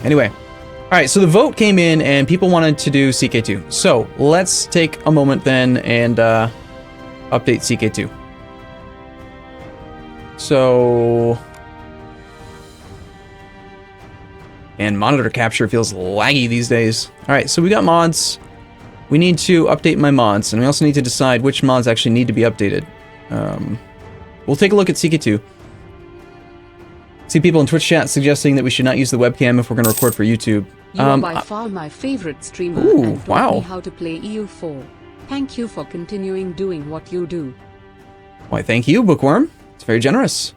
Anyway. Alright, so the vote came in and people wanted to do CK2. So, let's take a moment then and update CK2. So... And monitor capture feels laggy these days. Alright, so we got mods. We need to update my mods, and we also need to decide which mods actually need to be updated. We'll take a look at CK2. See people in Twitch chat suggesting that we should not use the webcam if we're going to record for YouTube. You are by far my favorite streamer and taught me how to play EU4. Thank you for continuing doing what you do. Why, thank you, Bookworm. It's very generous.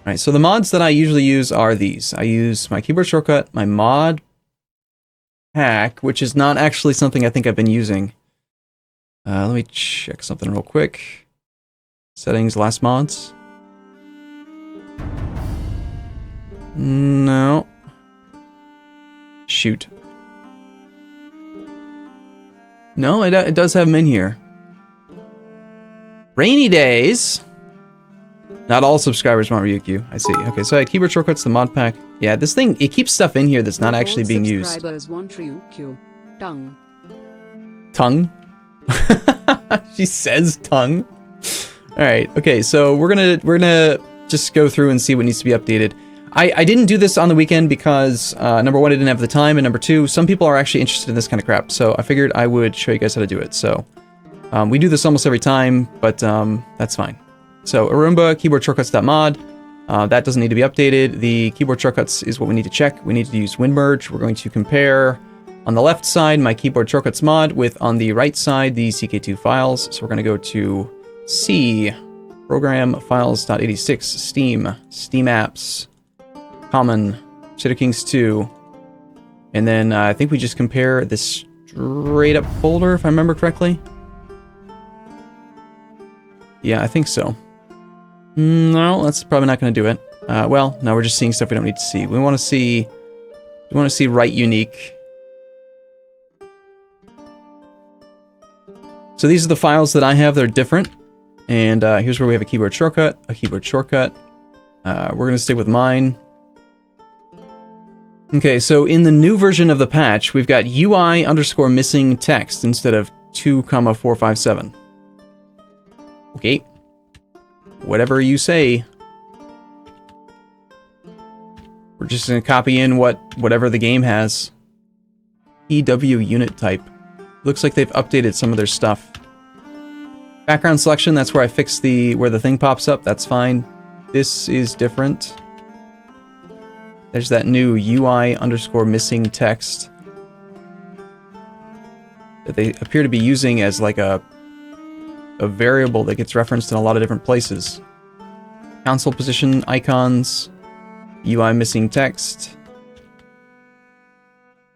Alright, so the mods that I usually use are these. I use my keyboard shortcut, my mod pack, which is not actually something I think I've been using. Let me check something real quick. Settings, last mods. No. Shoot. No, it does have them in here. Rainy days. Not all subscribers want Ryukyu. I see. Okay, so I had keyboard shortcuts, the mod pack. Yeah, this thing, it keeps stuff in here that's not actually being used. Subscribers want Ryukyu. Tongue. Tongue? She says tongue. Alright, okay, so we're gonna just go through and see what needs to be updated. I didn't do this on the weekend because, number one, I didn't have the time, and number two, some people are actually interested in this kind of crap, so I figured I would show you guys how to do it. So, we do this almost every time, but that's fine. So, Arumba, keyboard shortcuts.mod, that doesn't need to be updated. The keyboard shortcuts is what we need to check. We need to use WinMerge. We're going to compare, on the left side, my keyboard shortcuts mod, with, on the right side, the CK2 files. So we're going to go to C, program files.86, Steam, Steam apps, common, Crusader Kings II, and then I think we just compare this straight up folder, if I remember correctly. Yeah, I think so. No, that's probably not going to do it. Well, no, we're just seeing stuff we don't need to see. We want to see write unique. So these are the files that I have that are different, and here's where we have a keyboard shortcut, We're going to stick with mine. Okay, so in the new version of the patch, we've got UI underscore missing text instead of 2,457. Okay. Whatever you say. We're just going to copy in whatever the game has. EW unit type. Looks like they've updated some of their stuff. Background selection, that's where I fix where the thing pops up. That's fine. This is different. There's that new UI underscore missing text that they appear to be using as like a variable that gets referenced in a lot of different places. Console position icons, UI missing text.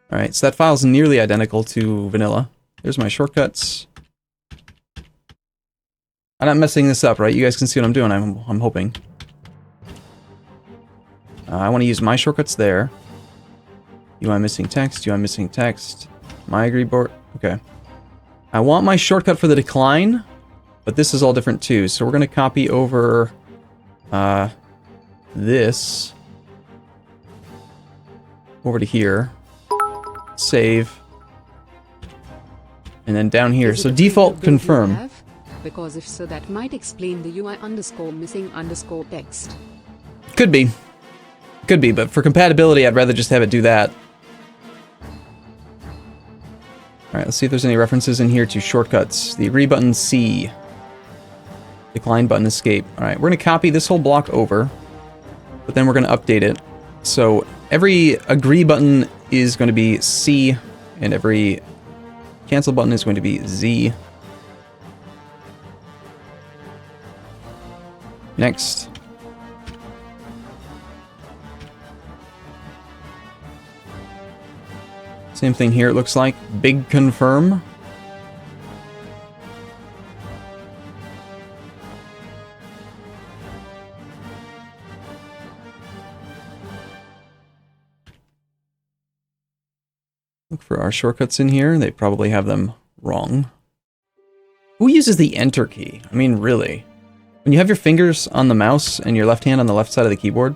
Alright, so that file's nearly identical to vanilla. There's my shortcuts. I'm not messing this up, right? You guys can see what I'm doing, I'm hoping. I want to use my shortcuts there. UI missing text, my agree board. Okay. I want my shortcut for the decline, but this is all different too. So we're going to copy over this over to here. Save. And then down here. So default confirm. Because if so, that might explain the UI underscore missing underscore text. Could be. Could be, but for compatibility, I'd rather just have it do that. Alright, let's see if there's any references in here to shortcuts. The agree button C. Decline button escape. Alright, we're going to copy this whole block over, but then we're going to update it. So every agree button is going to be C, and every cancel button is going to be Z. Next. Same thing here, it looks like. Big confirm. Look for our shortcuts in here. They probably have them wrong. Who uses the Enter key? I mean, really? When you have your fingers on the mouse and your left hand on the left side of the keyboard?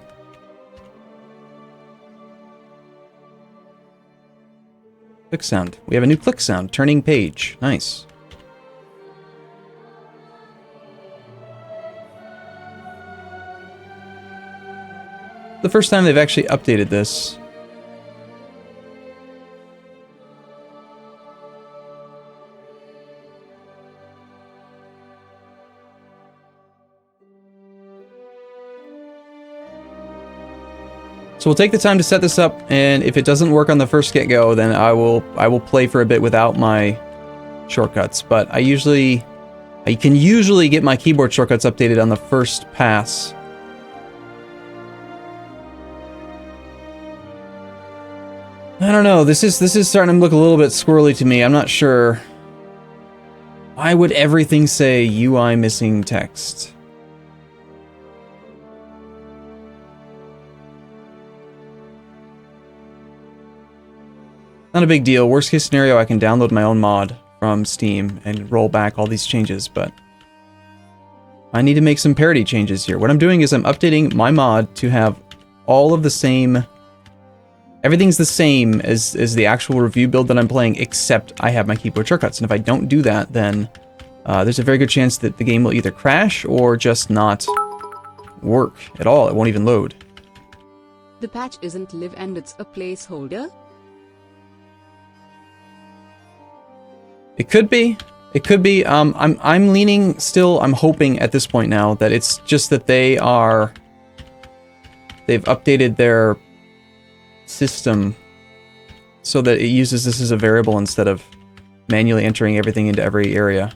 Click sound. We have a new click sound. Turning page. Nice. The first time they've actually updated this. So we'll take the time to set this up, and if it doesn't work on the first get-go, then I will play for a bit without my shortcuts. But I can usually get my keyboard shortcuts updated on the first pass. I don't know. This is starting to look a little bit squirrely to me. I'm not sure. Why would everything say UI missing text? Not a big deal. Worst case scenario, I can download my own mod from Steam and roll back all these changes, but I need to make some parity changes here. What I'm doing is I'm updating my mod to have all of the same... Everything's the same as the actual review build that I'm playing, except I have my keyboard shortcuts. And if I don't do that, then there's a very good chance that the game will either crash or just not work at all. It won't even load. The patch isn't live and it's a placeholder? It could be. It could be. I'm leaning still. I'm hoping at this point now that it's just that they've updated their system so that it uses this as a variable instead of manually entering everything into every area.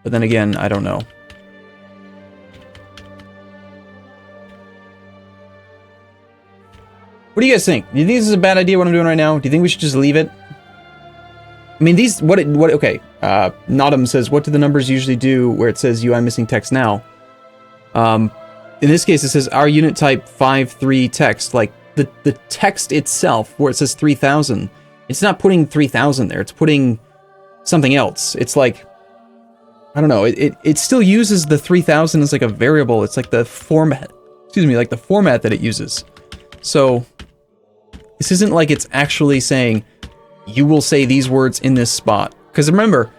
But then again, I don't know. What do you guys think? Do you think this is a bad idea what I'm doing right now? Do you think we should just leave it? I mean, these, okay. Nodum says, what do the numbers usually do where it says UI missing text now? In this case, it says our unit type 5.3 text, like the text itself, where it says 3000. It's not putting 3000 there, it's putting something else. It's like, I don't know, it still uses the 3000 as like a variable. It's like the format, like the format that it uses. So, this isn't like it's actually saying, you will say these words in this spot. Because remember,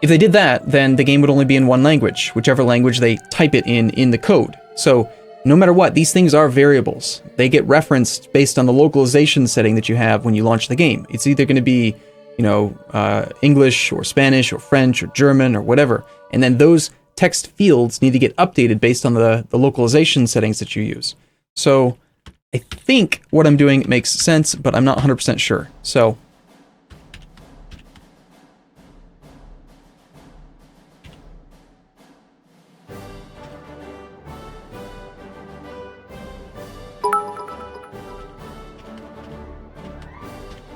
if they did that, then the game would only be in one language, whichever language they type it in the code. So, no matter what, these things are variables. They get referenced based on the localization setting that you have when you launch the game. It's either going to be, you know, English or Spanish or French or German or whatever. And then those text fields need to get updated based on the localization settings that you use. So, I think what I'm doing makes sense, but I'm not 100% sure. So,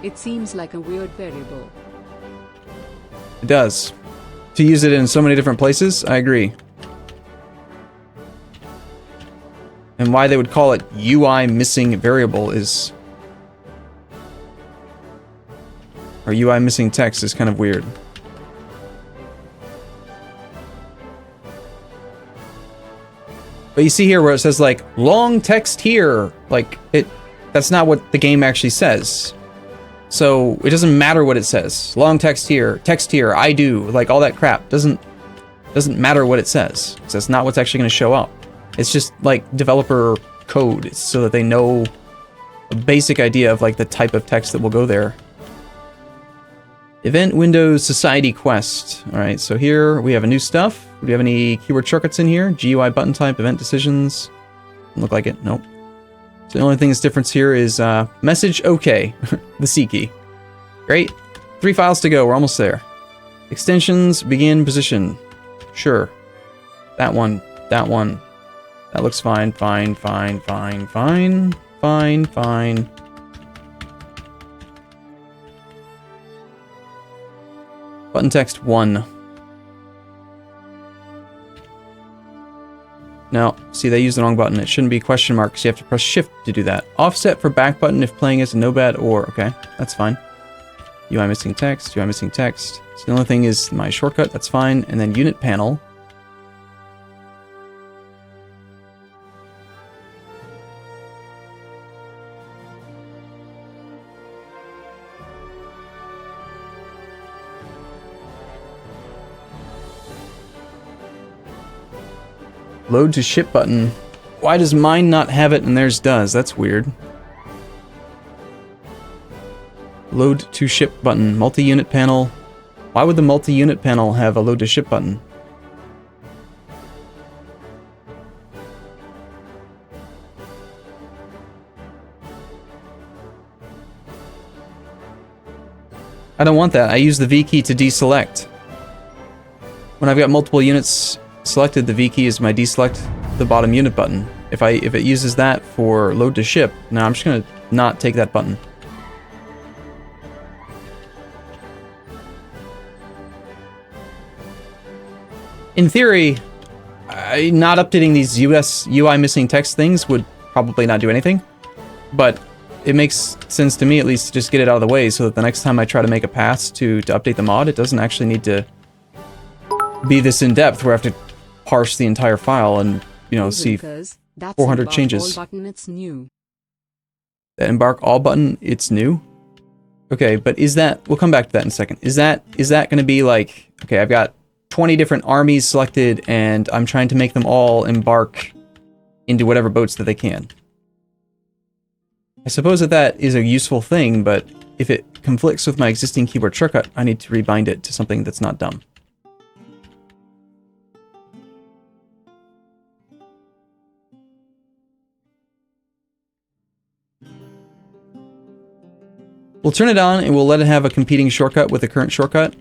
it seems like a weird variable. it does. To use it in so many different places, I agree. And why they would call it UI missing variable is... or UI missing text is kind of weird. But you see here where it says like, long text here, like, that's not what the game actually says. So, it doesn't matter what it says. Long text here, I do, like all that crap. Doesn't matter what it says. So that's not what's actually going to show up. It's just like developer code so that they know a basic idea of like the type of text that will go there. Event Windows Society Quest. Alright, so here we have a new stuff. Do we have any keyword shortcuts in here? GUI button type, event decisions. Doesn't look like it, nope. So the only thing that's different here is message OK, the C key. Great. 3 files to go, we're almost there. Extensions, begin, position. Sure. That one. That looks fine, fine. Button text 1. No, see, they used the wrong button. It shouldn't be question mark, so you have to press shift to do that. Offset for back button if playing as a no-bad or, okay, that's fine. UI missing text, UI missing text. So the only thing is my shortcut, that's fine. And then unit panel. Load to ship button. Why does mine not have it and theirs does? That's weird. Load to ship button. Multi-unit panel. Why would the multi-unit panel have a load to ship button? I don't want that. I use the V key to deselect. When I've got multiple units selected, the V key is my deselect the bottom unit button. If it uses that for load to ship, now I'm just gonna not take that button. In theory, not updating these UI missing text things would probably not do anything, but it makes sense to me at least to just get it out of the way so that the next time I try to make a pass to update the mod, it doesn't actually need to be this in-depth where I have to parse the entire file and, you know, see 400 changes. Button, it's new. That embark all button, it's new? Okay, but is that... We'll come back to that in a second. Is that going to be like... Okay, I've got 20 different armies selected, and I'm trying to make them all embark into whatever boats that they can. I suppose that is a useful thing, but if it conflicts with my existing keyboard shortcut, I need to rebind it to something that's not dumb. We'll turn it on and we'll let it have a competing shortcut with the current shortcut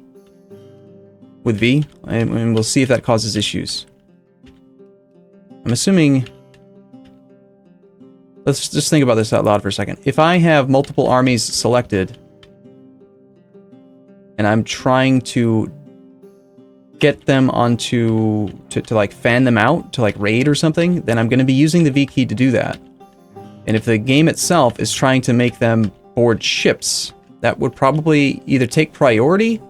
with V, and we'll see if that causes issues. I'm assuming... Let's just think about this out loud for a second. If I have multiple armies selected, and I'm trying to get them onto... to like fan them out, to like raid or something, then I'm going to be using the V key to do that. And if the game itself is trying to make them board ships, that would probably either take priority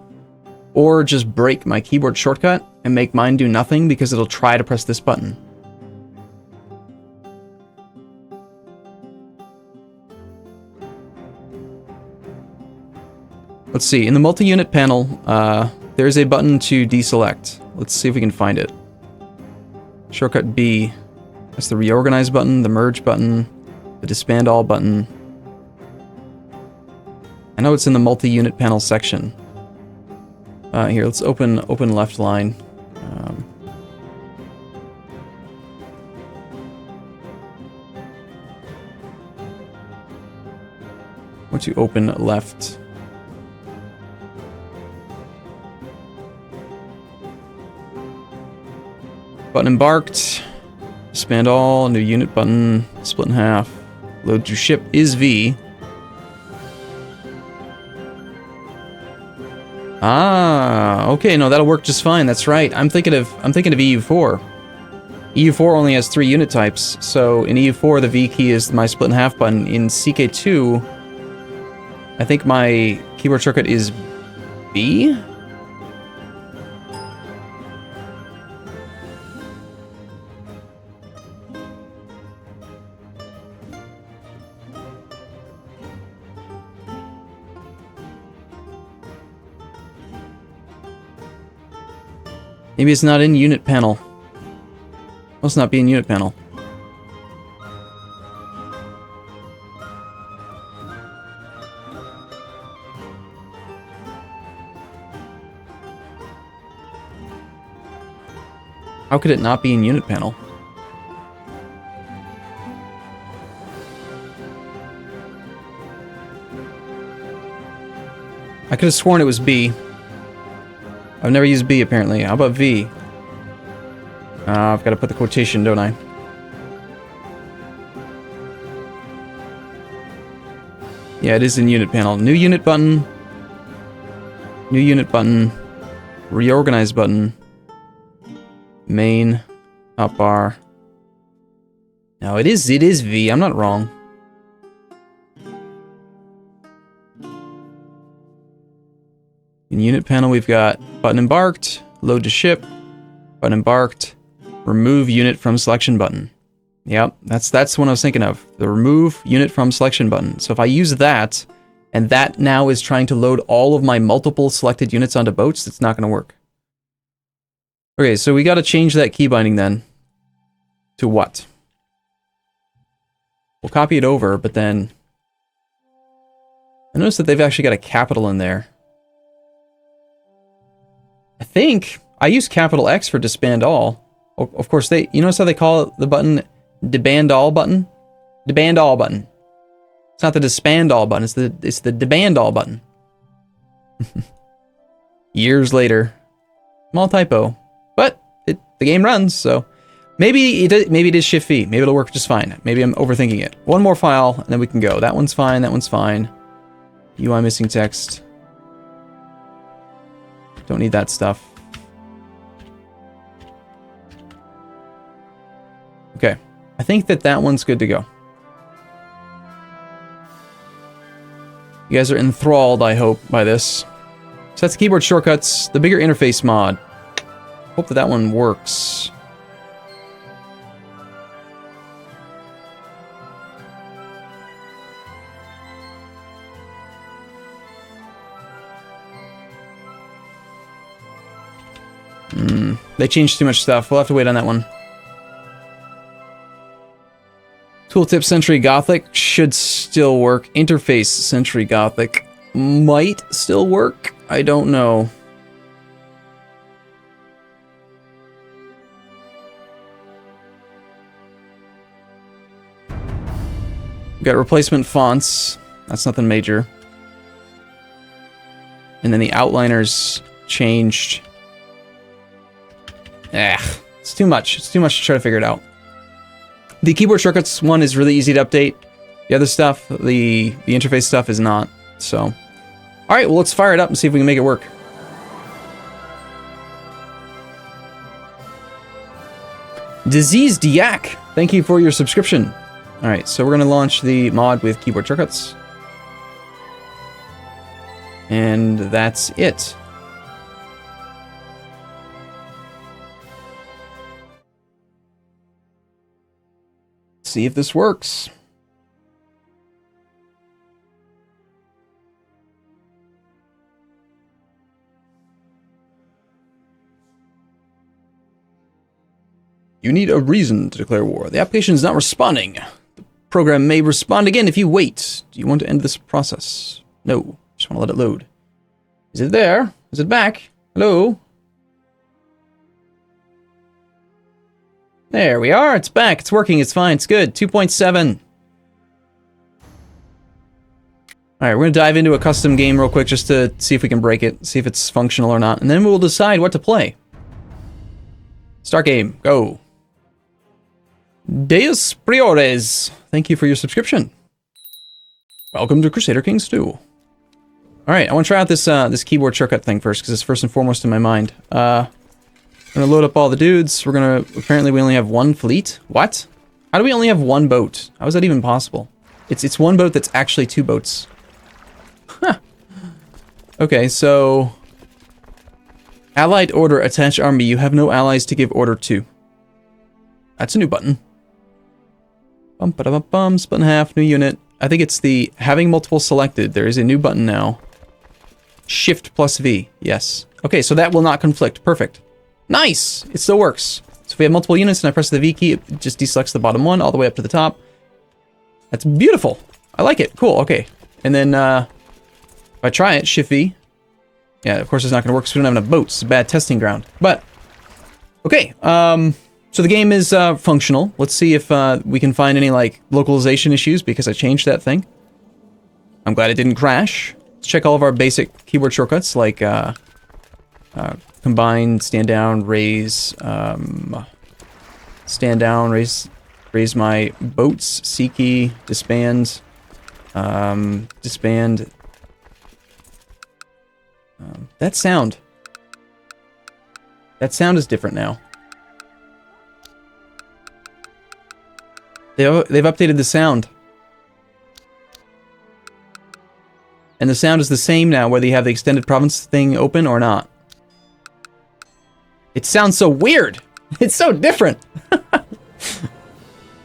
or just break my keyboard shortcut and make mine do nothing because it'll try to press this button. Let's see, in the multi-unit panel, there's a button to deselect. Let's see if we can find it. Shortcut B. That's the reorganize button, the merge button, the disband all button. I know it's in the multi-unit panel section. Here, let's open left line. Once you open left. Button embarked. Disband all, new unit button, split in half. Load to ship is V. Ah, okay, no, that'll work just fine. That's right. I'm thinking of EU4. EU4 only has 3 unit types, so in EU4 the V key is my split in half button. In CK2, I think my keyboard shortcut is B? Maybe it's not in unit panel. Must not be in unit panel. How could it not be in unit panel? I could have sworn it was B. I've never used B, apparently. How about V? I've got to put the quotation, don't I? Yeah, it is in unit panel. New unit button. New unit button. Reorganize button. Main. Up bar. No, it is V. I'm not wrong. In unit panel, we've got button embarked, load to ship, button embarked, remove unit from selection button. Yep, that's the one I was thinking of. The remove unit from selection button. So if I use that, and that now is trying to load all of my multiple selected units onto boats, it's not going to work. Okay, so we got to change that key binding then. To what? We'll copy it over, but then... I noticed that they've actually got a capital in there. I think I use capital X for disband all. Of course, you notice how they call it the button deband all button? Deband all button. It's not the disband all button, it's the deband all button. Years later. Small typo. But the game runs, so maybe it is Shift V. Maybe it'll work just fine. Maybe I'm overthinking it. One more file, and then we can go. That one's fine, that one's fine. UI missing text. Don't need that stuff. Okay. I think that one's good to go. You guys are enthralled, I hope, by this. So that's the keyboard shortcuts, the bigger interface mod. Hope that one works. They changed too much stuff. We'll have to wait on that one. Tooltip Century Gothic should still work. Interface Century Gothic might still work. I don't know. We've got replacement fonts. That's nothing major. And then the outliners changed. It's too much. It's too much to try to figure it out. The keyboard shortcuts one is really easy to update. The other stuff, the interface stuff is not. So, all right, well, let's fire it up and see if we can make it work. Diseased Yak, thank you for your subscription. All right, so we're going to launch the mod with keyboard shortcuts. And that's it. See if this works. You need a reason to declare war. The application is not responding. The program may respond again if you wait. Do you want to end this process? No. Just want to let it load. Is it there? Is it back? Hello? There we are. It's back. It's working. It's fine. It's good. 2.7. Alright, we're going to dive into a custom game real quick just to see if we can break it. See if it's functional or not. And then we'll decide what to play. Start game. Go. Deus Priores. Thank you for your subscription. Welcome to Crusader Kings II. Alright, I want to try out this this keyboard shortcut thing first, because it's first and foremost in my mind. I'm gonna load up all the dudes. Apparently we only have one fleet. What? How do we only have one boat? How is that even possible? It's one boat that's actually two boats. Huh. Okay, so... Allied order, attach army. You have no allies to give order to. That's a new button. Bum, split in half, new unit. I think it's the having multiple selected. There is a new button now. Shift plus V, yes. Okay, so that will not conflict. Perfect. Nice! It still works. So if we have multiple units and I press the V key, it just deselects the bottom one all the way up to the top. That's beautiful. I like it. Cool, okay. And then, if I try it, Shift V. Yeah, of course it's not going to work because we don't have enough boats. It's a bad testing ground. But, okay. So the game is functional. Let's see if we can find any, like, localization issues because I changed that thing. I'm glad it didn't crash. Let's check all of our basic keyboard shortcuts, like, combine, stand down, raise, stand down, raise my boats, C key, disband, disband. That sound is different now. They've updated the sound. And the sound is the same now, whether you have the extended province thing open or not. It sounds so weird. It's so different.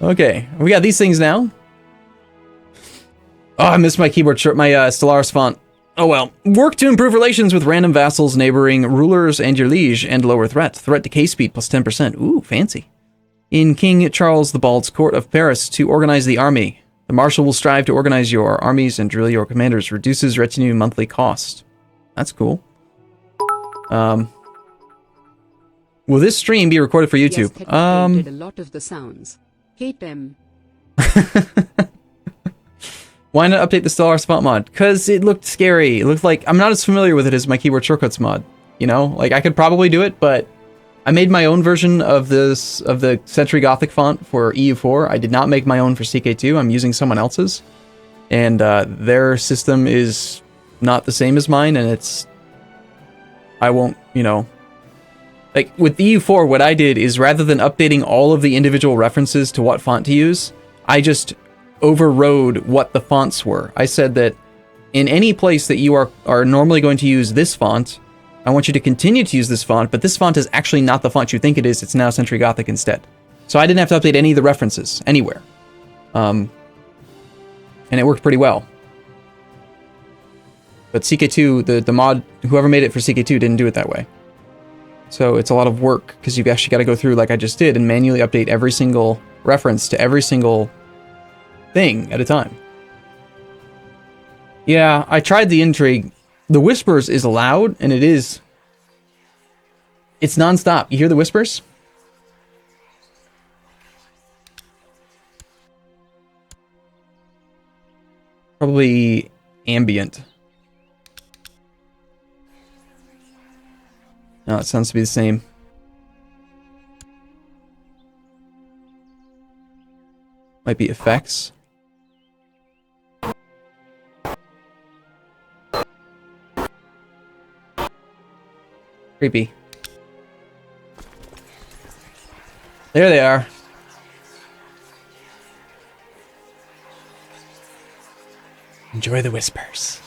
Okay, we got these things now. Oh, I missed my keyboard short, my Stellaris font. Oh well. Work to improve relations with random vassals, neighboring rulers, and your liege, and lower threat. Threat decay speed plus 10%. Ooh, fancy. in King Charles the Bald's court of Paris to organize the army. The marshal will strive to organize your armies and drill your commanders. Reduces retinue monthly cost. That's cool. Will this stream be recorded for YouTube? Yes, did a lot of the sounds. Hate them. Why not update the Stellar Spot mod? Because it looked scary. It looked like... I'm not as familiar with it as my keyboard shortcuts mod. You know? Like, I could probably do it, but... I made my own version of this, of the Century Gothic font for EU4. I did not make my own for CK2. I'm using someone else's. And their system is not the same as mine, and it's... I won't, you know... Like, with EU4, what I did is, rather than updating all of the individual references to what font to use, I just overrode what the fonts were. I said that in any place that you are normally going to use this font, I want you to continue to use this font, but this font is actually not the font you think it is. It's now Century Gothic instead. So I didn't have to update any of the references anywhere. And it worked pretty well. But CK2, the mod, whoever made it for CK2 didn't do it that way. So it's a lot of work, because you've actually got to go through, like I just did, and manually update every single reference to every single thing at a time. Yeah, I tried the intrigue. The whispers is loud, and it is... It's non-stop. You hear the whispers? Probably ambient. No, it sounds to be the same. Might be effects. Creepy. There they are. Enjoy the whispers.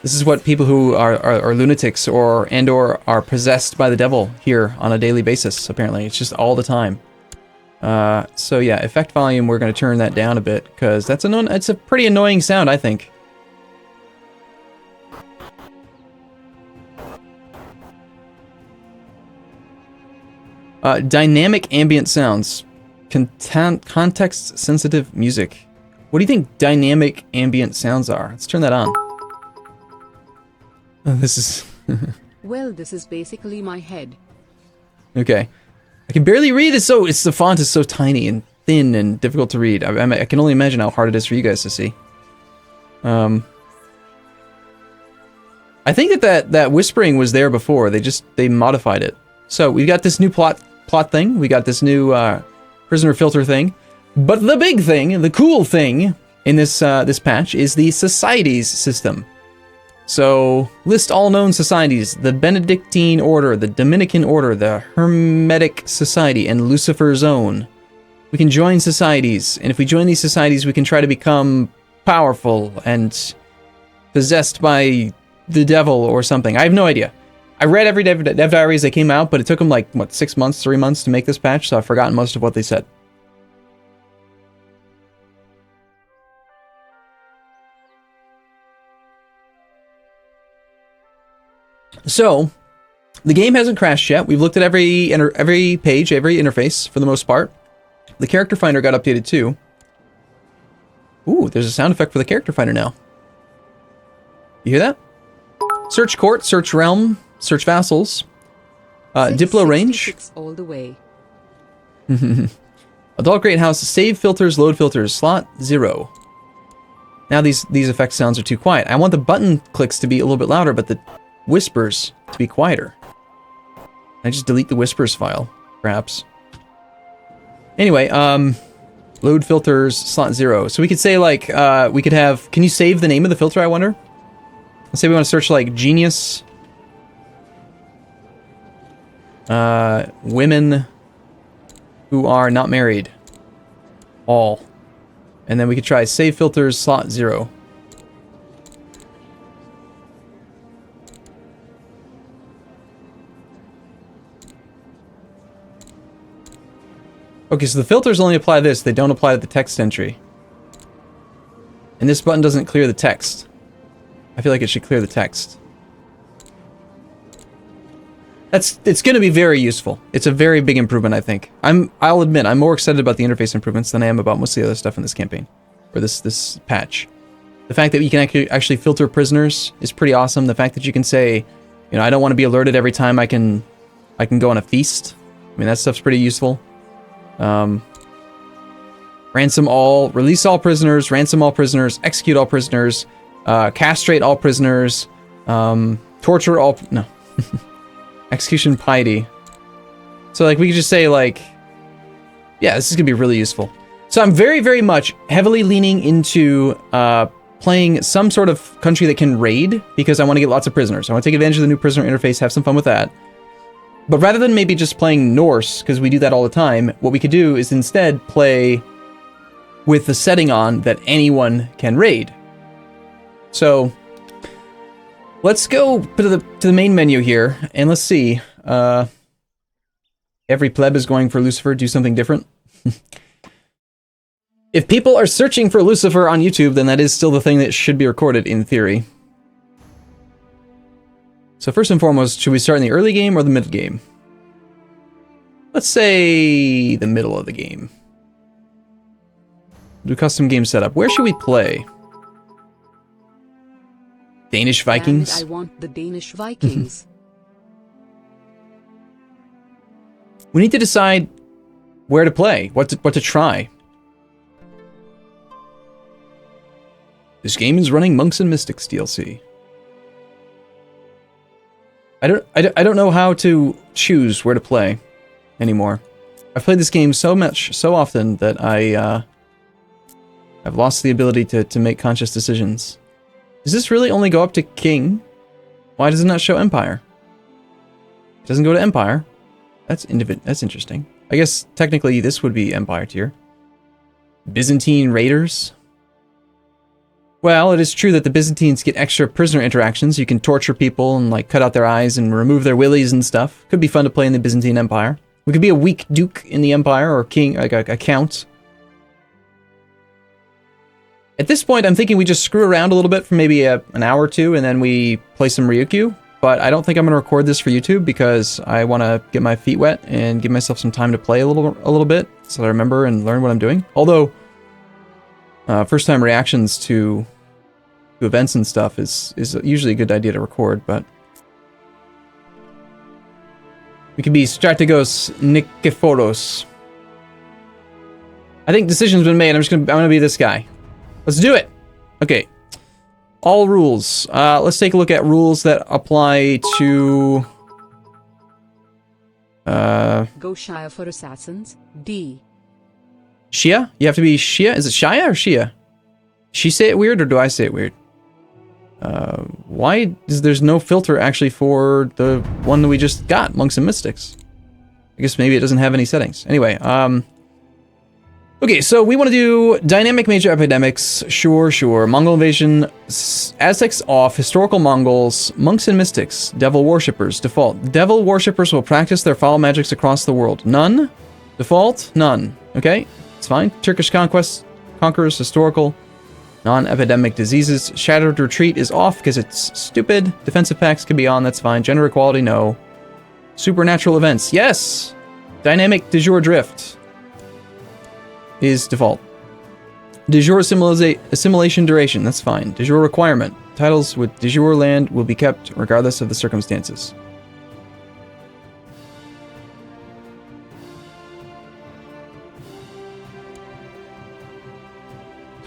This is what people who are lunatics or are possessed by the devil hear on a daily basis, apparently. It's just all the time. So yeah, effect volume, we're going to turn that down a bit, because that's it's a pretty annoying sound, I think. Dynamic ambient sounds. Context-sensitive music. What do you think dynamic ambient sounds are? Let's turn that on. Oh, this is... Well, this is basically my head. Okay. I can barely read. It's the font is so tiny and thin and difficult to read. I can only imagine how hard it is for you guys to see. I think that whispering was there before. They modified it. So we've got this new plot thing. We got this new prisoner filter thing. But the big thing, the cool thing in this patch is the societies system. So list all known societies: the Benedictine Order, the Dominican Order, the Hermetic Society, and Lucifer's Own. We can join societies, and if we join these societies, we can try to become powerful and possessed by the devil or something. I have no idea. I read every dev diary as they came out, but it took them like, what, 6 months, 3 months to make this patch, so I've forgotten most of what they said. So, the game hasn't crashed yet. We've looked at every page, every interface, for the most part. The character finder got updated too. Ooh, there's a sound effect for the character finder now. You hear that? Search court, search realm, search vassals. Diplo range. All the way. Adult Great House, save filters, load filters, slot 0. Now these effect sounds are too quiet. I want the button clicks to be a little bit louder, but the whispers to be quieter. I just delete the whispers file, perhaps. Anyway, load filters, slot 0. So we could say, like, we could have... Can you save the name of the filter, I wonder? Let's say we want to search, like, genius. Women who are not married. All. And then we could try save filters, slot 0. Okay, so the filters only apply this, they don't apply to the text entry. And this button doesn't clear the text. I feel like it should clear the text. it's going to be very useful. It's a very big improvement, I think. I'll admit, I'm more excited about the interface improvements than I am about most of the other stuff in this campaign, or this patch. The fact that you can actually filter prisoners is pretty awesome. The fact that you can say, you know, I don't want to be alerted every time I can go on a feast. I mean, that stuff's pretty useful. Release all prisoners, ransom all prisoners, execute all prisoners, castrate all prisoners, torture all, no. Execution piety. So, like, we could just say, like, yeah, this is gonna be really useful. So I'm very, very much heavily leaning into playing some sort of country that can raid, because I want to get lots of prisoners. I want to take advantage of the new prisoner interface, have some fun with that. But rather than maybe just playing Norse, because we do that all the time, what we could do is instead play with the setting on that anyone can raid. So let's go to the main menu here, and let's see. Every pleb is going for Lucifer, do something different. If people are searching for Lucifer on YouTube, then that is still the thing that should be recorded in theory. So first and foremost, should we start in the early game or the mid game? Let's say the middle of the game. Do custom game setup. Where should we play? Danish Vikings? Damn it, I want the Danish Vikings. We need to decide where to play, what to try. This game is running Monks and Mystics DLC. I don't know how to choose where to play anymore. I've played this game so often that I've lost the ability to make conscious decisions. Does this really only go up to King? Why does it not show Empire? It doesn't go to Empire. That's interesting. I guess technically this would be Empire tier. Byzantine Raiders. Well, it is true that the Byzantines get extra prisoner interactions. You can torture people and, like, cut out their eyes and remove their willies and stuff. Could be fun to play in the Byzantine Empire. We could be a weak duke in the Empire, or king, like a count. At this point, I'm thinking we just screw around a little bit for maybe an hour or two, and then we play some Ryukyu. But I don't think I'm going to record this for YouTube, because I want to get my feet wet and give myself some time to play a little bit, so that I remember and learn what I'm doing. Although, first time reactions to events and stuff is usually a good idea to record, but we could be Strategos Nikephoros. I think decision's been made. I'm gonna be this guy. Let's do it. Okay. All rules. Let's take a look at rules that apply to Go Shia for assassins. D. Shia? You have to be Shia? Is it Shia or Shia? She say it weird, or do I say it weird? Why is there's no filter actually for the one that we just got, Monks and Mystics? I guess maybe it doesn't have any settings. Anyway, okay, so we want to do dynamic major epidemics. Sure. Mongol invasion, Aztecs off, historical Mongols, Monks and Mystics, devil worshippers, default. Devil worshippers will practice their foul magics across the world. None? Default? None. Okay, it's fine. Turkish conquest, conquerors, historical. Non-epidemic diseases. Shattered retreat is off because it's stupid. Defensive pacts can be on, that's fine. Gender equality, no. Supernatural events, yes! Dynamic de jour drift is default. De jour assimilation duration, that's fine. De jour requirement. Titles with de jour land will be kept regardless of the circumstances.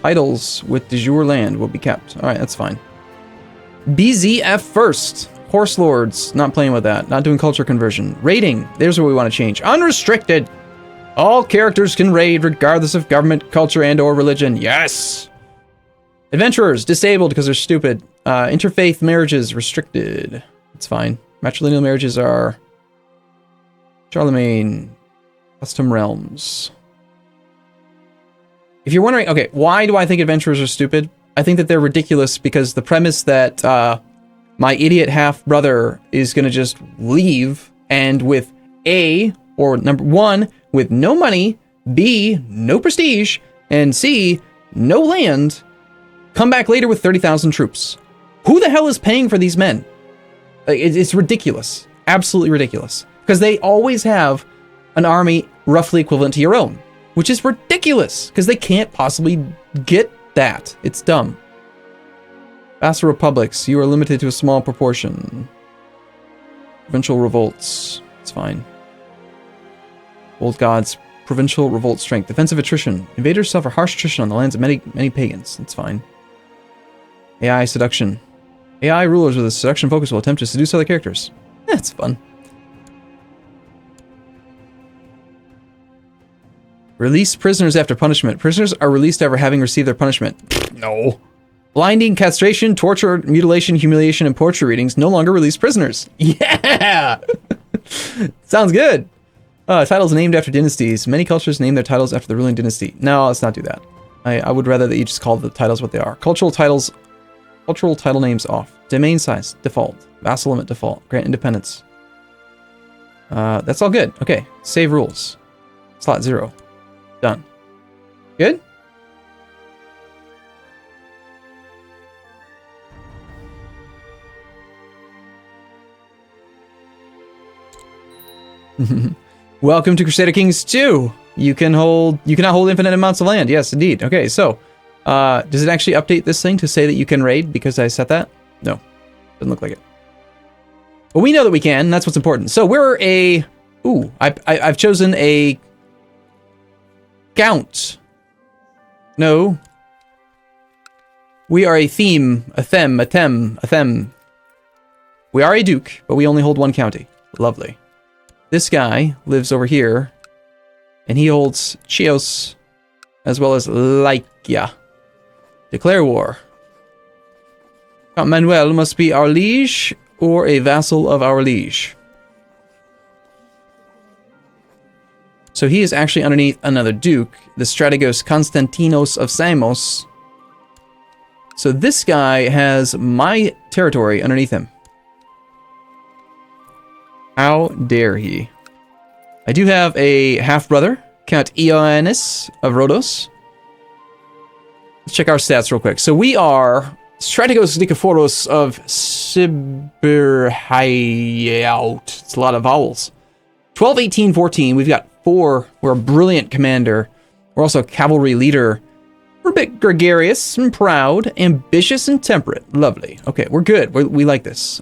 Titles with de jour land will be kept. Alright, that's fine. BZF first. Horse Lords. Not playing with that. Not doing culture conversion. Raiding. There's what we want to change. Unrestricted. All characters can raid regardless of government, culture, and or religion. Yes! Adventurers. Disabled because they're stupid. Interfaith marriages. Restricted. It's fine. Matrilineal marriages are Charlemagne. Custom realms. If you're wondering, okay, why do I think adventurers are stupid? I think that they're ridiculous because the premise that my idiot half-brother is going to just leave and with number one, with no money, B, no prestige, and C, no land, come back later with 30,000 troops. Who the hell is paying for these men? It's ridiculous. Absolutely ridiculous. Because they always have an army roughly equivalent to your own, which is ridiculous because they can't possibly get that. It's dumb. Vassal republics, you are limited to a small proportion. Provincial revolts, it's fine. Old gods, provincial revolt strength, defensive attrition. Invaders suffer harsh attrition on the lands of many pagans. That's fine. AI seduction. AI rulers with a seduction focus will attempt to seduce other characters. That's fun. Release prisoners after punishment. Prisoners are released after having received their punishment. No. Blinding, castration, torture, mutilation, humiliation, and portrait readings no longer release prisoners. Yeah! Sounds good. Titles named after dynasties. Many cultures name their titles after the ruling dynasty. No, let's not do that. I would rather that you just call the titles what they are. Cultural title names off. Domain size, default. Vassal limit, default. Grant independence. That's all good. Okay, save rules. Slot 0. Done. Good? Welcome to Crusader Kings II. You cannot hold infinite amounts of land. Yes, indeed. Okay, so does it actually update this thing to say that you can raid because I set that? No, doesn't look like it. But we know that we can. That's what's important. So we're a. Ooh, I've chosen a count. No. We are a theme, a them, a tem, a them. We are a duke, but we only hold one county. Lovely. This guy lives over here, and he holds Chios, as well as Lycia. Declare war. Count Manuel must be our liege, or a vassal of our liege. So he is actually underneath another duke, the Strategos Konstantinos of Samos. So this guy has my territory underneath him. How dare he? I do have a half-brother, Count Ioannis of Rhodos. Let's check our stats real quick. So we are Strategos Nikephoros of Sibirhayaut. It's a lot of vowels. 12, 18, 14. We've got 4. We're a brilliant commander. We're also a cavalry leader. We're a bit gregarious and proud, ambitious and temperate. Lovely. Okay, we're good. We like this.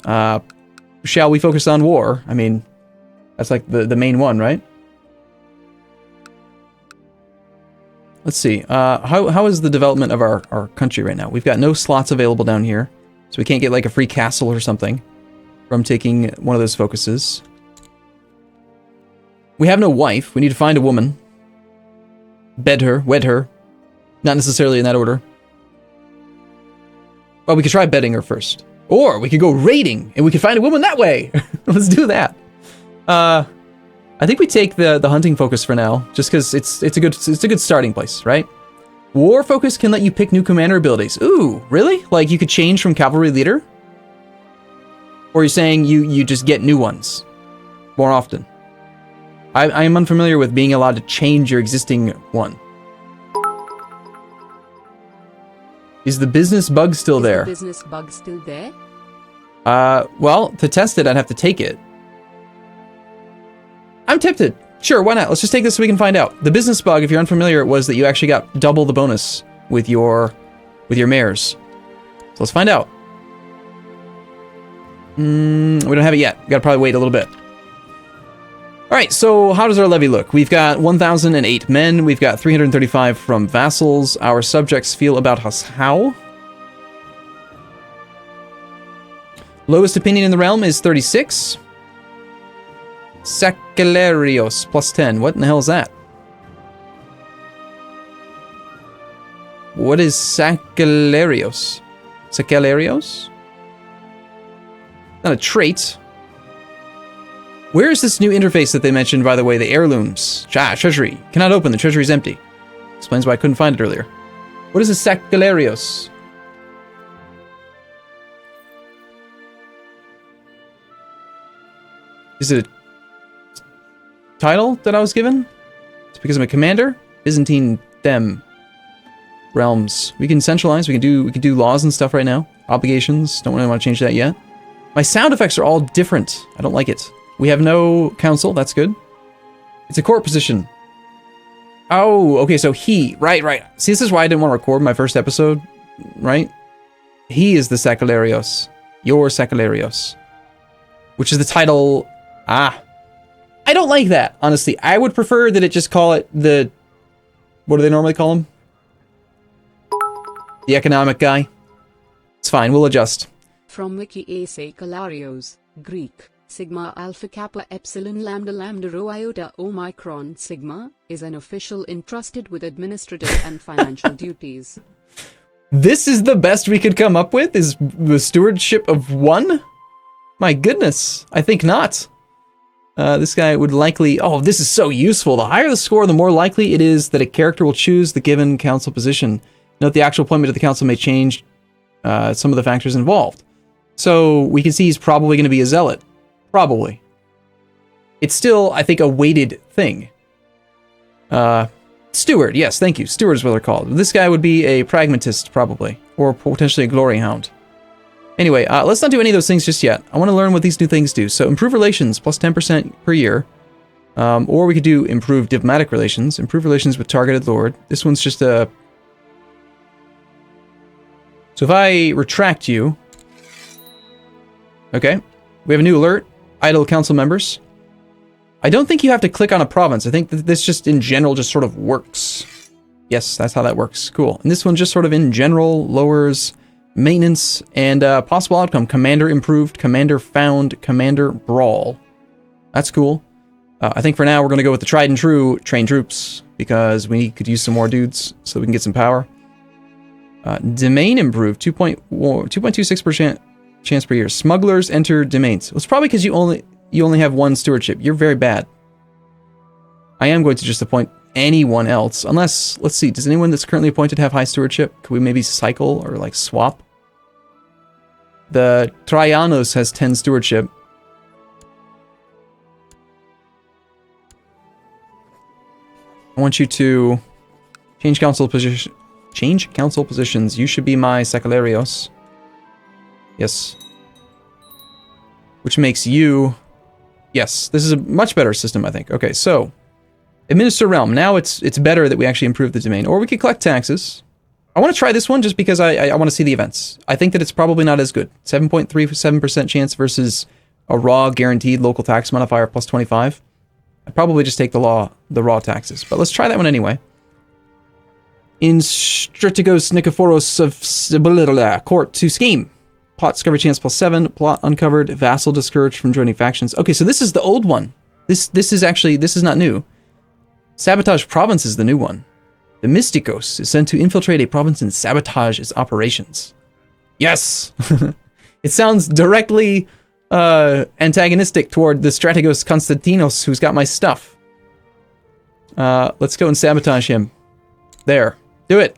Shall we focus on war? I mean, that's like the main one, right? Let's see. How is the development of our country right now? We've got no slots available down here, so we can't get like a free castle or something from taking one of those focuses. We have no wife. We need to find a woman. Bed her, wed her. Not necessarily in that order. Well, we could try bedding her first. Or we could go raiding, and we could find a woman that way. Let's do that. I think we take the hunting focus for now, just because it's a good starting place, right? War focus can let you pick new commander abilities. Ooh, really? Like you could change from cavalry leader? Or you're saying you just get new ones more often? I am unfamiliar with being allowed to change your existing one. Is the business bug still there? Is the business bug still there? Well, to test it, I'd have to take it. I'm tempted. Sure, why not? Let's just take this so we can find out. The business bug, if you're unfamiliar, was that you actually got double the bonus with your mares. So let's find out. We don't have it yet. We gotta probably wait a little bit. Alright, so how does our levy look? We've got 1,008 men. We've got 335 from vassals. Our subjects feel about us how? Lowest opinion in the realm is 36. Sacalarios plus 10. What in the hell is that? What is Sacalarios? Sacalarios? Not a trait. Where is this new interface that they mentioned, by the way? The heirlooms. Treasury. Cannot open. The treasury is empty. Explains why I couldn't find it earlier. What is a Sacalarios? Is it a title that I was given? It's because I'm a commander? Byzantine them. Realms. We can centralize. We can do laws and stuff right now. Obligations. Don't really want to change that yet. My sound effects are all different. I don't like it. We have no council. That's good. It's a court position. Oh, okay, so he. Right. See, this is why I didn't want to record my first episode, right? He is the Sacalarios. Your Sacalarios. Which is the title... I don't like that, honestly. I would prefer that it just call it the... What do they normally call him? The economic guy. It's fine, we'll adjust. From Wiki A. Sacalarios, Greek, Sigma Alpha Kappa Epsilon Lambda Lambda Rho Iota Omicron Sigma, is an official entrusted with administrative and financial duties. This is the best we could come up with? Is the stewardship of 1? My goodness, I think not. This guy would likely... Oh, this is so useful. The higher the score, the more likely it is that a character will choose the given council position. Note the actual appointment of the council may change some of the factors involved. So we can see he's probably going to be a zealot. Probably. It's still, I think, a weighted thing. Steward, yes, thank you. Steward is what they're called. This guy would be a pragmatist, probably. Or potentially a glory hound. Anyway, let's not do any of those things just yet. I want to learn what these new things do. So improve relations, plus 10% per year. Or we could do improve diplomatic relations. Improve relations with targeted lord. This one's just a... So if I retract you... Okay. We have a new alert. Idle council members. I don't think you have to click on a province. I think that this just in general just sort of works. Yes, that's how that works. Cool. And this one just sort of in general lowers maintenance and possible outcome. Commander improved, commander found, commander brawl. That's cool. I think for now we're going to go with the tried and true train troops because we could use some more dudes so we can get some power. Domain improved, 2.26% chance per year. Smugglers enter domains. Well, it's probably because you only have 1 stewardship. You're very bad. I am going to just appoint anyone else. Unless, let's see, does anyone that's currently appointed have high stewardship? Could we maybe cycle or like swap? The Traianos has 10 stewardship. I want you to change council position. Change council positions. You should be my Sacalarios. Yes. Which makes you... Yes, this is a much better system, I think. Okay, so... Administer realm. Now it's better that we actually improve the domain. Or we could collect taxes. I want to try this one just because I want to see the events. I think that it's probably not as good. 7.37% chance versus a raw guaranteed local tax modifier plus 25. I'd probably just take the raw taxes. But let's try that one anyway. In Strategos Nikephoros of Court to scheme. Plot discovery chance plus 7. Plot uncovered. Vassal discouraged from joining factions. Okay, so this is the old one. This is not new. Sabotage province is the new one. The Mysticos is sent to infiltrate a province and sabotage its operations. Yes! It sounds directly antagonistic toward the Strategos Konstantinos who's got my stuff. Let's go and sabotage him. There. Do it.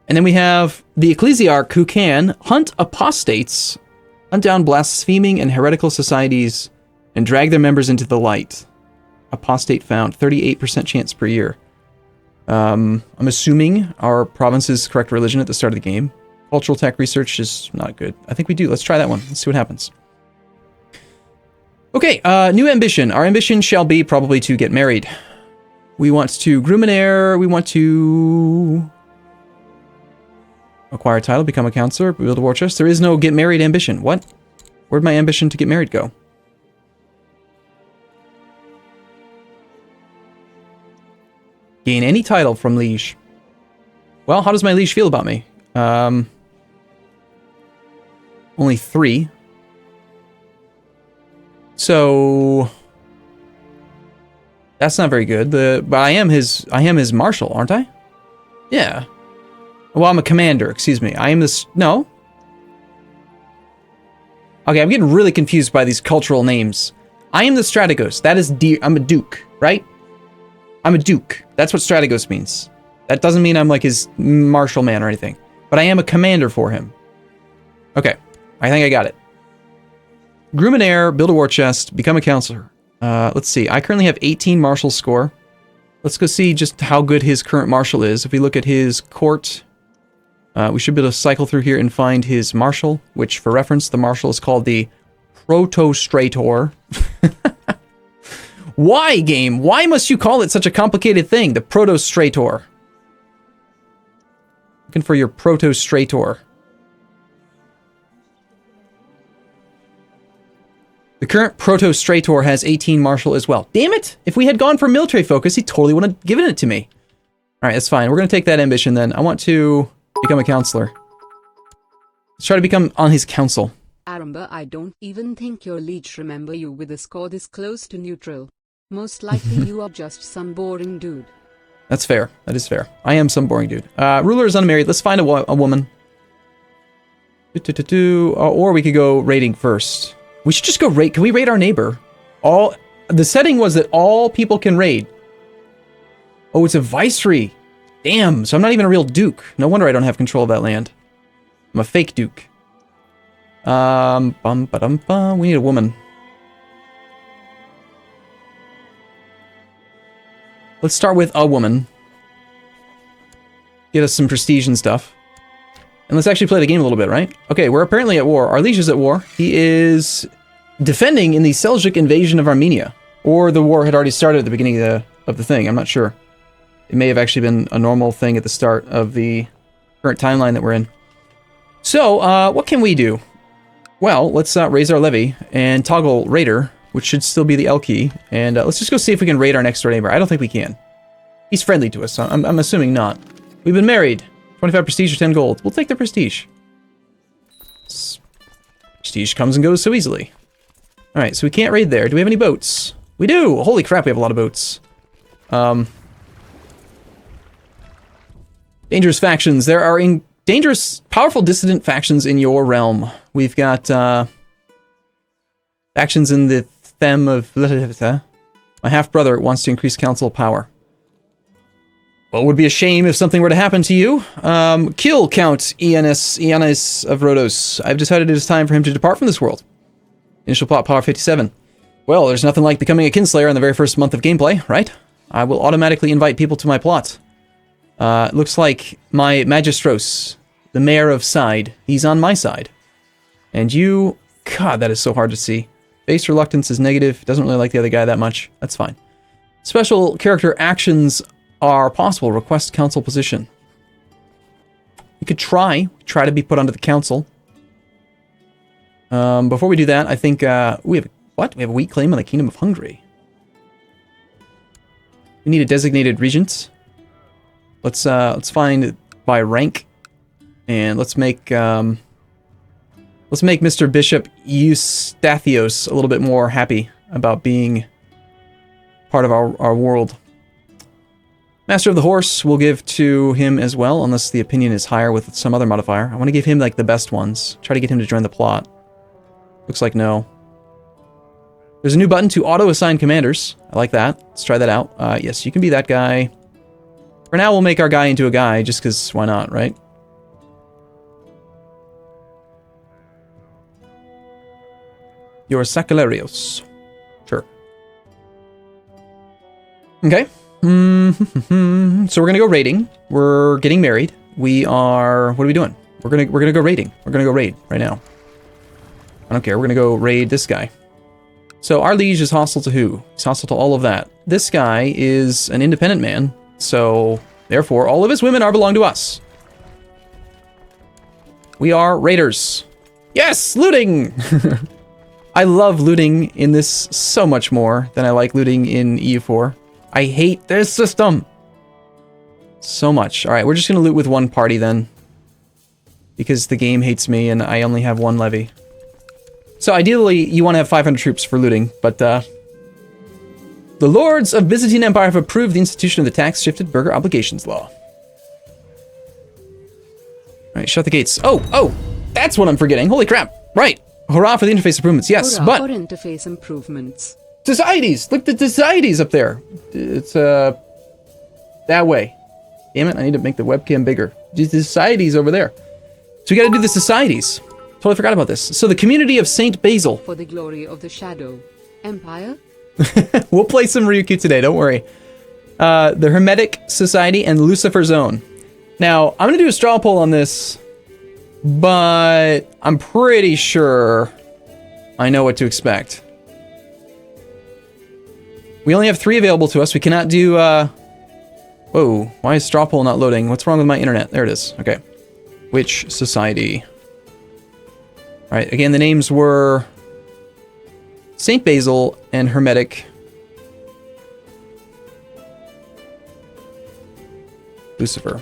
And then we have the Ecclesiarch who can hunt apostates, hunt down blaspheming and heretical societies, and drag their members into the light. Apostate found. 38% chance per year. I'm assuming our province's correct religion at the start of the game. Cultural tech research is not good. I think we do. Let's try that one. Let's see what happens. Okay, new ambition. Our ambition shall be probably to get married. We want to groom an heir. We want to acquire a title, become a counselor, build a war chest. There is no get married ambition. What? Where'd my ambition to get married go? Gain any title from liege. Well, how does my liege feel about me? Only 3. So that's not very good. But I am his marshal, aren't I? Yeah. Well, I'm a commander, excuse me. I am this... No. Okay, I'm getting really confused by these cultural names. I am the Strategos. That is... I'm a duke, right? I'm a duke. That's what Strategos means. That doesn't mean I'm like his martial man or anything. But I am a commander for him. Okay. I think I got it. Groom an heir, build a war chest, become a counselor. Let's see. I currently have 18 martial score. Let's go see just how good his current martial is. If we look at his court... We should be able to cycle through here and find his marshal, which, for reference, the marshal is called the Protostrator. Why, game? Why must you call it such a complicated thing? The Protostrator. Looking for your Protostrator. The current Protostrator has 18 martial as well. Damn it! If we had gone for military focus, he totally would have given it to me. Alright, that's fine. We're going to take that ambition then. I want to become a counselor. Let's try to become on his council. Arumba, I don't even think your liege remember you with a score this close to neutral. Most likely you are just some boring dude. That's fair. That is fair. I am some boring dude. Ruler is unmarried. Let's find a woman. Or we could go raiding first. We should just go raid. Can we raid our neighbor? The setting was that all people can raid. Oh, it's a viceroy. Damn, so I'm not even a real duke. No wonder I don't have control of that land. I'm a fake duke. We need a woman. Let's start with a woman. Get us some prestige and stuff. And let's actually play the game a little bit, right? Okay, we're apparently at war. Our liege is at war. He is defending in the Seljuk invasion of Armenia. Or the war had already started at the beginning of the thing. I'm not sure. It may have actually been a normal thing at the start of the current timeline that we're in. So, what can we do? Well, let's raise our levy and toggle Raider, which should still be the L key. And let's just go see if we can raid our next door neighbor. I don't think we can. He's friendly to us, so I'm assuming not. We've been married. 25 prestige or 10 gold. We'll take the prestige. Prestige comes and goes so easily. Alright, so we can't raid there. Do we have any boats? We do! Holy crap, we have a lot of boats. Dangerous factions. There are dangerous, powerful dissident factions in your realm. We've got factions in the them of... My half-brother wants to increase council power. Well, it would be a shame if something were to happen to you. Kill Count Ioannis of Rhodos. I've decided it is time for him to depart from this world. Initial plot power 57. Well, there's nothing like becoming a kinslayer in the very first month of gameplay, right? I will automatically invite people to my plot. Looks like my Magistros, the mayor of Side, he's on my side. And you... God, that is so hard to see. Base reluctance is negative. Doesn't really like the other guy that much. That's fine. Special character actions are possible. Request council position. You could try to be put onto the council. Before we do that, I think we have what? We have a weak claim on the Kingdom of Hungary. We need a designated regent. Let's find by rank, and let's make Mr. Bishop Eustathios a little bit more happy about being part of our world. Master of the Horse we'll give to him as well, unless the opinion is higher with some other modifier. I want to give him like the best ones. Try to get him to join the plot. Looks like no. There's a new button to auto-assign commanders. I like that. Let's try that out. Yes, you can be that guy. For now, we'll make our guy into a guy, just because why not, right? You're Sacalarios. Sure. Okay. So we're gonna go raiding. We're getting married. We are... What are we doing? We're gonna go raiding. We're gonna go raid right now. I don't care. We're gonna go raid this guy. So our liege is hostile to who? He's hostile to all of that. This guy is an independent man, so therefore all of his women belong to us. We are raiders. Yes, looting. I love looting in this so much more than I like looting in EU4. I hate this system so much. All right, we're just gonna loot with one party then, because the game hates me and I only have one levy. So ideally, you want to have 500 troops for looting, but the Lords of Byzantine Empire have approved the institution of the tax-shifted burgher obligations law. All right, shut the gates. Oh, that's what I'm forgetting. Holy crap! Right, hurrah for the interface improvements. Yes, Hurrah but for interface improvements. societies. Look, the societies up there. It's that way. Damn it! I need to make the webcam bigger. The societies over there. So we got to do the societies. Totally forgot about this. So the community of Saint Basil. For the glory of the Shadow Empire. We'll play some Ryukyu today, don't worry. The Hermetic Society and Lucifer's Own. Now, I'm going to do a straw poll on this, but I'm pretty sure I know what to expect. We only have 3 available to us. We cannot do, whoa, why is straw poll not loading? What's wrong with my internet? There it is. Okay. Which society? All right, again, the names were St. Basil and Hermetic. Lucifer.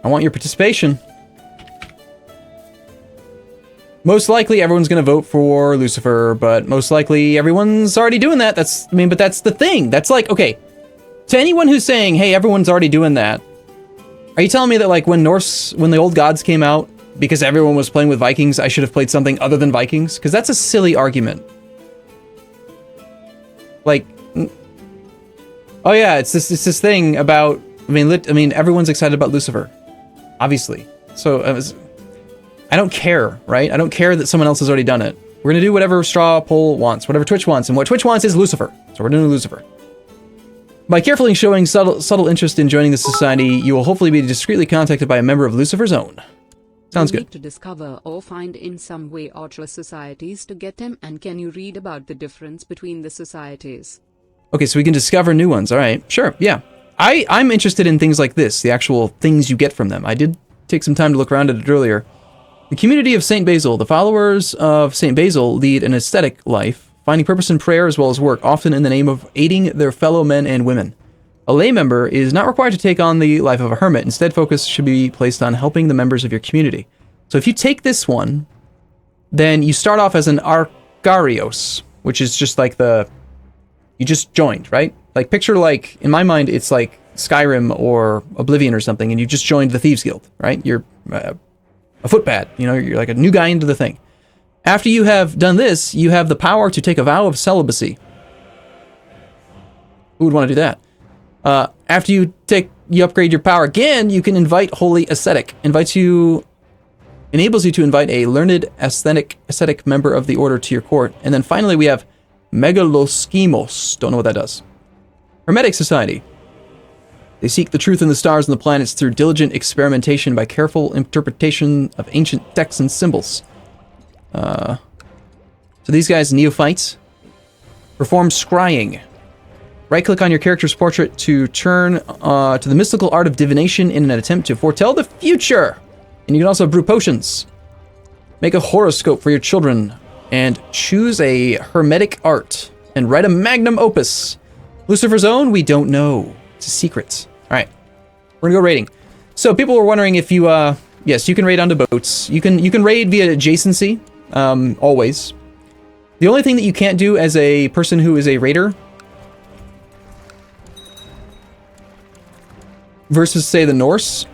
I want your participation. Most likely everyone's going to vote for Lucifer, but most likely everyone's already doing that. But that's the thing. That's like, okay, to anyone who's saying, hey, everyone's already doing that, are you telling me that like when the old gods came out, because everyone was playing with Vikings, I should have played something other than Vikings? Because that's a silly argument. Like, oh yeah, it's this thing about, I mean, everyone's excited about Lucifer, obviously. So I don't care, right? I don't care that someone else has already done it. We're gonna do whatever straw poll wants, whatever Twitch wants, and what Twitch wants is Lucifer. So we're doing Lucifer. By carefully showing subtle interest in joining the society, you will hopefully be discreetly contacted by a member of Lucifer's own. Sounds good. Need to discover or find in some way ultra societies to get them, and can you read about the difference between the societies? Okay, so we can discover new ones. All right, sure, yeah. I'm interested in things like this, the actual things you get from them. I did take some time to look around at it earlier. The community of St. Basil. The followers of St. Basil lead an ascetic life, finding purpose in prayer as well as work, often in the name of aiding their fellow men and women. A lay member is not required to take on the life of a hermit. Instead, focus should be placed on helping the members of your community. So if you take this one, then you start off as an Arcarios, which is just like you just joined, right? Like picture like, in my mind, it's like Skyrim or Oblivion or something, and you just joined the Thieves Guild, right? You're a footpad, you're like a new guy into the thing. After you have done this, you have the power to take a vow of celibacy. Who would want to do that? After you upgrade your power again, you can invite Holy Ascetic. Enables you to invite a learned ascetic member of the order to your court. And then finally we have Megaloskimos. Don't know what that does. Hermetic Society. They seek the truth in the stars and the planets through diligent experimentation by careful interpretation of ancient texts and symbols. So these guys, neophytes, perform scrying. Right-click on your character's portrait to turn to the mystical art of divination in an attempt to foretell the future. And you can also brew potions. Make a horoscope for your children. And choose a hermetic art. And write a magnum opus. Lucifer's own, we don't know. It's a secret. All right, we're gonna go raiding. So people were wondering if you, yes, you can raid onto boats. You can raid via adjacency, always. The only thing that you can't do as a person who is a raider versus, say, the Norse,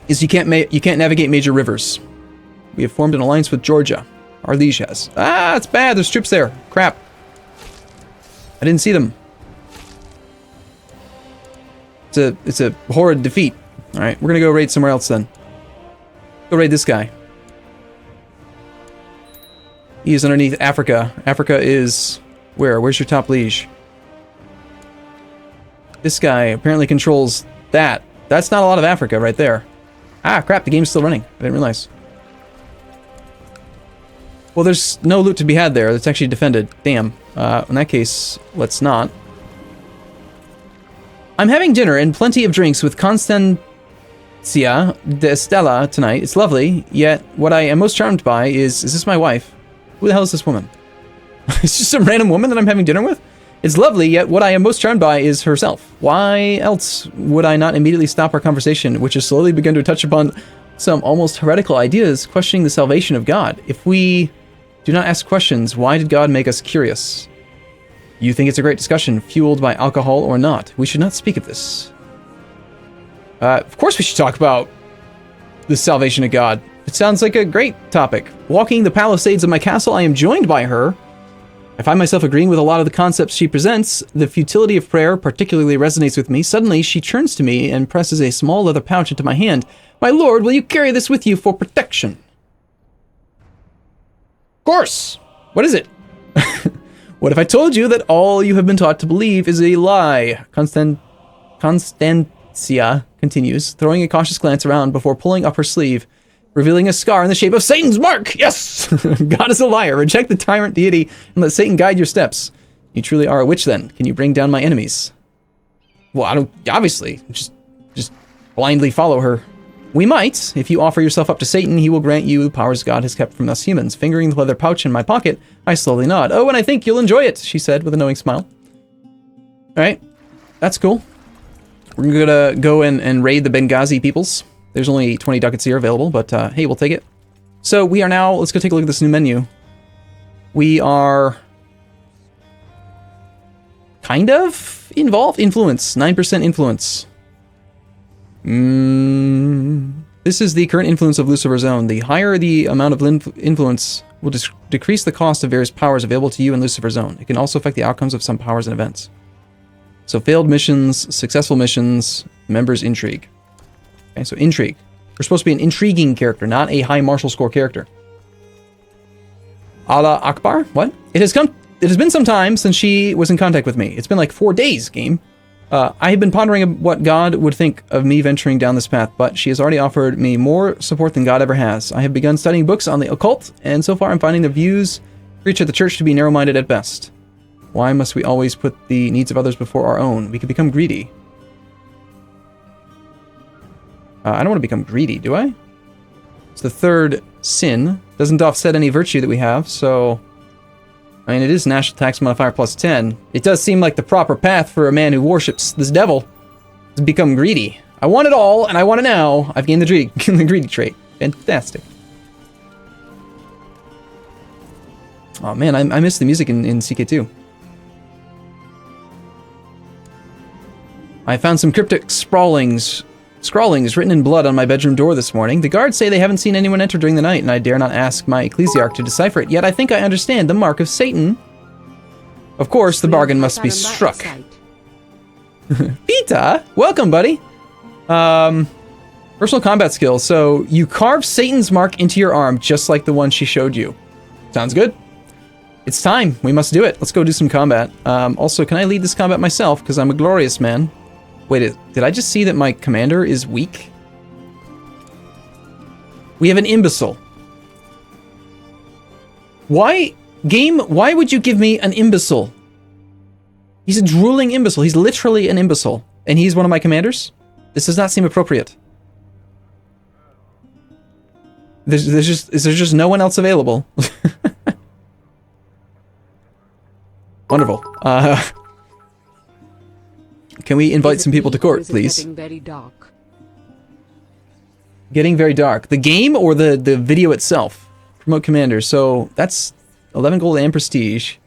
is you can't navigate major rivers. We have formed an alliance with Georgia. Our liege has. Ah, it's bad. There's troops there. Crap. I didn't see them. It's a horrid defeat. All right, we're gonna go raid somewhere else then. Go raid this guy. He is underneath Africa. Africa is where? Where's your top liege? This guy apparently controls that. That's not a lot of Africa right there. Ah, crap, the game's still running. I didn't realize. Well, there's no loot to be had there. It's actually defended. Damn. In that case, let's not. I'm having dinner and plenty of drinks with Constancia de Estella tonight. It's lovely, yet what I am most charmed by is this my wife? Who the hell is this woman? It's just some random woman that I'm having dinner with? It's lovely, yet what I am most charmed by is herself. Why else would I not immediately stop our conversation, which has slowly begun to touch upon some almost heretical ideas, questioning the salvation of God? If we do not ask questions, why did God make us curious? You think it's a great discussion, fueled by alcohol or not? We should not speak of this. Of course we should talk about the salvation of God. It sounds like a great topic. Walking the palisades of my castle, I am joined by her. I find myself agreeing with a lot of the concepts she presents. The futility of prayer particularly resonates with me. Suddenly, she turns to me and presses a small leather pouch into my hand. My lord, will you carry this with you for protection? Of course. What is it? What if I told you that all you have been taught to believe is a lie? Constantinople Sia continues, throwing a cautious glance around before pulling up her sleeve, revealing a scar in the shape of Satan's mark. Yes! God is a liar. Reject the tyrant deity and let Satan guide your steps. You truly are a witch then. Can you bring down my enemies? Well, I don't... Obviously. Just blindly follow her. We might. If you offer yourself up to Satan, he will grant you the powers God has kept from us humans. Fingering the leather pouch in my pocket, I slowly nod. Oh, and I think you'll enjoy it, she said with a knowing smile. Alright. That's cool. We're gonna go and raid the Benghazi peoples. There's only 20 ducats here available, but hey, we'll take it. So we are now... Let's go take a look at this new menu. We are... kind of involved. Influence. 9% influence. This is the current influence of Lucifer's Own. The higher the amount of influence will decrease the cost of various powers available to you in Lucifer's Own. It can also affect the outcomes of some powers and events. So failed missions, successful missions, members' intrigue. Okay, so intrigue. We're supposed to be an intriguing character, not a high martial score character. Allah Akbar? What? It has been some time since she was in contact with me. It's been like 4 days, game. I have been pondering what God would think of me venturing down this path, but she has already offered me more support than God ever has. I have begun studying books on the occult, and so far I'm finding the views preached at the church to be narrow-minded at best. Why must we always put the needs of others before our own? We could become greedy. I don't want to become greedy, do I? It's the third sin. Doesn't offset any virtue that we have, so... I mean, it is national tax modifier plus 10. It does seem like the proper path for a man who worships this devil to become greedy. I want it all, and I want it now. I've gained the greedy trait. Fantastic. Oh man, I miss the music in CK2. I found some cryptic scrawlings written in blood on my bedroom door this morning. The guards say they haven't seen anyone enter during the night, and I dare not ask my Ecclesiarch to decipher it, yet I think I understand the mark of Satan. Of course, the bargain must be struck. Pita! Welcome, buddy! Personal combat skills. So, you carve Satan's mark into your arm, just like the one she showed you. Sounds good. It's time. We must do it. Let's go do some combat. Also, can I lead this combat myself? Because I'm a glorious man. Wait, did I just see that my commander is weak? We have an imbecile. Why, game, why would you give me an imbecile? He's a drooling imbecile. He's literally an imbecile. And he's one of my commanders? This does not seem appropriate. Is there just no one else available? Wonderful. Can we invite some people to court, please? Getting very dark. Getting very dark. The game or the video itself? Promote commander. So that's 11 gold and prestige.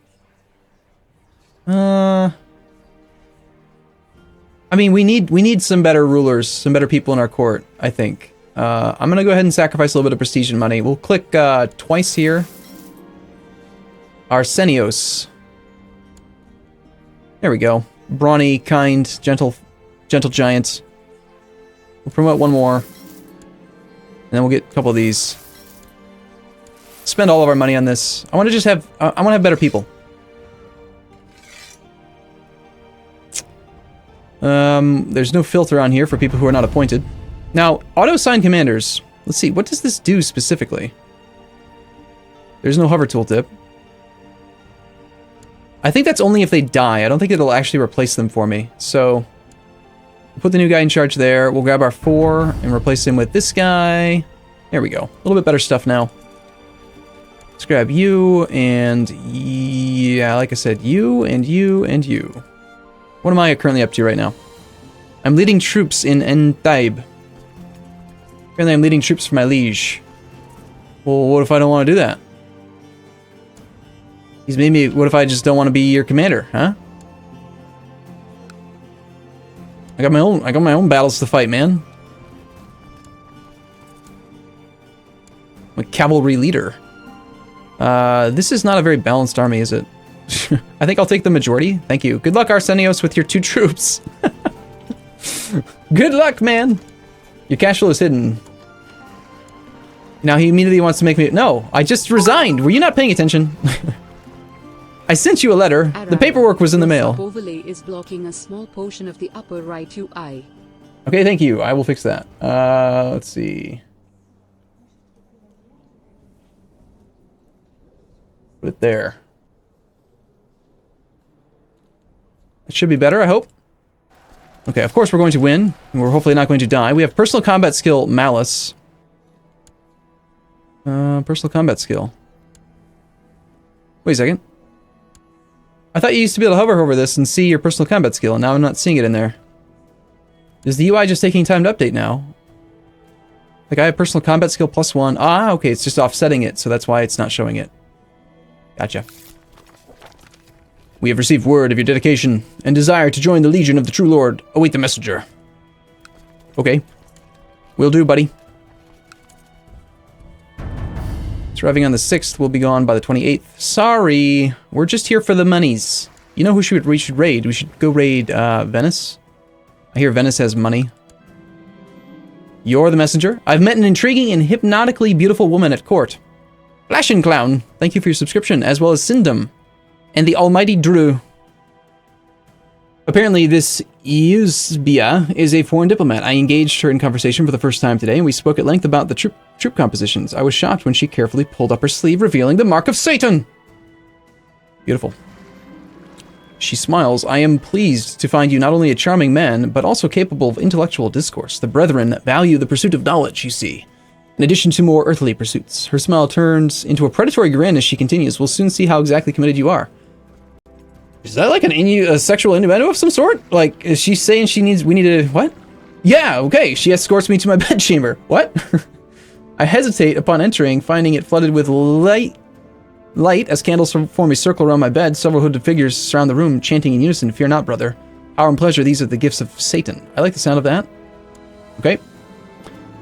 I mean, we need some better rulers, some better people in our court, I think. I'm gonna go ahead and sacrifice a little bit of prestige and money. We'll click twice here. Arsenios. There we go. Brawny, kind, gentle giant. We'll promote one more. And then we'll get a couple of these. Spend all of our money on this. I want to just have... I want to have better people. There's no filter on here for people who are not appointed. Now, auto-assign commanders. Let's see, what does this do specifically? There's no hover tooltip. I think that's only if they die. I don't think it'll actually replace them for me. So, we'll put the new guy in charge there. We'll grab our 4 and replace him with this guy. There we go. A little bit better stuff now. Let's grab you and... yeah, like I said, you and you and you. What am I currently up to right now? I'm leading troops in Entaib. Currently I'm leading troops for my liege. Well, what if I don't want to do that? He's made me... what if I just don't want to be your commander, huh? I got my own battles to fight, man. I'm a cavalry leader. This is not a very balanced army, is it? I think I'll take the majority. Thank you. Good luck, Arsenios, with your 2 troops. Good luck, man. Your cash flow is hidden. Now he immediately wants to make me... no, I just resigned. Were you not paying attention? I sent you a letter. The paperwork was in the mail. Overlay is blocking a small portion of the upper right UI. Okay, thank you. I will fix that. Let's see. Put it there. It should be better, I hope. Okay, of course we're going to win. And we're hopefully not going to die. We have personal combat skill, Malice. Personal combat skill. Wait a second. I thought you used to be able to hover over this and see your personal combat skill, and now I'm not seeing it in there. Is the UI just taking time to update now? Like, I have personal combat skill +1. Ah, okay, it's just offsetting it, so that's why it's not showing it. Gotcha. We have received word of your dedication and desire to join the Legion of the True Lord. Await the messenger. Okay. Will do, buddy. It's arriving on the 6th. We'll be gone by the 28th. Sorry. We're just here for the monies. You know who we should raid? We should go raid Venice. I hear Venice has money. You're the messenger. I've met an intriguing and hypnotically beautiful woman at court. Flashin' Clown, thank you for your subscription, as well as Sindom and the almighty Drew. Apparently, this Eusebia is a foreign diplomat. I engaged her in conversation for the first time today, and we spoke at length about the troop compositions. I was shocked when she carefully pulled up her sleeve, revealing the mark of Satan. Beautiful. She smiles. I am pleased to find you not only a charming man, but also capable of intellectual discourse. The brethren value the pursuit of knowledge, you see, in addition to more earthly pursuits. Her smile turns into a predatory grin as she continues. We'll soon see how exactly committed you are. Is that like a sexual innuendo of some sort? Like, is she saying we need to, what? Yeah, okay, she escorts me to my bedchamber. What? I hesitate upon entering, finding it flooded with light as candles form a circle around my bed. Several hooded figures surround the room, chanting in unison, "Fear not, brother. Power and pleasure, these are the gifts of Satan." I like the sound of that. Okay.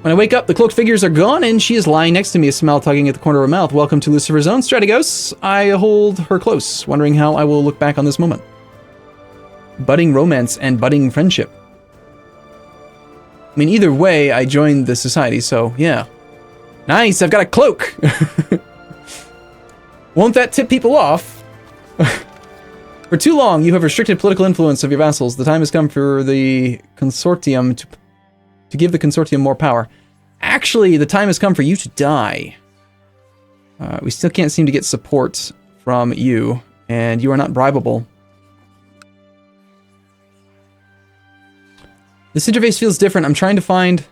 When I wake up, the cloaked figures are gone, and she is lying next to me, a smile tugging at the corner of her mouth. Welcome to Lucifer's Own, Strategos. I hold her close, wondering how I will look back on this moment. Budding romance and budding friendship. I mean, either way, I joined the society, so yeah. Nice, I've got a cloak! Won't that tip people off? For too long, you have restricted political influence of your vassals. The time has come for the consortium to give the consortium more power. Actually, the time has come for you to die. We still can't seem to get support from you, and you are not bribable. This interface feels different. I'm trying to find...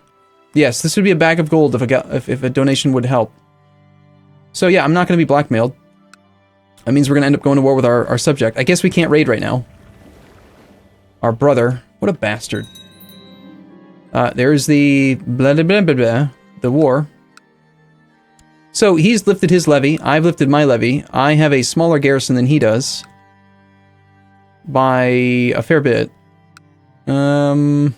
Yes, this would be a bag of gold if a donation would help. So yeah, I'm not going to be blackmailed. That means we're going to end up going to war with our subject. I guess we can't raid right now. Our brother. What a bastard. There's the blah, blah, blah, blah, blah, the war. So he's lifted his levy. I've lifted my levy. I have a smaller garrison than he does. By a fair bit. It's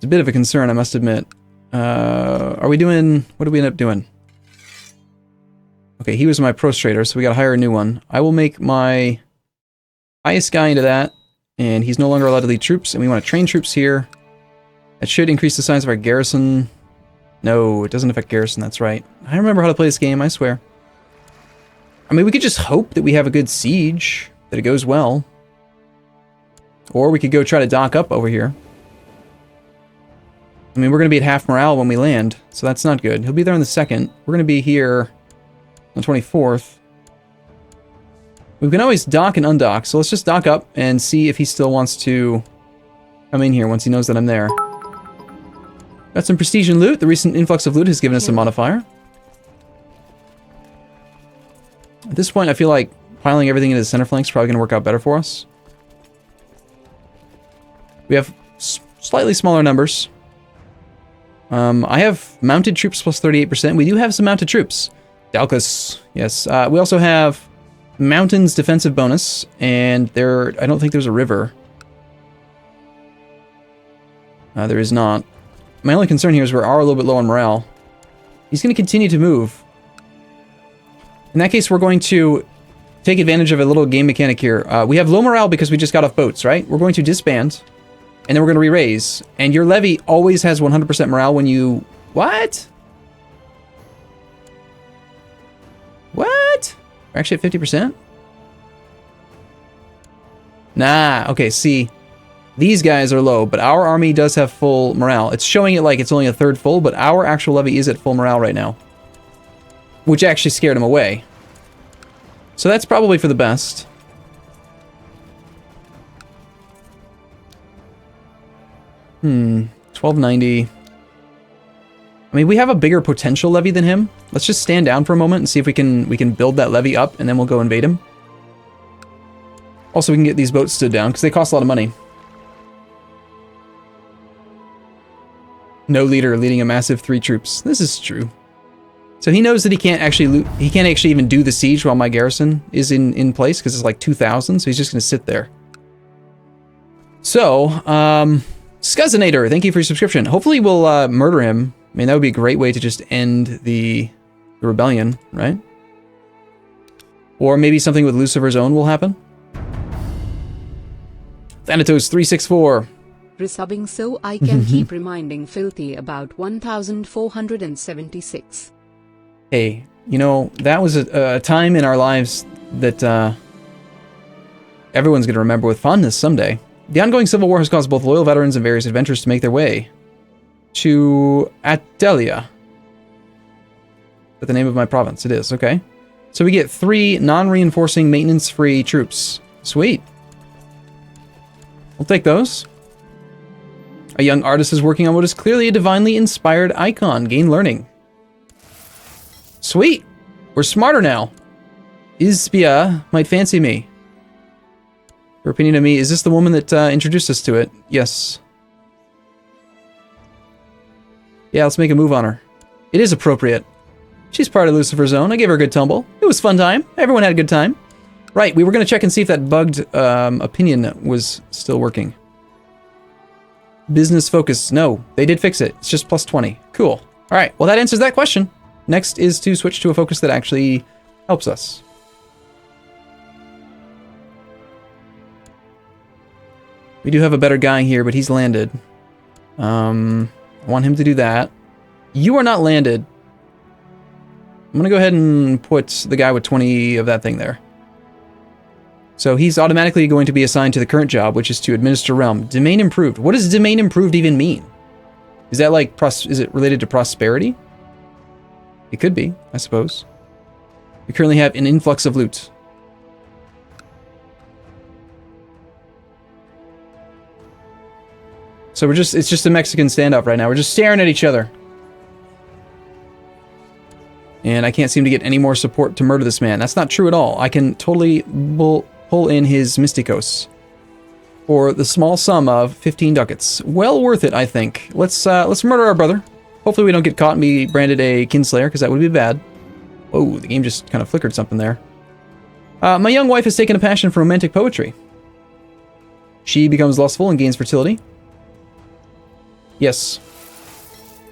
a bit of a concern, I must admit. Are we doing... What did we end up doing? Okay, he was my prostrator, so we gotta hire a new one. I will make my highest guy into that, and he's no longer allowed to lead troops, and we want to train troops here. That should increase the size of our garrison. No, it doesn't affect garrison, that's right. I remember how to play this game, I swear. I mean, we could just hope that we have a good siege, that it goes well. Or we could go try to dock up over here. I mean, we're going to be at half morale when we land, so that's not good. He'll be there on the 2nd. We're going to be here on the 24th. We can always dock and undock, so let's just dock up and see if he still wants to come in here once he knows that I'm there. Got some prestige and loot. The recent influx of loot has given us a modifier. At this point, I feel like piling everything into the center flank is probably going to work out better for us. We have slightly smaller numbers. I have mounted troops plus 38%. We do have some mounted troops. Dalkus, yes. We also have mountains defensive bonus, and I don't think there's a river. There is not. My only concern here is we are a little bit low on morale. He's going to continue to move. In that case, we're going to take advantage of a little game mechanic here. We have low morale because we just got off boats, right? We're going to disband. And then we're going to re-raise. And your levy always has 100% morale when you... What? What? We're actually at 50%? Nah, okay, see. These guys are low, but our army does have full morale. It's showing it like it's only a third full, but our actual levy is at full morale right now. Which actually scared him away. So that's probably for the best. Hmm, 1290. I mean, we have a bigger potential levy than him. Let's just stand down for a moment and see if we can build that levy up, and then we'll go invade him. Also, we can get these boats stood down, because they cost a lot of money. No leader leading a massive 3 troops. This is true. So he knows that he can't actually even do the siege while my garrison is in place, because it's like 2,000, so he's just going to sit there. So, Scuzzinator, thank you for your subscription. Hopefully we'll murder him. I mean, that would be a great way to just end the rebellion, right? Or maybe something with Lucifer's Own will happen. Thanatos 364. Resubbing so I can keep reminding Filthy about 1476. Hey, you know, that was a time in our lives that everyone's going to remember with fondness someday. The ongoing civil war has caused both loyal veterans and various adventurers to make their way to Atelia. That's the name of my province. It is, okay. So we get 3 non-reinforcing maintenance-free troops. Sweet. We'll take those. A young artist is working on what is clearly a divinely inspired icon. Gain learning. Sweet. We're smarter now. Isbia might fancy me. Her opinion of me, is this the woman that introduced us to it? Yes. Yeah, let's make a move on her. It is appropriate. She's part of Lucifer's Own. I gave her a good tumble. It was a fun time. Everyone had a good time. Right, we were going to check and see if that bugged opinion was still working. Business focus. No, they did fix it. It's just plus 20. Cool. All right, well, that answers that question. Next is to switch to a focus that actually helps us. We do have a better guy here, but he's landed. I want him to do that. You are not landed. I'm going to go ahead and put the guy with 20 of that thing there. So he's automatically going to be assigned to the current job, which is to administer realm. Domain improved. What does domain improved even mean? Is that like, is it related to prosperity? It could be, I suppose. We currently have an influx of loot. So it's just a Mexican standoff right now. We're just staring at each other. And I can't seem to get any more support to murder this man. That's not true at all. I can totally pull in his Mysticos for the small sum of 15 ducats. Well worth it, I think. Let's murder our brother. Hopefully we don't get caught and be branded a kinslayer, because that would be bad. Whoa, the game just kind of flickered something there. My young wife has taken a passion for romantic poetry. She becomes lustful and gains fertility. Yes.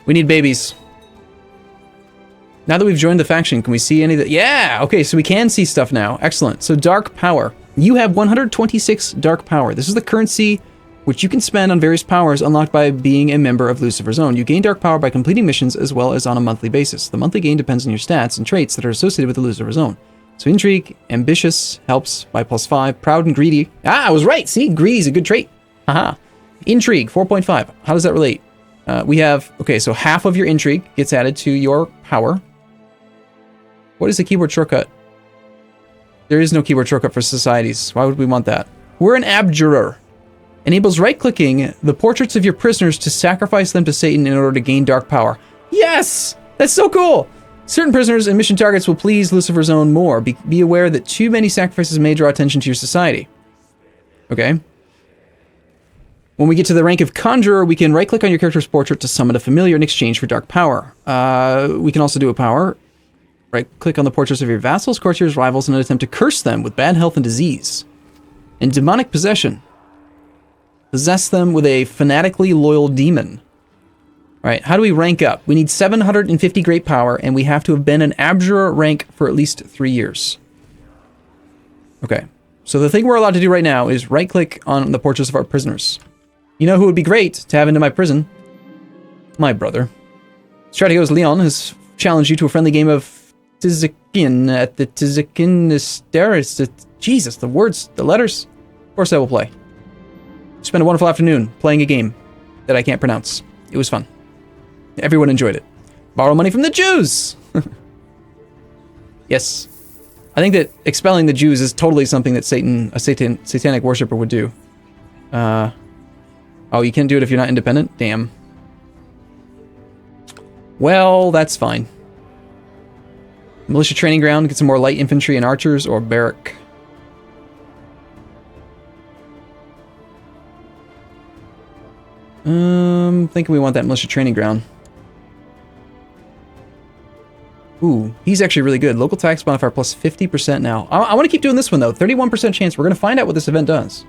We need babies. Now that we've joined the faction, can we see any of that? Yeah! Okay, so we can see stuff now. Excellent. So dark power. You have 126 dark power. This is the currency which you can spend on various powers unlocked by being a member of Lucifer's Own. You gain dark power by completing missions as well as on a monthly basis. The monthly gain depends on your stats and traits that are associated with the Lucifer's Own. So intrigue, ambitious helps by +5. Proud and greedy. Ah, I was right! See? Greedy is a good trait. Haha. Intrigue, 4.5. How does that relate? We have... Okay, so half of your intrigue gets added to your power. What is the keyboard shortcut? There is no keyboard shortcut for societies. Why would we want that? We're an abjurer. Enables right-clicking the portraits of your prisoners to sacrifice them to Satan in order to gain dark power. Yes! That's so cool! Certain prisoners and mission targets will please Lucifer's Own more. Be aware that too many sacrifices may draw attention to your society. Okay. When we get to the rank of Conjurer, we can right-click on your character's portrait to summon a familiar in exchange for dark power. We can also do a power. Right-click on the portraits of your vassals, courtiers, rivals in an attempt to curse them with bad health and disease. And demonic possession. Possess them with a fanatically loyal demon. Alright, how do we rank up? We need 750 great power, and we have to have been an abjurer rank for at least 3 years. Okay, so the thing we're allowed to do right now is right-click on the portraits of our prisoners. You know who would be great to have into my prison? My brother. Strategos Leon has challenged you to a friendly game of Tizikin at the Tizikin Asteris. Jesus, the words, the letters. Of course I will play. spent a wonderful afternoon playing a game that I can't pronounce. It was fun. Everyone enjoyed it. Borrow money from the Jews! Yes. I think that expelling the Jews is totally something that a satanic worshiper would do. Oh, you can't do it if you're not independent? Damn. Well, that's fine. Militia training ground, get some more light infantry and archers, or barrack. Thinking we want that militia training ground. Ooh, he's actually really good. Local tax modifier plus 50% now. I want to keep doing this one though. 31% chance. We're going to find out what this event does.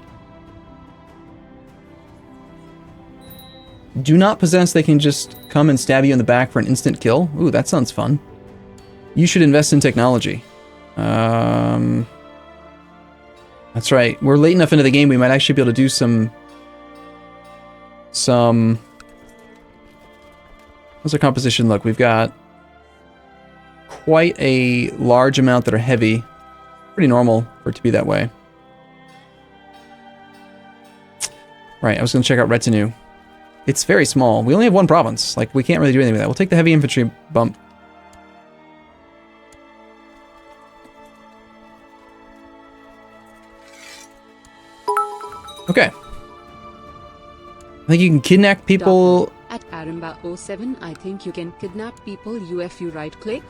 Do not possess. They can just come and stab you in the back for an instant kill. Ooh, that sounds fun. You should invest in technology. That's right. We're late enough into the game. We might actually be able to do some. How's our composition look? We've got quite a large amount that are heavy. Pretty normal for it to be that way. Right, I was going to check out retinue. It's very small. We only have one province. Like, we can't really do anything with that. We'll take the heavy infantry bump. Okay. I think you can kidnap people. At Arumba 07, I think you can kidnap people if you right-click.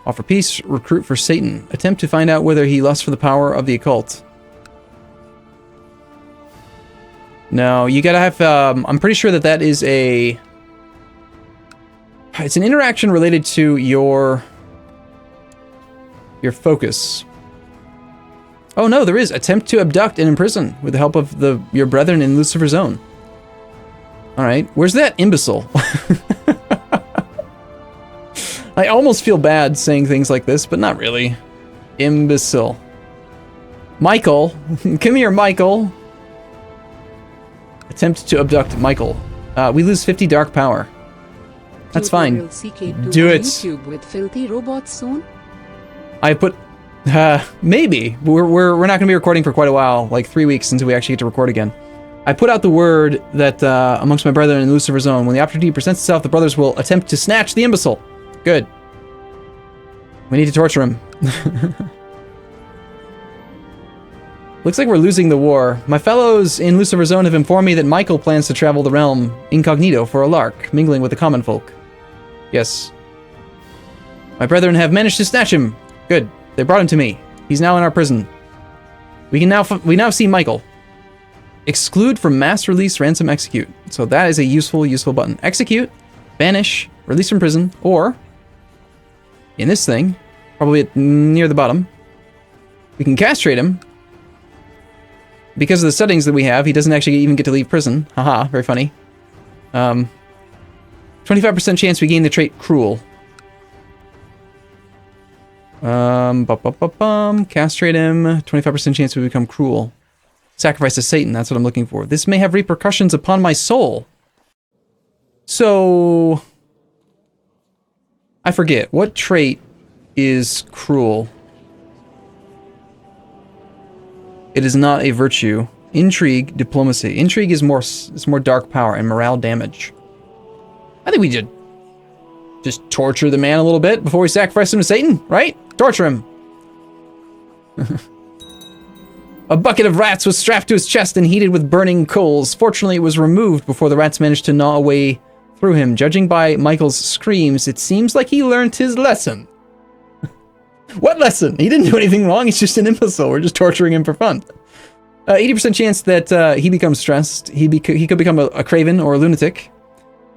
Offer peace, recruit for Satan. Attempt to find out whether he lusts for the power of the occult. No, you gotta have, I'm pretty sure that is a... It's an interaction related to your focus. Oh no, there is. Attempt to abduct and imprison with the help of your brethren in Lucifer's Zone. Alright, where's that imbecile? I almost feel bad saying things like this, but not really. Imbecile. Michael. Come here, Michael. Attempt to abduct Michael. We lose 50 dark power. That's fine. Do it. YouTube with filthy robots soon? I put... maybe. We're not going to be recording for quite a while. Like 3 weeks until we actually get to record again. I put out the word that amongst my brethren in Lucifer's Zone, when the opportunity presents itself, the brothers will attempt to snatch the imbecile. Good. We need to torture him. Looks like we're losing the war. My fellows in Lucifer's Zone have informed me that Michael plans to travel the realm incognito for a lark, mingling with the common folk. Yes. My brethren have managed to snatch him. Good. They brought him to me. He's now in our prison. We now see Michael. Exclude from mass release, ransom, execute. So that is a useful button. Execute, banish, release from prison, or in this thing, probably near the bottom, we can castrate him. Because of the settings that we have, he doesn't actually even get to leave prison. Haha, very funny. 25% chance we gain the trait Cruel. Castrate him. 25% chance we become cruel. Sacrifice to Satan, that's what I'm looking for. This may have repercussions upon my soul. So... I forget. What trait is cruel? It is not a virtue. Intrigue, diplomacy. Intrigue is more dark power and morale damage. I think we should just torture the man a little bit before we sacrifice him to Satan, right? Torture him. A bucket of rats was strapped to his chest and heated with burning coals. Fortunately, it was removed before the rats managed to gnaw away through him. Judging by Michael's screams, it seems like he learned his lesson. What lesson? He didn't do anything wrong. He's just an imbecile. We're just torturing him for fun. 80% chance that he becomes stressed. He could become a craven or a lunatic.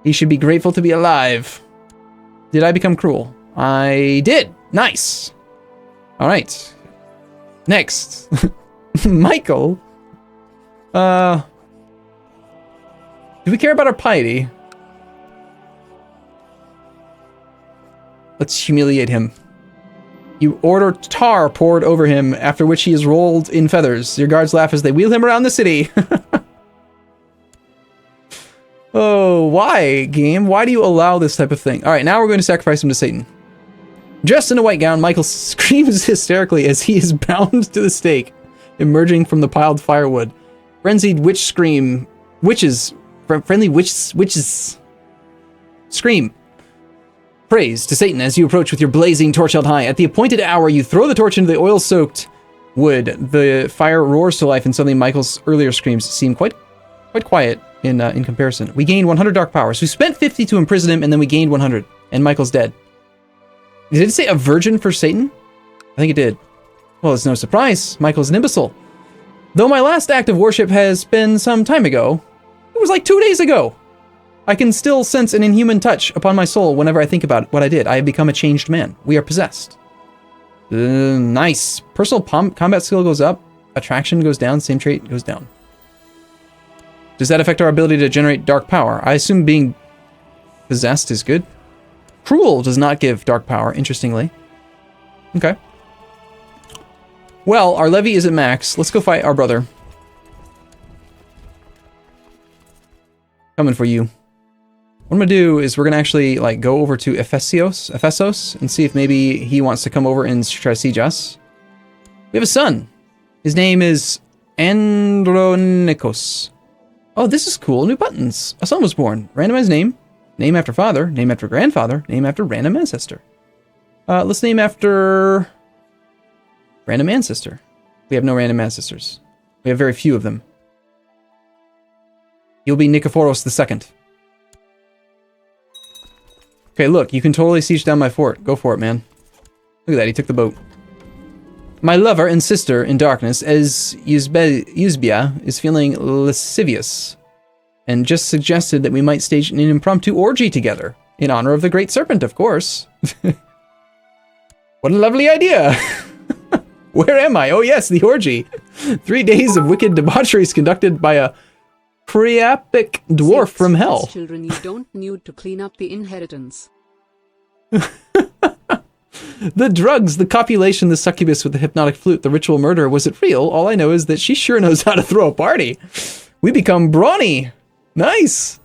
He should be grateful to be alive. Did I become cruel? I did. Nice. All right. Next. Michael. Do we care about our piety? Let's humiliate him. You order tar poured over him, after which he is rolled in feathers. Your guards laugh as they wheel him around the city. Oh, why, game? Why do you allow this type of thing? All right, now we're going to sacrifice him to Satan. Dressed in a white gown, Michael screams hysterically as he is bound to the stake, emerging from the piled firewood. Frenzied witch scream. Witches. Friendly witches. Scream. Praise to Satan as you approach with your blazing torch held high. At the appointed hour, you throw the torch into the oil-soaked wood. The fire roars to life, and suddenly Michael's earlier screams seem quite quiet in comparison. We gained 100 dark powers. We spent 50 to imprison him, and then we gained 100. And Michael's dead. Did it say a virgin for Satan? I think it did. Well, it's no surprise. Michael's an imbecile. Though my last act of worship has been some time ago, it was like 2 days ago. I can still sense an inhuman touch upon my soul whenever I think about what I did. I have become a changed man. We are possessed. Nice. Personal combat skill goes up. Attraction goes down. Same trait goes down. Does that affect our ability to generate dark power? I assume being possessed is good. Cruel does not give dark power, interestingly. Okay. Well, our levy is at max. Let's go fight our brother. Coming for you. What I'm gonna do is we're gonna actually like go over to Ephesos, and see if maybe he wants to come over and try to siege us. We have a son. His name is Andronikos. Oh, this is cool. New buttons. A son was born. Randomized name. Name after father. Name after grandfather. Name after random ancestor. Let's name after random ancestor. We have no random ancestors. We have very few of them. You'll be Nikephoros II. Okay, look, you can totally siege down my fort. Go for it, man. Look at that, he took the boat. My lover and sister in darkness, as Eusebia, is feeling lascivious, and just suggested that we might stage an impromptu orgy together, in honor of the Great Serpent, of course. What a lovely idea! Where am I? Oh yes, the orgy. 3 days of wicked debaucheries conducted by a priapic dwarf from hell. Children, you don't need to clean up the inheritance. The drugs, the copulation, the succubus with the hypnotic flute, the ritual murder, was it real? All I know is that she sure knows how to throw a party. We become brawny. Nice.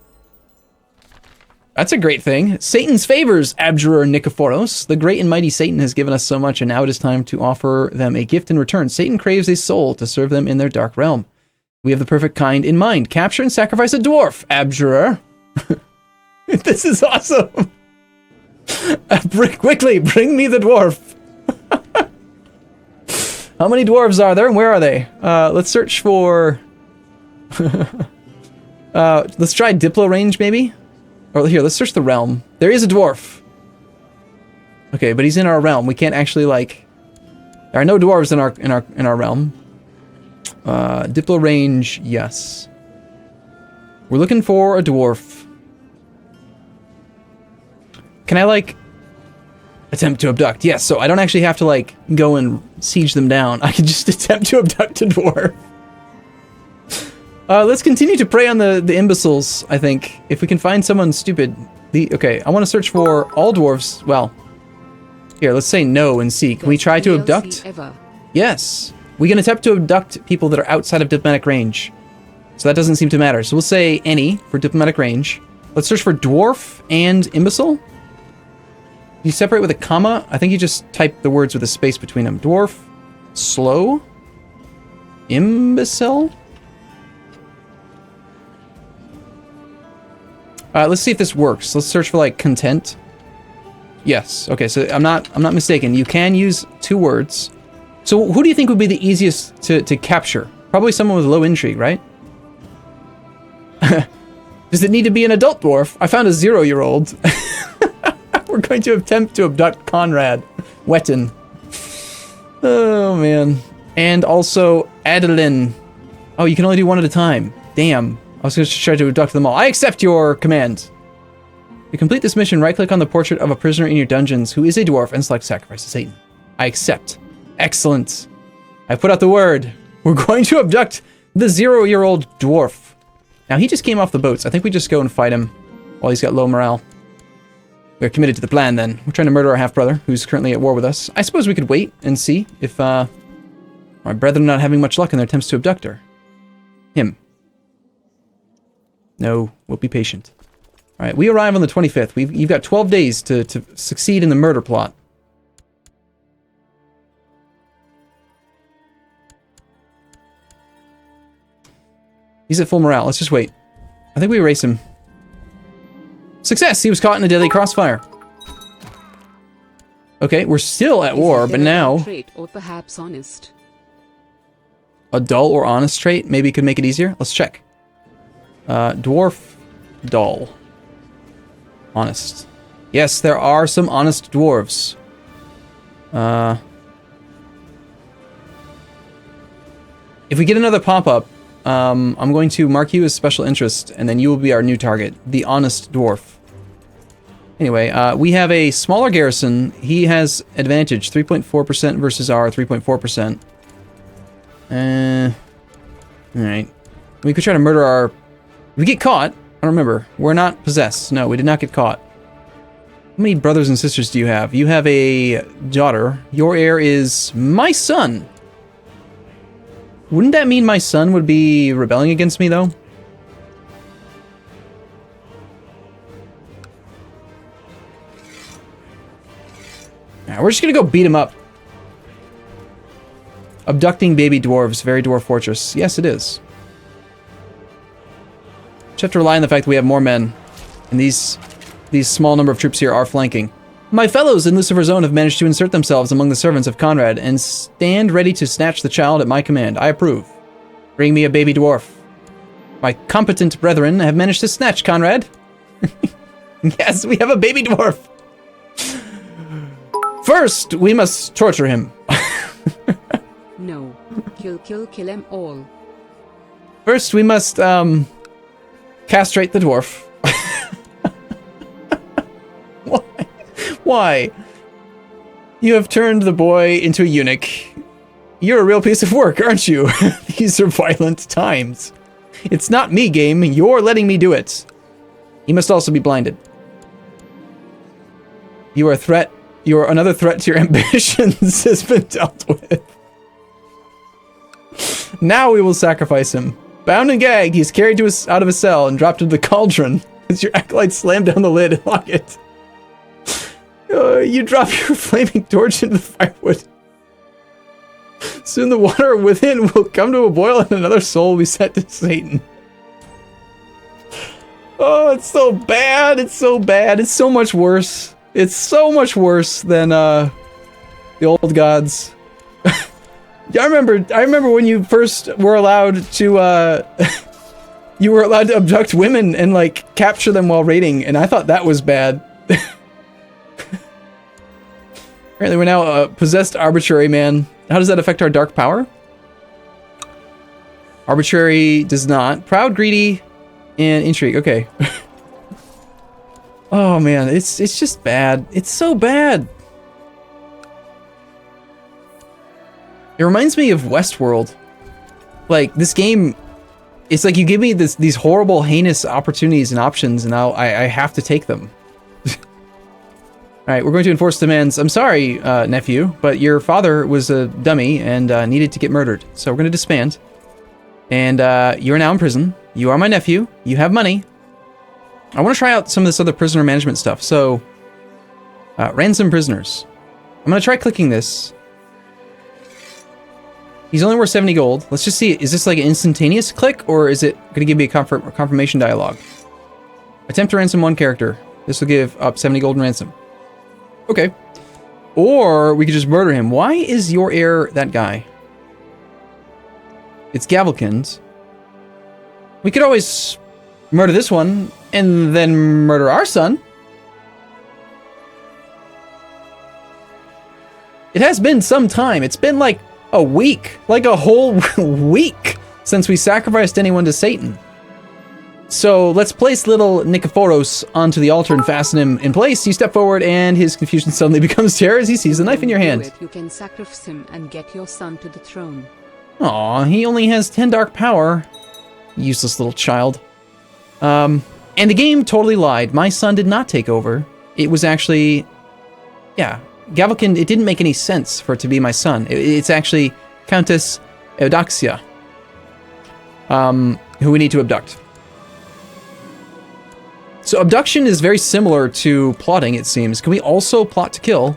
That's a great thing. Satan's favors, Abjurer Nikephoros. The great and mighty Satan has given us so much, and now it is time to offer them a gift in return. Satan craves a soul to serve them in their dark realm. We have the perfect kind in mind. Capture and sacrifice a dwarf, Abjurer. This is awesome. Quickly, bring me the dwarf. How many dwarves are there, and where are they? Let's search for... let's try Diplo range, maybe? Or here, let's search the realm. There is a dwarf. Okay, but he's in our realm. We can't actually, like... There are no dwarves in our realm. Diplo range, yes. We're looking for a dwarf. Can I, like, attempt to abduct? Yes, so I don't actually have to, like, go and siege them down. I can just attempt to abduct a dwarf. Let's continue to prey on the imbeciles, I think. If we can find someone stupid. Okay, I want to search for all dwarves. Well, here, let's say no and see. Can we try to abduct? Yes. We can attempt to abduct people that are outside of diplomatic range. So that doesn't seem to matter. So we'll say any for diplomatic range. Let's search for dwarf and imbecile. You separate with a comma? I think you just type the words with a space between them. Dwarf, slow, imbecile. Let's see if this works. Let's search for like content. Yes. Okay, so I'm not mistaken. You can use 2 words. So who do you think would be the easiest to capture? Probably someone with low intrigue, right? Does it need to be an adult dwarf? I found a 0-year-old. We're going to attempt to abduct Conrad Wetton. Oh, man. And also Adeline. Oh, you can only do 1 at a time. Damn. I was going to try to abduct them all. I accept your command. To complete this mission, right-click on the portrait of a prisoner in your dungeons who is a dwarf and select Sacrifice to Satan. I accept. Excellent. I put out the word. We're going to abduct the 0-year-old dwarf. Now, he just came off the boats. I think we just go and fight him while he's got low morale. We're committed to the plan, then. We're trying to murder our half-brother, who's currently at war with us. I suppose we could wait and see if, my brethren not having much luck in their attempts to abduct her. Him. No, we'll be patient. Alright, we arrive on the 25th. You've got 12 days to succeed in the murder plot. He's at full morale. Let's just wait. I think we erase him. Success! He was caught in a deadly crossfire. Okay, we're still at war, but now... Trait or perhaps honest. A dull or honest trait maybe could make it easier? Let's check. Dwarf, dull. Honest. Yes, there are some honest dwarves. If we get another pop-up, I'm going to mark you as special interest, and then you will be our new target, the honest dwarf. Anyway, we have a smaller garrison. He has advantage, 3.4% versus our 3.4%. Alright. We could try to murder our... We get caught. I don't remember. We're not possessed. No, we did not get caught. How many brothers and sisters do you have? You have a daughter. Your heir is my son. Wouldn't that mean my son would be rebelling against me, though? Nah, we're just gonna go beat him up. Abducting baby dwarves, very dwarf fortress. Yes, it is. Just have to rely on the fact that we have more men. And these small number of troops here are flanking. My fellows in Lucifer's Zone have managed to insert themselves among the servants of Conrad and stand ready to snatch the child at my command. I approve. Bring me a baby dwarf. My competent brethren have managed to snatch Conrad. Yes, we have a baby dwarf. First, we must torture him. No. Kill them all. First, we must, castrate the dwarf. Why? Why? You have turned the boy into a eunuch. You're a real piece of work, aren't you? These are violent times. It's not me, game. You're letting me do it. He must also be blinded. You are a threat. You are another threat to your ambitions has been dealt with. Now we will sacrifice him. Bound and gagged, he's carried to out of his cell and dropped into the cauldron as your acolytes slam down the lid and lock it. You drop your flaming torch into the firewood. Soon the water within will come to a boil and another soul will be set to Satan. Oh, it's so bad. It's so bad. It's so much worse. It's so much worse than the old gods. I remember when you first were allowed to you were allowed to abduct women and like capture them while raiding, and I thought that was bad. Apparently we're now a possessed arbitrary man. How does that affect our dark power? Arbitrary does not. Proud, greedy, and intrigue. Okay. Oh man, it's just bad. It's so bad. It reminds me of Westworld. Like, this game, it's like you give me these horrible, heinous opportunities and options, and now I have to take them. Alright, we're going to enforce demands. I'm sorry, nephew, but your father was a dummy and needed to get murdered. So we're going to disband. And you're now in prison. You are my nephew. You have money. I want to try out some of this other prisoner management stuff. So, Ransom Prisoners. I'm going to try clicking this. He's only worth 70 gold. Let's just see. Is this like an instantaneous click, or is it going to give me a confirmation dialogue? Attempt to ransom one character. This will give up 70 gold in ransom. Okay. Or we could just murder him. Why is your heir that guy? It's Gavelkind. We could always murder this one and then murder our son. It has been some time. It's been like a week, like a whole week since we sacrificed anyone to Satan. So let's place little Nikephoros onto the altar and fasten him in place. You step forward and his confusion suddenly becomes terror as he sees the knife in your hand. You can sacrifice him and get your son to the throne. Aw, he only has 10 dark power. Useless little child. And the game totally lied. My son did not take over. It was actually... Yeah, Gavelkind, it didn't make any sense for it to be my son. It's actually Countess Eudoxia, who we need to abduct. So abduction is very similar to plotting, it seems. Can we also plot to kill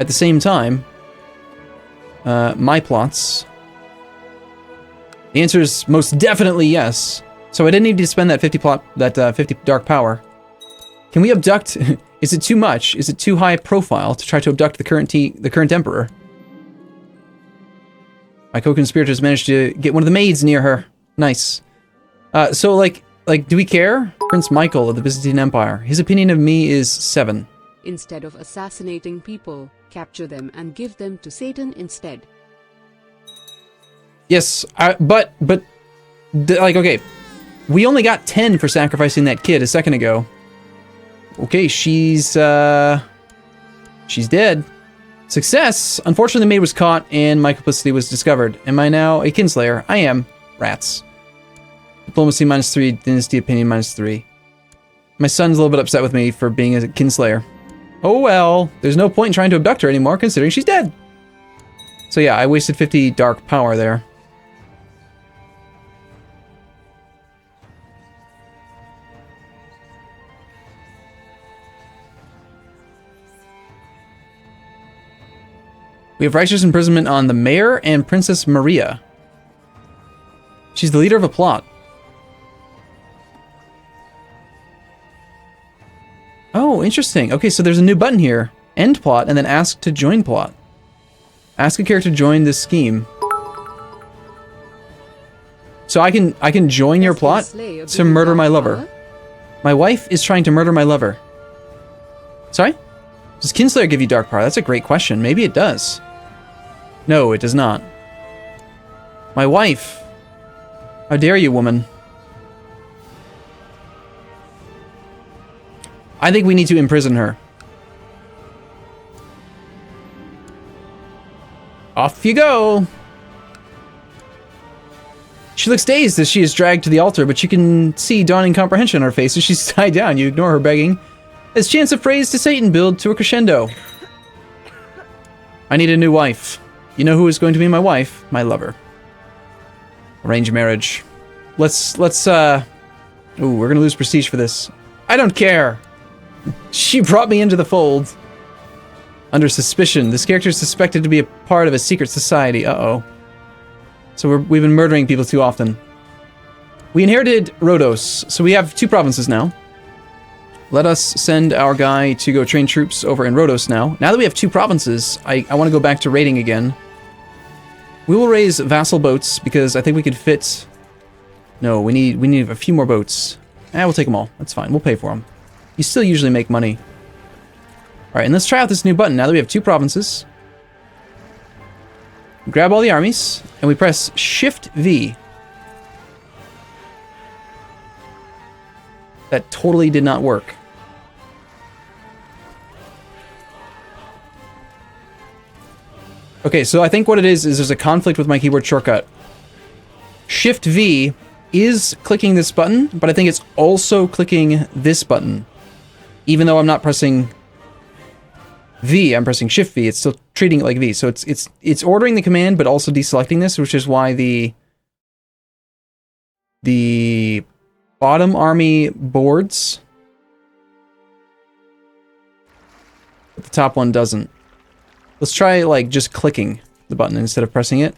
at the same time? My plots. The answer is most definitely yes. So I didn't need to spend that 50 dark power. Can we abduct? Is it too much? Is it too high profile to try to abduct the current emperor? My co-conspirators managed to get one of the maids near her. Nice. So like, do we care? Prince Michael of the Byzantine Empire. His opinion of me is 7. Instead of assassinating people, capture them and give them to Satan instead. Yes, but like, okay, we only got 10 for sacrificing that kid a second ago. Okay, she's dead. Success! Unfortunately, the maid was caught and my complicity was discovered. Am I now a kinslayer? I am. Rats. Diplomacy -3, dynasty opinion -3. My son's a little bit upset with me for being a kinslayer. Oh well, there's no point in trying to abduct her anymore considering she's dead. So yeah, I wasted 50 dark power there. We have righteous imprisonment on the mayor and Princess Maria. She's the leader of a plot. Oh, interesting. Okay, so there's a new button here. End plot, and then ask to join plot. Ask a character to join this scheme. So I can join your plot to murder my lover. My wife is trying to murder my lover. Sorry? Does Kinslayer give you dark power? That's a great question. Maybe it does. No, it does not. My wife. How dare you, woman? I think we need to imprison her. Off you go! She looks dazed as she is dragged to the altar, but you can see dawning comprehension on her face as she's tied down. You ignore her begging. As chants of praise to Satan build to a crescendo. I need a new wife. You know who is going to be my wife? My lover. Arranged marriage. Let's ooh, we're gonna lose prestige for this. I don't care! She brought me into the fold. Under suspicion. This character is suspected to be a part of a secret society. Uh-oh. So we've been murdering people too often. We inherited Rhodos, so we have 2 provinces now. Let us send our guy to go train troops over in Rhodos now. Now that we have 2 provinces, I want to go back to raiding again. We will raise vassal boats because I think we could fit... No, we need a few more boats. We'll take them all. That's fine. We'll pay for them. You still usually make money. Alright, and let's try out this new button now that we have 2 provinces. Grab all the armies, and we press Shift V. That totally did not work. Okay, so I think what it is there's a conflict with my keyboard shortcut. Shift V is clicking this button, but I think it's also clicking this button. Even though I'm not pressing V, I'm pressing Shift V. It's still treating it like V. So it's ordering the command, but also deselecting this, which is why the bottom army boards, but the top one doesn't. Let's try like just clicking the button instead of pressing it.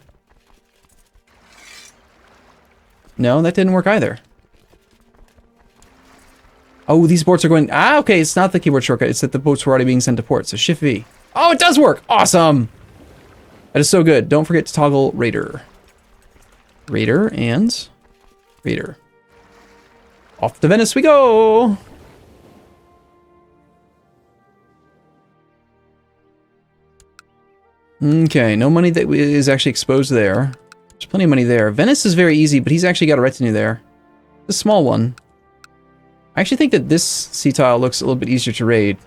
No, that didn't work either. Oh, these boats are going... Ah, okay, it's not the keyboard shortcut. It's that the boats were already being sent to port, so Shift V. Oh, it does work! Awesome! That is so good. Don't forget to toggle Raider. Raider and... Raider. Off to Venice we go! Okay, no money that is actually exposed there. There's plenty of money there. Venice is very easy, but he's actually got a retinue there. A small one. I actually think that this sea tile looks a little bit easier to raid.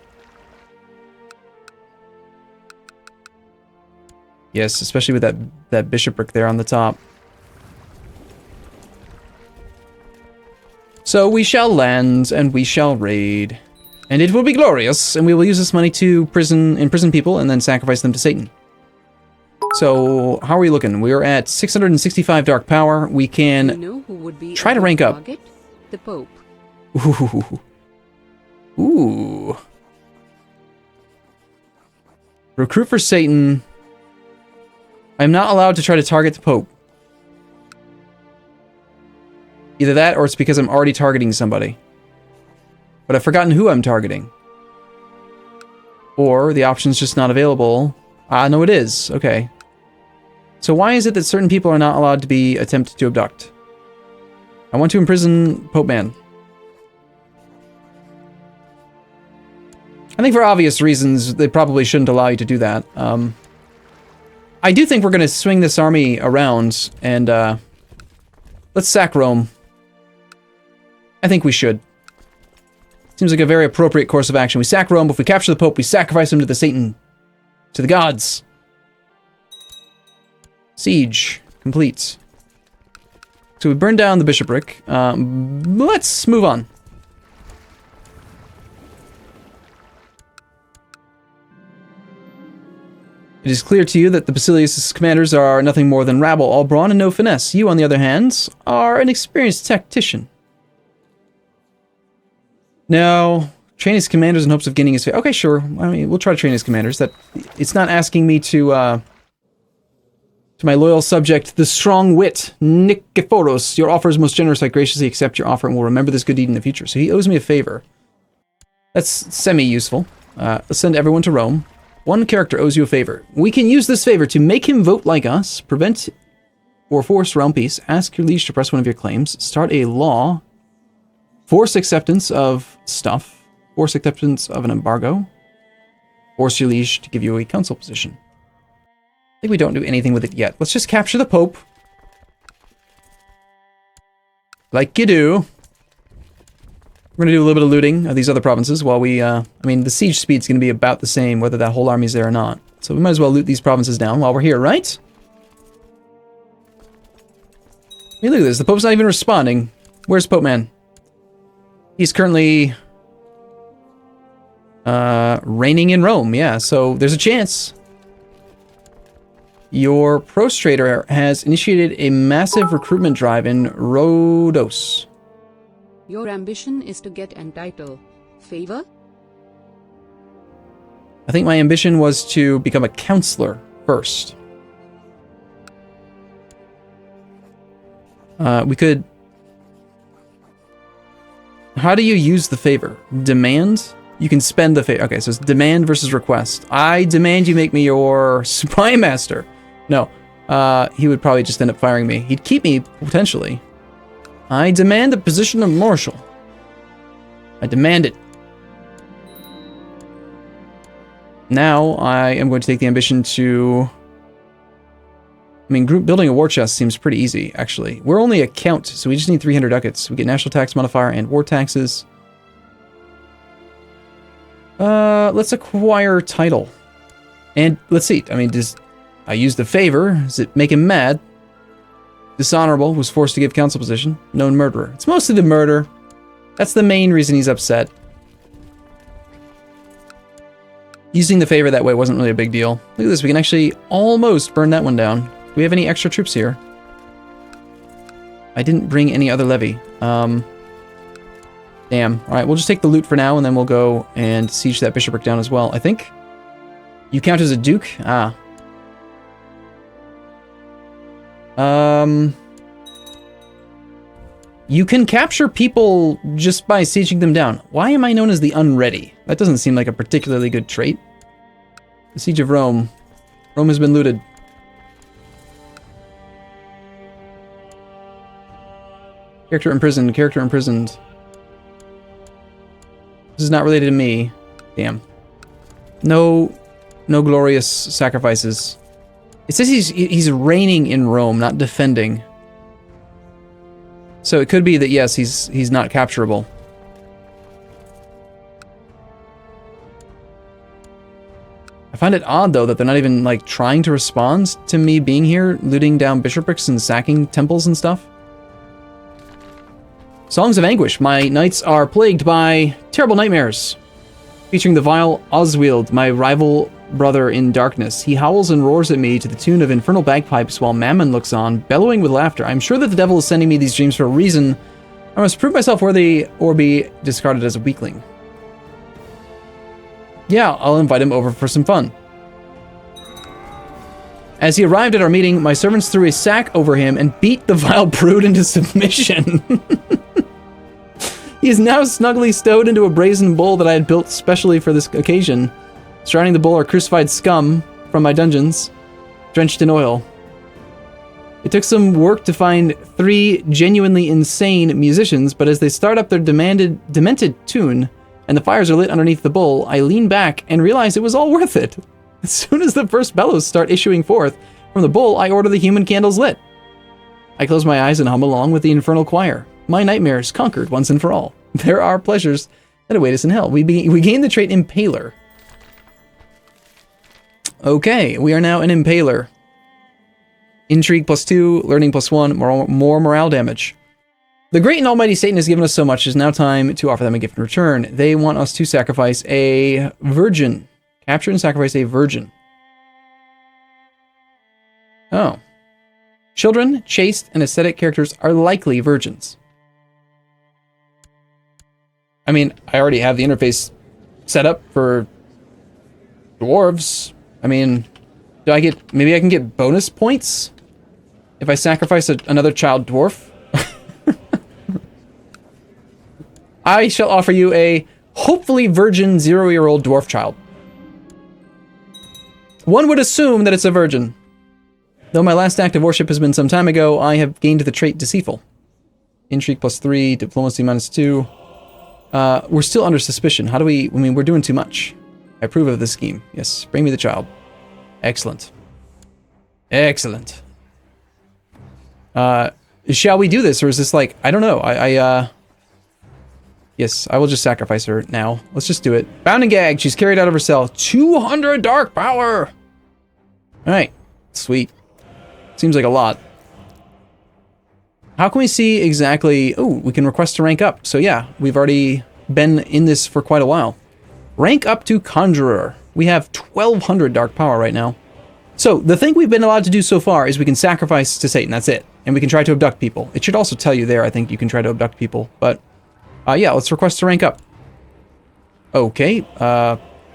Yes, especially with that bishopric there on the top. So we shall land, and we shall raid. And it will be glorious, and we will use this money to imprison people and then sacrifice them to Satan. So, how are we looking? We're at 665 dark power. We can who would be try to rank up. Target? The Pope. Ooh. Ooh. Recruit for Satan. I'm not allowed to try to target the Pope. Either that, or it's because I'm already targeting somebody. But I've forgotten who I'm targeting. Or the option's just not available. Ah, no it is. Okay. So why is it that certain people are not allowed to be attempted to abduct? I want to imprison Pope Man. I think for obvious reasons, they probably shouldn't allow you to do that. I do think we're going to swing this army around and let's sack Rome. I think we should. Seems like a very appropriate course of action. We sack Rome, but if we capture the Pope, we sacrifice him to the Satan. To the gods. Siege. Complete. So we burned down the bishopric. Let's move on. It is clear to you that the Basilius' commanders are nothing more than rabble, all brawn and no finesse. You, on the other hand, are an experienced tactician. Now, train his commanders in hopes of gaining his favor. Okay, sure. I mean, we'll try to train his commanders. That it's not asking me to my loyal subject, the strong wit, Nikephoros. Your offer is most generous. I graciously accept your offer and will remember this good deed in the future. So he owes me a favor. That's semi-useful. Let's send everyone to Rome. One character owes you a favor. We can use this favor to make him vote like us, prevent or force realm peace, ask your liege to press one of your claims, start a law, force acceptance of stuff, force acceptance of an embargo, force your liege to give you a council position. I think we don't do anything with it yet. Let's just capture the Pope. Like you do. We're going to do a little bit of looting of these other provinces while we, I mean, the siege speed's going to be about the same whether that whole army's there or not. So we might as well loot these provinces down while we're here, right? Hey, look at this. The Pope's not even responding. Where's Pope Man? He's currently reigning in Rome, yeah, so there's a chance. Your prostrator has initiated a massive recruitment drive in Rhodos. Your ambition is to get entitled. Favor? I think my ambition was to become a counselor first. We could... How do you use the favor? Demand? You can spend the favor. Okay, so it's demand versus request. I demand you make me your spy master. No, he would probably just end up firing me. He'd keep me, potentially. I demand the position of marshal. I demand it. Now, I am going to take the ambition to... I mean, building a war chest seems pretty easy, actually. We're only a count, so we just need 300 ducats. We get national tax modifier and war taxes. Let's acquire title. And let's see. I mean, does I use the favor? Does it make him mad? Dishonorable, was forced to give council position. Known murderer. It's mostly the murder. That's the main reason he's upset. Using the favor that way wasn't really a big deal. Look at this. We can actually almost burn that one down. Do we have any extra troops here? I didn't bring any other levy. Damn. Alright, we'll just take the loot for now, and then we'll go and siege that bishopric down as well, I think. You count as a duke? Ah. You can capture people just by sieging them down. Why am I known as the Unready? That doesn't seem like a particularly good trait. The Siege of Rome. Rome has been looted. Character imprisoned, character imprisoned. This is not related to me. Damn. No glorious sacrifices. It says he's reigning in Rome, not defending. So it could be that, yes, he's not capturable. I find it odd, though, that they're not even, like, trying to respond to me being here, looting down bishoprics and sacking temples and stuff. Songs of Anguish. My nights are plagued by terrible nightmares. Featuring the vile Oswield, my rival brother in darkness. He howls and roars at me to the tune of infernal bagpipes while Mammon looks on, bellowing with laughter. I'm sure that the devil is sending me these dreams for a reason. I must prove myself worthy or be discarded as a weakling. Yeah, I'll invite him over for some fun. As he arrived at our meeting, my servants threw a sack over him and beat the vile brood into submission. He is now snugly stowed into a brazen bull that I had built specially for this occasion. Surrounding the bull are crucified scum from my dungeons, drenched in oil. It took some work to find 3 genuinely insane musicians, but as they start up their demented tune, and the fires are lit underneath the bull, I lean back and realize it was all worth it. As soon as the first bellows start issuing forth from the bull, I order the human candles lit. I close my eyes and hum along with the infernal choir. My nightmares conquered once and for all. There are pleasures that await us in hell. We gain the trait Impaler. Okay, we are now an Impaler. Intrigue +2, learning +1, more morale damage. The great and almighty Satan has given us so much, it is now time to offer them a gift in return. They want us to sacrifice a virgin. Capture and sacrifice a virgin. Oh. Children, chaste, and ascetic characters are likely virgins. I mean, I already have the interface set up for dwarves. I mean, maybe I can get bonus points if I sacrifice another child dwarf? I shall offer you a hopefully virgin 0-year-old dwarf child. One would assume that it's a virgin. Though my last act of worship has been some time ago, I have gained the trait Deceitful. Intrigue +3, Diplomacy -2. We're still under suspicion. How do we... I mean, we're doing too much. I approve of this scheme. Yes, bring me the child. Excellent. Excellent. Shall we do this, or is this like... I don't know. Yes, I will just sacrifice her now. Let's just do it. Bound and gagged. She's carried out of her cell. 200 dark power! Alright. Sweet. Seems like a lot. How can we see exactly... Oh, we can request to rank up. So yeah, we've already been in this for quite a while. Rank up to Conjurer. We have 1200 dark power right now. So the thing we've been allowed to do so far is we can sacrifice to Satan. That's it. And we can try to abduct people. It should also tell you there, I think you can try to abduct people. But yeah, let's request to rank up. Okay.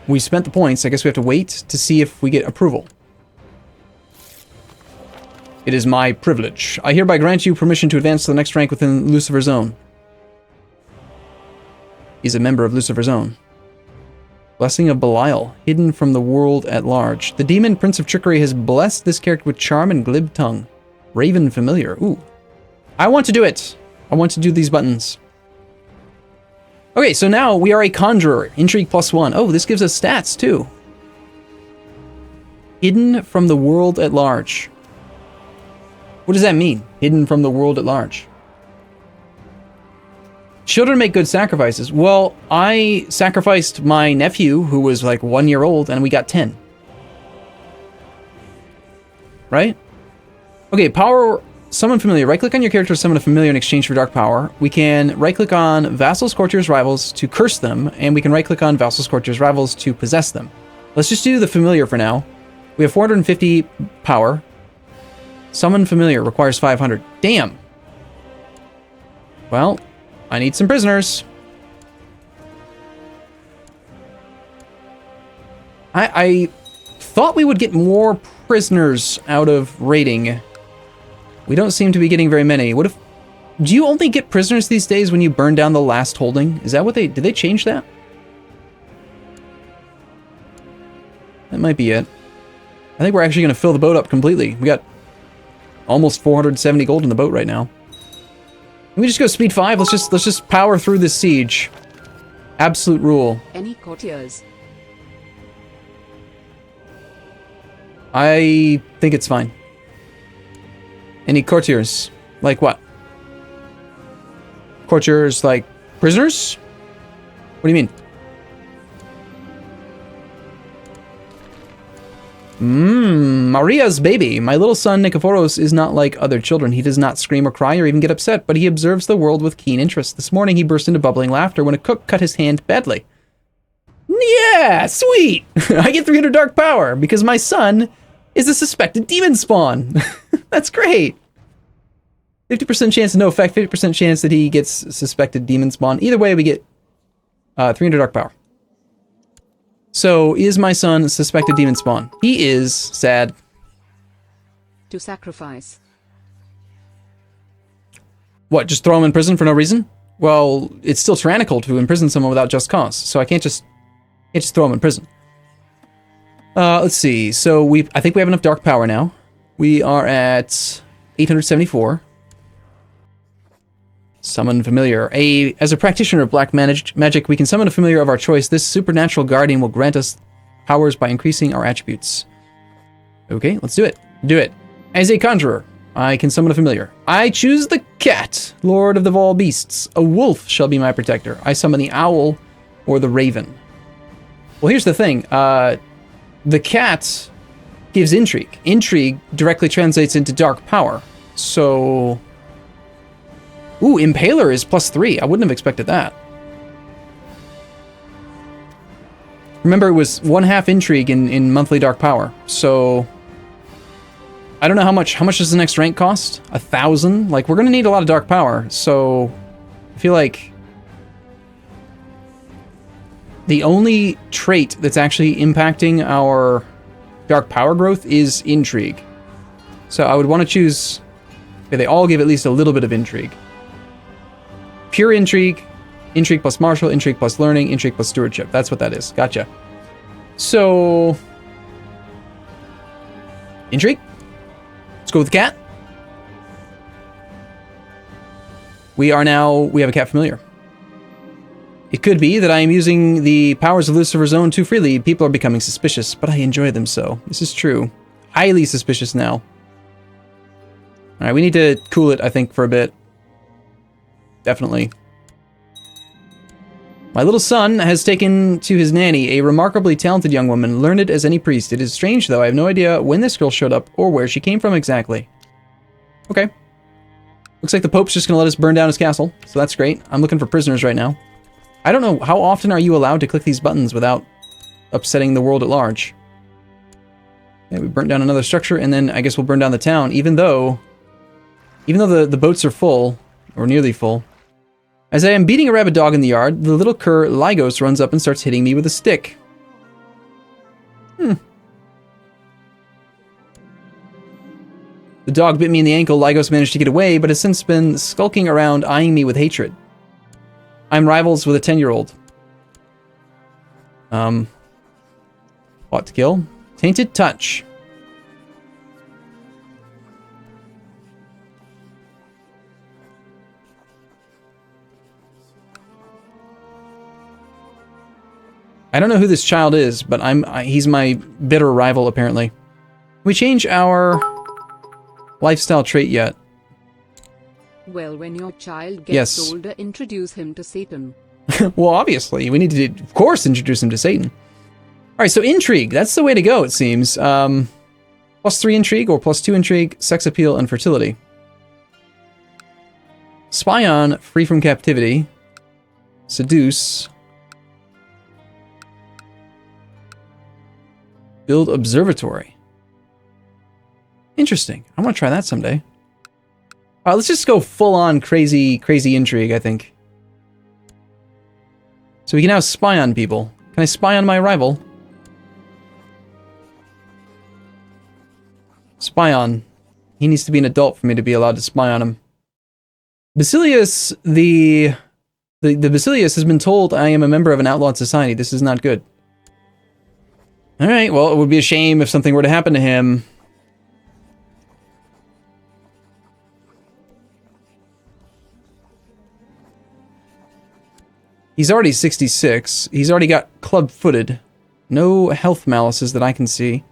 We spent the points. I guess we have to wait to see if we get approval. It is my privilege. I hereby grant you permission to advance to the next rank within Lucifer's Own. He's a member of Lucifer's Own. Blessing of Belial, hidden from the world at large. The demon Prince of Trickery has blessed this character with charm and glib tongue. Raven Familiar. Ooh. I want to do it. I want to do these buttons. Okay, so now we are a Conjurer. Intrigue +1. Oh, this gives us stats too. Hidden from the world at large. What does that mean? Hidden from the world at large. Children make good sacrifices. Well, I sacrificed my nephew, who was like 1 year old, and we got 10. Right? Okay, power... Summon Familiar. Right-click on your character to summon a familiar in exchange for dark power. We can right-click on Vassals, Courtiers, Rivals to curse them, and we can right-click on Vassals, Courtiers, Rivals to possess them. Let's just do the Familiar for now. We have 450 power. Summon Familiar requires 500. Damn! Well, I need some prisoners. I thought we would get more prisoners out of raiding. We don't seem to be getting very many. What if... Do you only get prisoners these days when you burn down the last holding? Is that what they... Did they change that? That might be it. I think we're actually going to fill the boat up completely. We got almost 470 gold in the boat right now. Let me just go speed 5. Let's just power through this siege. Absolute rule. Any courtiers? I think it's fine. Any courtiers? Like what? Courtiers like prisoners? What do you mean? Maria's baby. My little son Nikephoros is not like other children. He does not scream or cry or even get upset, but he observes the world with keen interest. This morning he burst into bubbling laughter when a cook cut his hand badly. Yeah, sweet! I get 300 dark power because my son is a suspected demon spawn. That's great. 50% chance of no effect, 50% chance that he gets suspected demon spawn. Either way, we get 300 dark power. So, is my son suspected demon spawn? He is. Sad. to sacrifice. What, just throw him in prison for no reason? Well, it's still tyrannical to imprison someone without just cause, so I can't just throw him in prison. Let's see. So I think we have enough dark power now. We are at 874. Summon familiar. As a practitioner of black magic, we can summon a familiar of our choice. This supernatural guardian will grant us powers by increasing our attributes. Okay, let's do it. Do it. As a conjurer, I can summon a familiar. I choose the cat, lord of the all beasts. A wolf shall be my protector. I summon the owl or the raven. Well, here's the thing. The cat gives intrigue. Intrigue directly translates into dark power. So... Ooh, Impaler is +3. I wouldn't have expected that. Remember, it was 1/2 intrigue in monthly dark power. So... I don't know how much does the next rank cost? 1,000? Like, we're gonna need a lot of dark power, so... I feel like... The only trait that's actually impacting our dark power growth is intrigue. So I would want to choose... Okay, they all give at least a little bit of intrigue. Pure intrigue, intrigue plus martial, intrigue plus learning, intrigue plus stewardship. That's what that is. Gotcha. So... Intrigue? Let's go with the cat. We have a cat familiar. It could be that I am using the powers of Lucifer's Own too freely. People are becoming suspicious, but I enjoy them so. This is true. Highly suspicious now. Alright, we need to cool it, I think, for a bit. Definitely. My little son has taken to his nanny, a remarkably talented young woman, learned as any priest. It is strange, though. I have no idea when this girl showed up or where she came from exactly. Okay. Looks like the Pope's just going to let us burn down his castle, so that's great. I'm looking for prisoners right now. I don't know, how often are you allowed to click these buttons without upsetting the world at large? Yeah, we burnt down another structure, and then I guess we'll burn down the town, even though the boats are full, or nearly full. As I am beating a rabid dog in the yard, the little cur Lygos runs up and starts hitting me with a stick. The dog bit me in the ankle. Lygos managed to get away, but has since been skulking around, eyeing me with hatred. I'm rivals with a 10-year-old. What to kill? Tainted Touch. I don't know who this child is, but he's my bitter rival, apparently. Can we change our lifestyle trait yet? Well, when your child gets older, introduce him to Satan. Well, obviously. We need to, of course, introduce him to Satan. Alright, so intrigue. That's the way to go, it seems. +3 intrigue or +2 intrigue, sex appeal, and fertility. Spy on, free from captivity. Seduce. Build observatory. Interesting. I want to try that someday. Alright, let's just go full-on crazy intrigue, I think. So we can now spy on people. Can I spy on my rival? Spy on. He needs to be an adult for me to be allowed to spy on him. Basilius, the Basilius has been told I am a member of an outlawed society. This is not good. Alright, well, it would be a shame if something were to happen to him. He's already 66. He's already got club-footed. No health malices that I can see.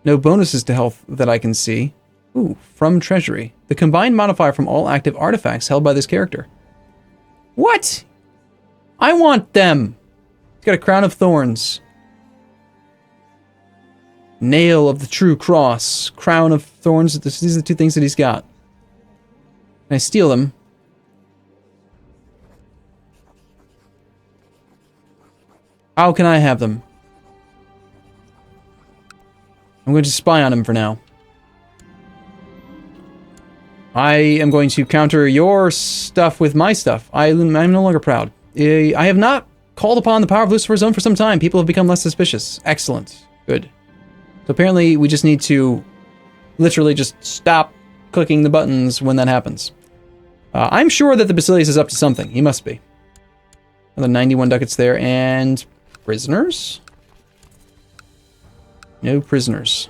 No bonuses to health that I can see. Ooh, from Treasury. The combined modifier from all active artifacts held by this character. What? I want them! He's got a crown of thorns. Nail of the true cross. Crown of thorns. These are the two things that he's got. Can I steal them? How can I have them? I'm going to spy on him for now. I am going to counter your stuff with my stuff. I'm no longer proud. I have not called upon the power of Lucifer's Own for some time. People have become less suspicious. Excellent. Good. So apparently we just need to literally just stop clicking the buttons when that happens. I'm sure that the Basilius is up to something. He must be. Another 91 ducats there, and prisoners? No prisoners.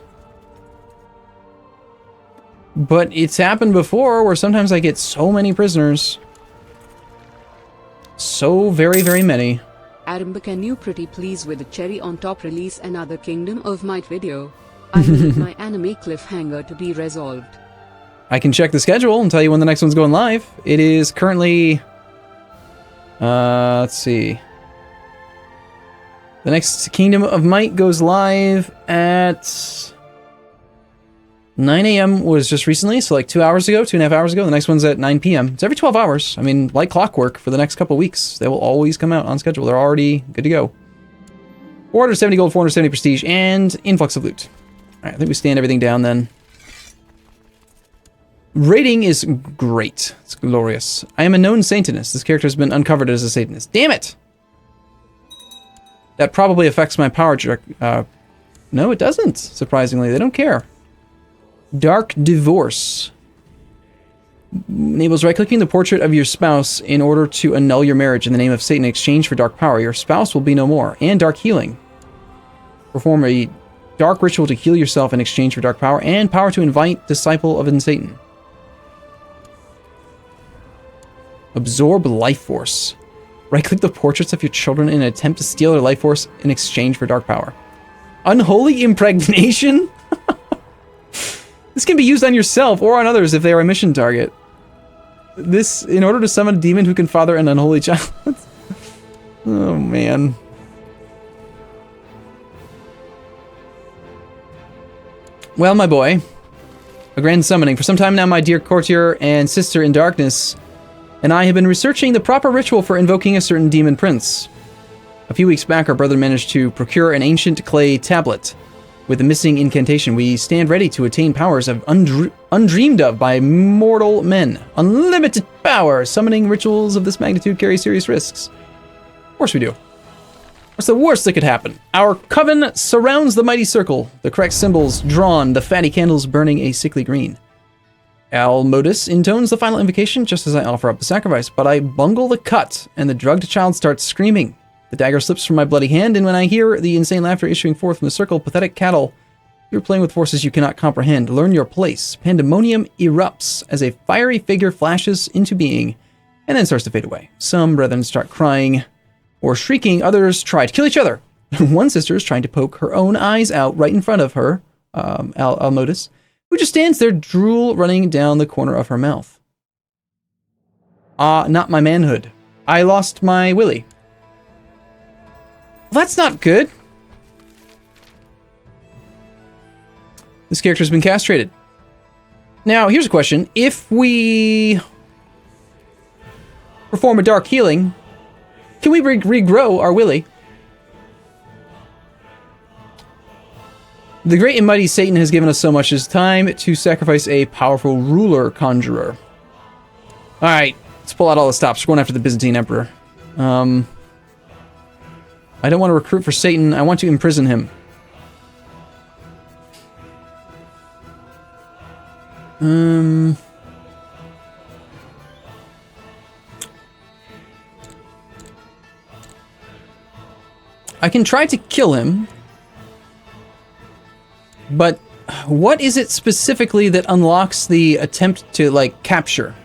But it's happened before where sometimes I get so many prisoners. So very, very many. Arumba, can you pretty please with the cherry on top release another Kingdom of Might video? I need my anime cliffhanger to be resolved. I can check the schedule and tell you when the next one's going live. It is currently... let's see. The next Kingdom of Might goes live at 9 a.m. was just recently, so like 2 hours ago, 2.5 hours ago. The next one's at 9 p.m. It's every 12 hours. I mean, like clockwork for the next couple weeks. They will always come out on schedule. They're already good to go. 470 gold, 470 prestige, and influx of loot. All right, I think we stand everything down then. Rating is great. It's glorious. I am a known Satanist. This character has been uncovered as a Satanist. Damn it! That probably affects my power. No, it doesn't, surprisingly. They don't care. Dark Divorce. Enables right-clicking the portrait of your spouse in order to annul your marriage in the name of Satan in exchange for dark power. Your spouse will be no more. And Dark Healing. Perform a dark ritual to heal yourself in exchange for dark power and power to invite Disciple of Satan. Absorb Life Force. Right-click the portraits of your children in an attempt to steal their life force in exchange for dark power. Unholy Impregnation? This can be used on yourself or on others if they are a mission target. This, in order to summon a demon who can father an unholy child. Oh, man. Well, my boy. A grand summoning. For some time now, my dear courtier and sister in darkness and I have been researching the proper ritual for invoking a certain demon prince. A few weeks back, our brother managed to procure an ancient clay tablet with a missing incantation. We stand ready to attain powers of undreamed of by mortal men. Unlimited power! Summoning rituals of this magnitude carry serious risks. Of course we do. What's the worst that could happen? Our coven surrounds the mighty circle, the correct symbols drawn, the fatty candles burning a sickly green. Almodus intones the final invocation just as I offer up the sacrifice, but I bungle the cut, and the drugged child starts screaming. The dagger slips from my bloody hand, and when I hear the insane laughter issuing forth from the circle, pathetic cattle, you're playing with forces you cannot comprehend. Learn your place. Pandemonium erupts as a fiery figure flashes into being, and then starts to fade away. Some brethren start crying or shrieking, others try to kill each other. One sister is trying to poke her own eyes out right in front of her, Almodus, who just stands there, drool running down the corner of her mouth. Not my manhood. I lost my willy. Well, that's not good. This character's been castrated. Now, here's a question. If we perform a dark healing, can we regrow our willy? The great and mighty Satan has given us so much. It's time to sacrifice a powerful ruler conjurer. Alright, let's pull out all the stops. We're going after the Byzantine Emperor. I don't want to recruit for Satan. I want to imprison him. I can try to kill him. But what is it specifically that unlocks the attempt to, like, capture?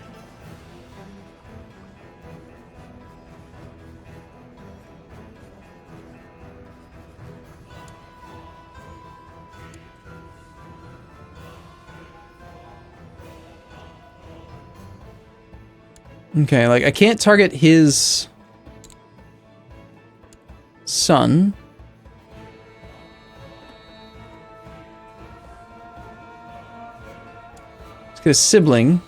Okay, like, I can't target his son. Let's get a sibling.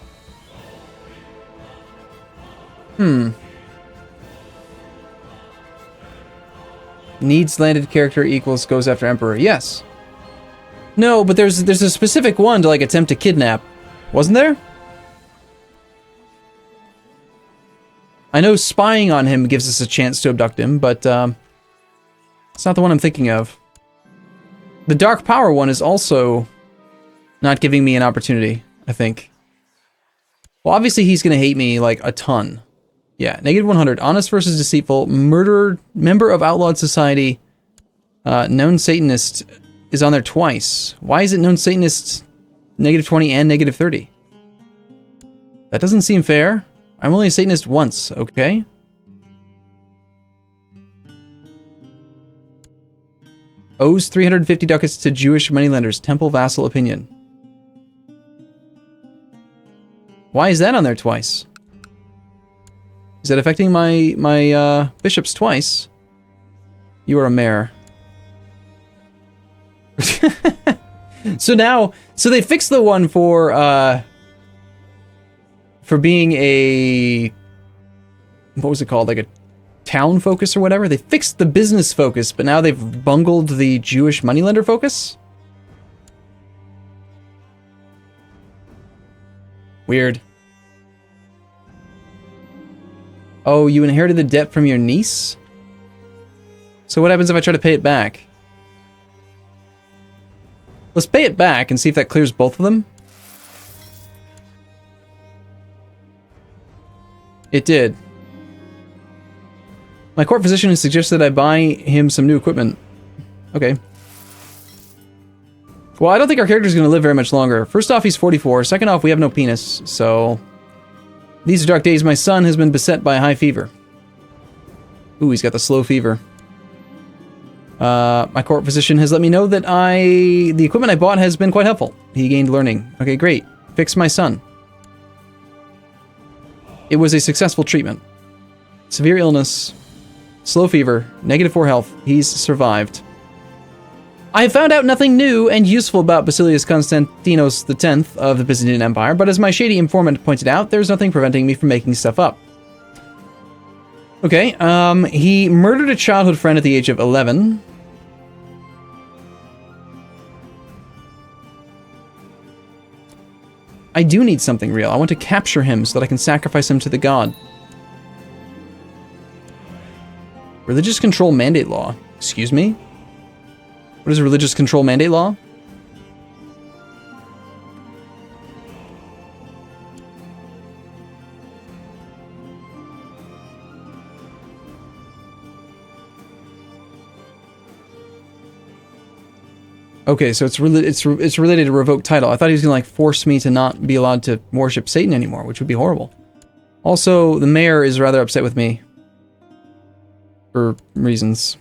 Needs landed character equals goes after Emperor. Yes. No, but there's a specific one to, like, attempt to kidnap. Wasn't there? I know spying on him gives us a chance to abduct him, but it's not the one I'm thinking of. The Dark Power one is also not giving me an opportunity, I think. Well, obviously he's going to hate me, like, a ton. Yeah, negative 100. Honest versus deceitful. Murderer, member of outlawed society. Known Satanist is on there twice. Why is it known Satanist negative 20 and negative 30? That doesn't seem fair. I'm only a Satanist once, okay? Owes 350 ducats to Jewish moneylenders. Temple vassal opinion. Why is that on there twice? Is that affecting my bishops twice? You are a mayor. So they fixed the one for being a, what was it called? Like a town focus or whatever? They fixed the business focus, but now they've bungled the Jewish moneylender focus? Weird. Oh, you inherited the debt from your niece? So what happens if I try to pay it back? Let's pay it back and see if that clears both of them. It did. My court physician has suggested I buy him some new equipment. Okay. Well, I don't think our character's going to live very much longer. First off, he's 44. Second off, we have no penis, so... These are dark days. My son has been beset by a high fever. Ooh, he's got the slow fever. My court physician has let me know that the equipment I bought has been quite helpful. He gained learning. Okay, great. Fix my son. It was a successful treatment. Severe illness, slow fever, negative 4 health. He's survived. I have found out nothing new and useful about Basilius Constantinos X of the Byzantine Empire, but as my shady informant pointed out, there's nothing preventing me from making stuff up. Okay, he murdered a childhood friend at the age of 11. I do need something real. I want to capture him so that I can sacrifice him to the god. Religious control mandate law. Excuse me? What is a religious control mandate law? Okay, so it's related to revoke title. I thought he was gonna like force me to not be allowed to worship Satan anymore, which would be horrible. Also, the mayor is rather upset with me for reasons.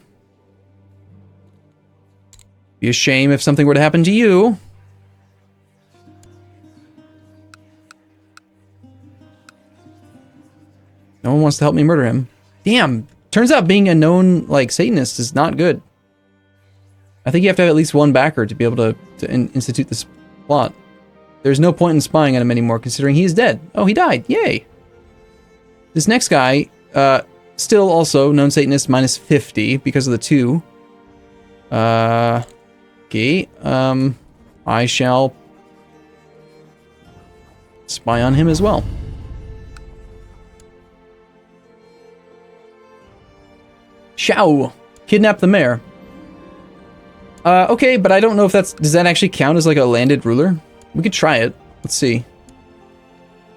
Be a shame if something were to happen to you. No one wants to help me murder him. Damn, turns out being a known like Satanist is not good. I think you have to have at least one backer to be able to institute this plot. There's no point in spying on him anymore, considering he is dead. Oh, he died. Yay. This next guy, still also known Satanist, minus 50 because of the 2. Okay. I shall spy on him as well. Shao! Kidnap the mayor. Okay, but I don't know if does that actually count as like a landed ruler? We could try it. Let's see.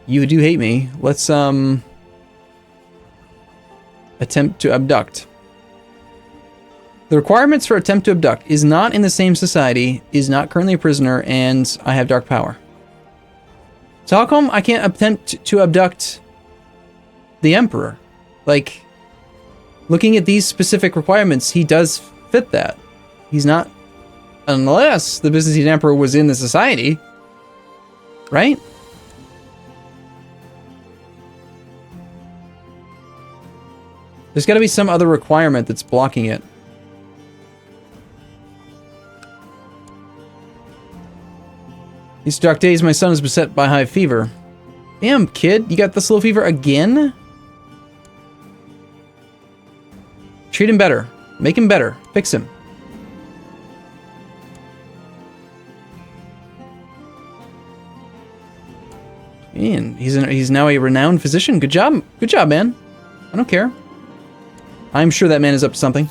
You do hate me. Let's, attempt to abduct. The requirements for attempt to abduct is not in the same society, is not currently a prisoner, and I have dark power. So how come I can't attempt to abduct the Emperor? Like, looking at these specific requirements, he does fit that. He's not... Unless the Byzantine Emperor was in the society. Right? There's got to be some other requirement that's blocking it. These dark days, my son is beset by high fever. Damn, kid, you got the slow fever again? Treat him better. Make him better. Fix him. And he's now a renowned physician. Good job. Good job, man. I don't care. I'm sure that man is up to something.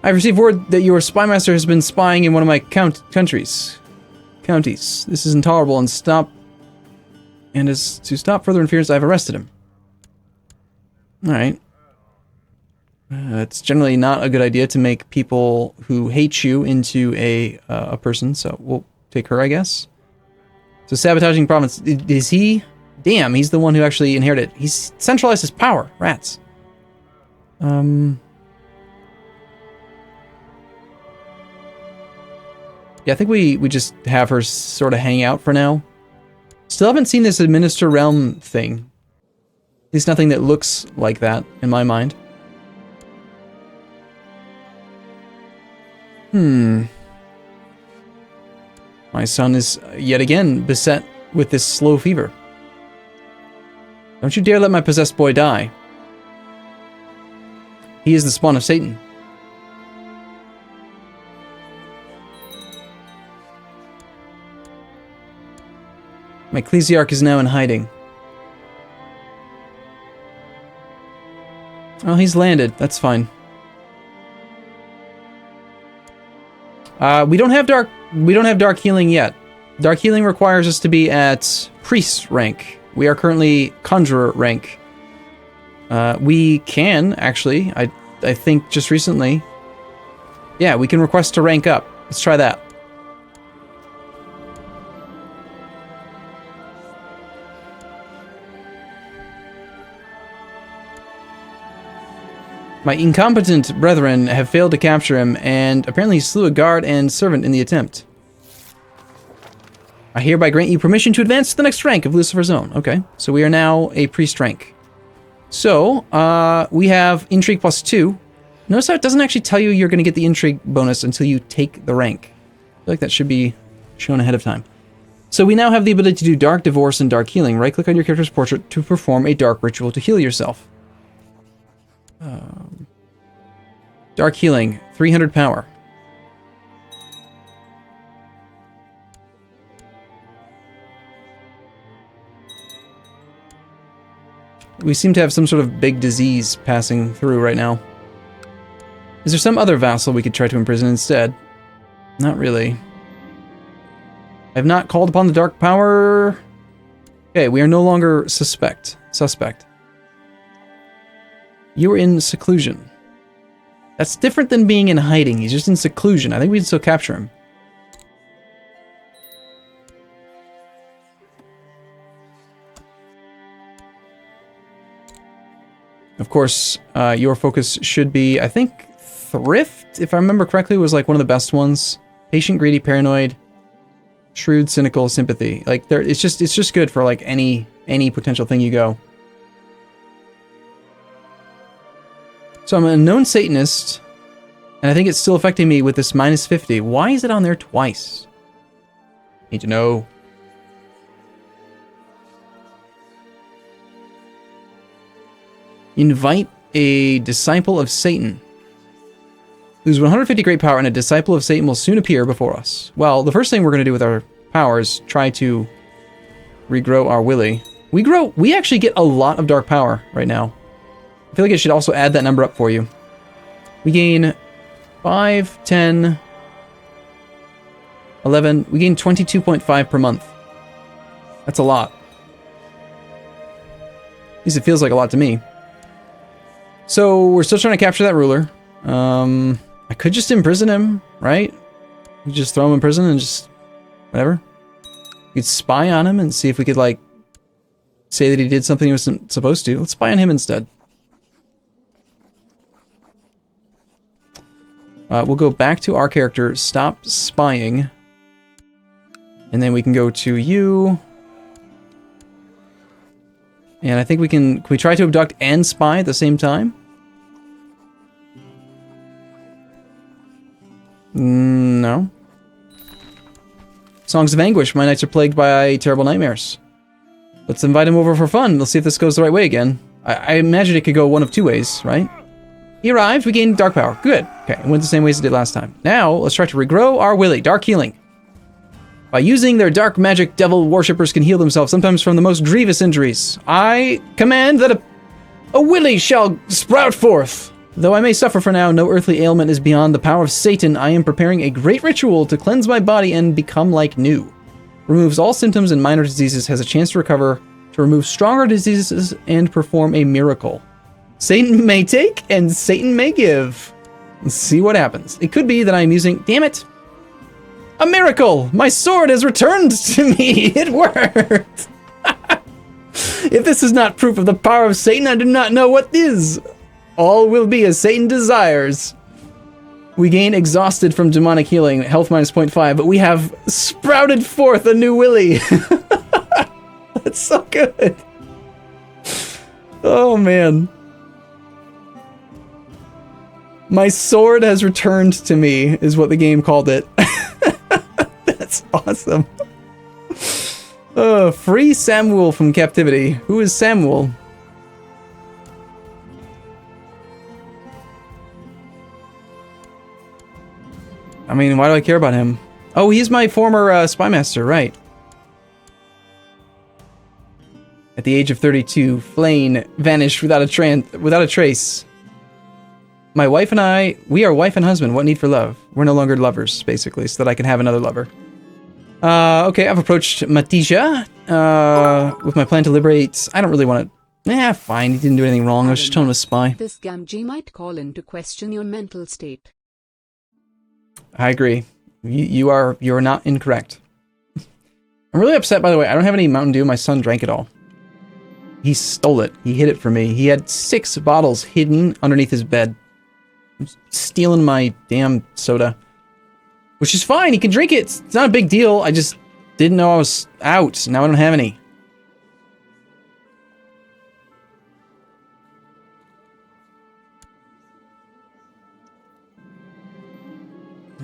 I've received word that your spy master has been spying in one of my counties. This is intolerable and to stop further interference, I've arrested him. Alright. It's generally not a good idea to make people who hate you into a person, so we'll take her, I guess. So sabotaging province, is he? Damn, he's the one who actually inherited. He's centralized his power. Rats. Yeah, I think we just have her sort of hang out for now. Still haven't seen this administer realm thing. At least nothing that looks like that, in my mind. My son is yet again beset with this slow fever. Don't you dare let my possessed boy die. He is the spawn of Satan. My Ecclesiarch is now in hiding. Oh, he's landed. That's fine. We don't have dark healing yet. Dark healing requires us to be at priest rank. We are currently conjurer rank. We can actually, I think just recently. Yeah, we can request to rank up. Let's try that. My incompetent brethren have failed to capture him, and apparently slew a guard and servant in the attempt. I hereby grant you permission to advance to the next rank of Lucifer's Own. Okay, so we are now a priest rank. So, we have intrigue +2. Notice how it doesn't actually tell you you're going to get the intrigue bonus until you take the rank. I feel like that should be shown ahead of time. So we now have the ability to do dark divorce and dark healing. Right-click on your character's portrait to perform a dark ritual to heal yourself. Dark healing, 300 power. We seem to have some sort of big disease passing through right now. Is there some other vassal we could try to imprison instead? Not really. I have not called upon the dark power. Okay, we are no longer suspect. You are in seclusion. That's different than being in hiding. He's just in seclusion. I think we can still capture him. Of course, your focus should be, I think, Thrift, if I remember correctly, was like one of the best ones. Patient, greedy, paranoid, shrewd, cynical, sympathy. Like it's just good for like any potential thing you go. So I'm a known Satanist, and I think it's still affecting me with this -50. Why is it on there twice? Need to know. Invite a disciple of Satan. Lose 150 great power, and a disciple of Satan will soon appear before us. Well, the first thing we're going to do with our power is try to regrow our willy. We actually get a lot of dark power right now. I feel like I should also add that number up for you. We gain 5, 10, 11. We gain 22.5 per month. That's a lot. At least it feels like a lot to me. So we're still trying to capture that ruler. I could just imprison him, right? We just throw him in prison and just whatever. We could spy on him and see if we could like say that he did something he wasn't supposed to. Let's spy on him instead. We'll go back to our character, stop spying, and then we can go to you. And I think can we try to abduct and spy at the same time? No. Songs of Anguish. My nights are plagued by terrible nightmares. Let's invite him over for fun. Let's see if this goes the right way again. I imagine it could go one of two ways, right? He arrived. We gained dark power. Good. Okay, it went the same ways it did last time. Now, let's try to regrow our willy. Dark healing. By using their dark magic, devil worshippers can heal themselves, sometimes from the most grievous injuries. I command that a willy shall sprout forth. Though I may suffer for now, no earthly ailment is beyond the power of Satan. I am preparing a great ritual to cleanse my body and become like new. Removes all symptoms and minor diseases, has a chance to recover, to remove stronger diseases, and perform a miracle. Satan may take, and Satan may give. Let's see what happens. It could be that I'm using... Damn it! A miracle! My sword has returned to me! It worked! If this is not proof of the power of Satan, I do not know what is. All will be as Satan desires. We gain exhausted from demonic healing, health minus 0.5, but we have sprouted forth a new Willy. That's so good. Oh, man. My sword has returned to me, is what the game called it. That's awesome. Free Samuel from captivity. Who is Samuel? I mean, why do I care about him? Oh, he's my former spy master, right. At the age of 32, Flane vanished without a trace. My wife and I, we are wife and husband. What need for love? We're no longer lovers, basically, so that I can have another lover. Okay, I've approached Matija with my plan to liberate. I don't really want to... fine, he didn't do anything wrong. I was just telling him to spy. This Gamgee might call in to question your mental state. I agree. You're not incorrect. I'm really upset, by the way. I don't have any Mountain Dew. My son drank it all. He stole it. He hid it from me. He had 6 bottles hidden underneath his bed. Stealing my damn soda. Which is fine. He can drink it. It's not a big deal. I just didn't know I was out. Now I don't have any.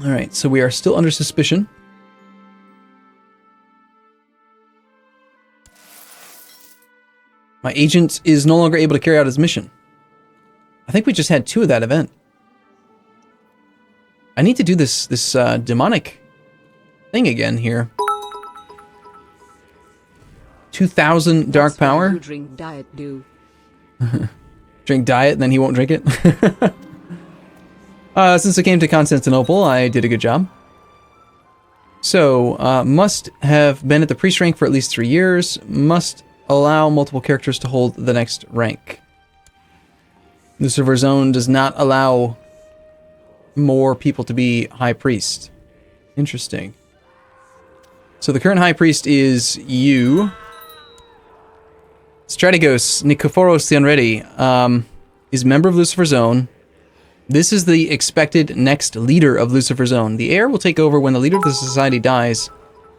Alright, so we are still under suspicion. My agent is no longer able to carry out his mission. I think we just had 2 of that event. I need to do this demonic thing again here. 2,000 dark power. You drink diet dew. Drink diet, and then he won't drink it. Since I came to Constantinople, I did a good job. So, must have been at the priest rank for at least 3 years. Must allow multiple characters to hold the next rank. Lucifer's Own does not allow more people to be high priest. Interesting. So the current high priest is you. Strategos Nikephoros the Unready is member of Lucifer's Own. This is the expected next leader of Lucifer's Own. The heir will take over when the leader of the society dies.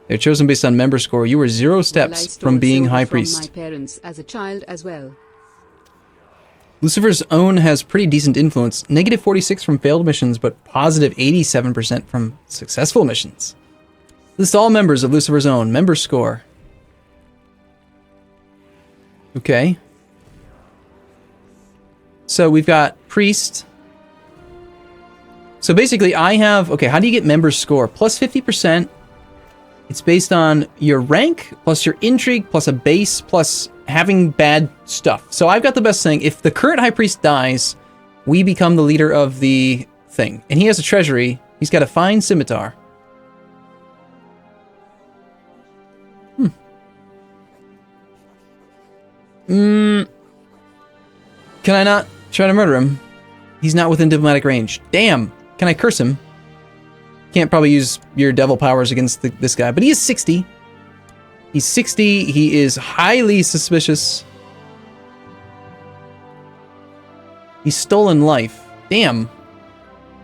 They're chosen based on member score. You are 0 steps from being high priest. My parents as a child as well. Lucifer's Own has pretty decent influence. Negative 46 from failed missions, but positive 87% from successful missions. List all members of Lucifer's Own. Member score. Okay. So we've got priest. So basically I have... Okay, how do you get member score? Plus 50%. It's based on your rank, plus your intrigue, plus a base, plus having bad stuff. So I've got the best thing. If the current high priest dies, we become the leader of the thing. And he has a treasury. He's got a fine scimitar. Can I not try to murder him? He's not within diplomatic range. Damn. Can I curse him? Can't probably use your devil powers against this guy, but he is 60. He's 60. He is highly suspicious. He's stolen life. Damn.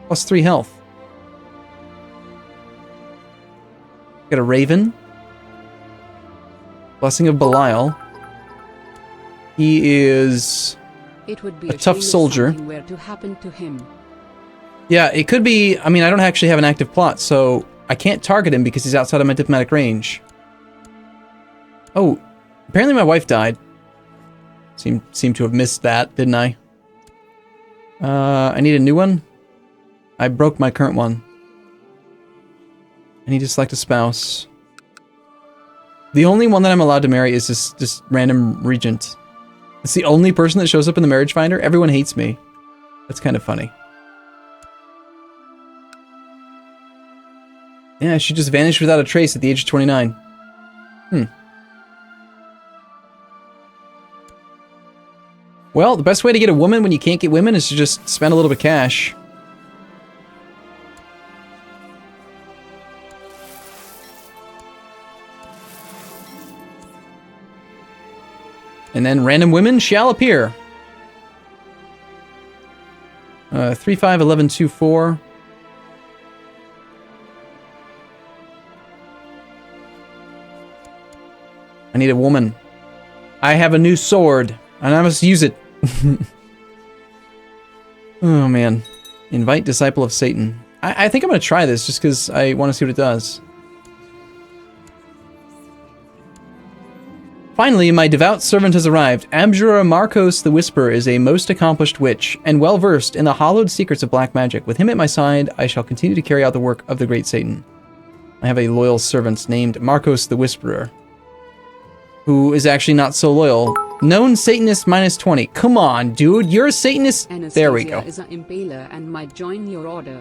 Plus 3 health. Got a raven. Blessing of Belial. He is It would be a tough soldier. Were to happen to him. Yeah, it could be... I mean, I don't actually have an active plot, so I can't target him because he's outside of my diplomatic range. Oh, apparently my wife died. Seem to have missed that, didn't I? I need a new one. I broke my current one. I need to select a spouse. The only one that I'm allowed to marry is this random regent. It's the only person that shows up in the marriage finder. Everyone hates me. That's kind of funny. Yeah, she just vanished without a trace at the age of 29. Well, the best way to get a woman when you can't get women is to just spend a little bit of cash. And then random women shall appear. 3, 5, 11, 2, 4. I need a woman. I have a new sword, and I must use it. Oh, man. Invite Disciple of Satan. I think I'm going to try this just because I want to see what it does. Finally, my devout servant has arrived. Abjura Marcos the Whisperer is a most accomplished witch, and well-versed in the hallowed secrets of black magic. With him at my side, I shall continue to carry out the work of the great Satan. I have a loyal servant named Marcos the Whisperer, who is actually not so loyal. Known Satanist minus 20. Come on, dude. You're a Satanist. Anastasia there we go. Is an impaler and might join your order.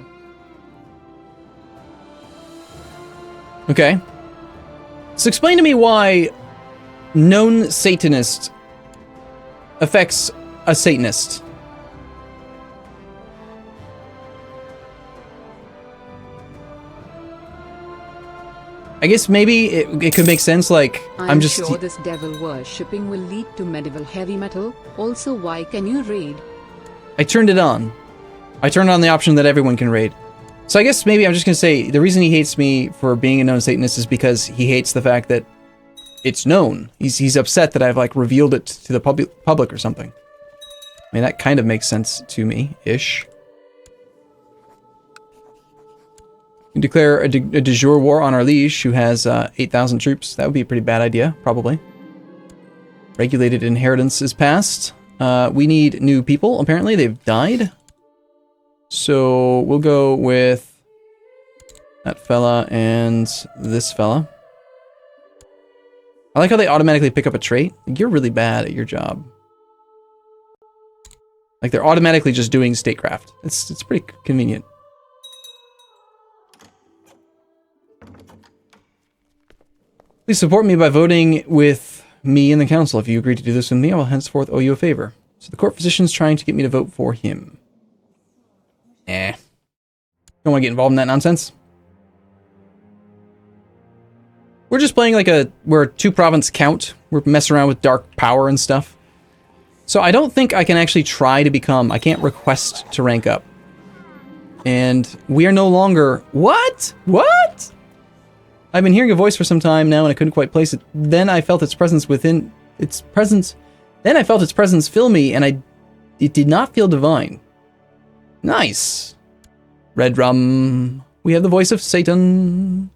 Okay. So explain to me why known Satanist affects a Satanist. I guess maybe it could make sense, like, I'm just... sure this devil worshipping will lead to medieval heavy metal. Also, why can you raid? I turned it on. I turned on the option that everyone can raid. So I guess maybe I'm just going to say the reason he hates me for being a known Satanist is because he hates the fact that it's known. He's upset that I've, like, revealed it to the public or something. I mean, that kind of makes sense to me-ish. You declare a de jure war on our liege, who has 8,000 troops. That would be a pretty bad idea, probably. Regulated inheritance is passed. We need new people. Apparently, they've died. So we'll go with that fella and this fella. I like how they automatically pick up a trait. You're really bad at your job. Like, they're automatically just doing statecraft. It's pretty convenient. Please support me by voting with me in the council. If you agree to do this with me, I will henceforth owe you a favor. So the court physician's trying to get me to vote for him. Don't want to get involved in that nonsense. We're just playing like we're a 2-province count. We're messing around with dark power and stuff. So I don't think I can actually try to become... I can't request to rank up. And we are no longer... What? What? I've been hearing a voice for some time now and I couldn't quite place it. Then I felt its presence within... Then I felt its presence fill me and it did not feel divine. Nice. Red rum. We have the voice of Satan.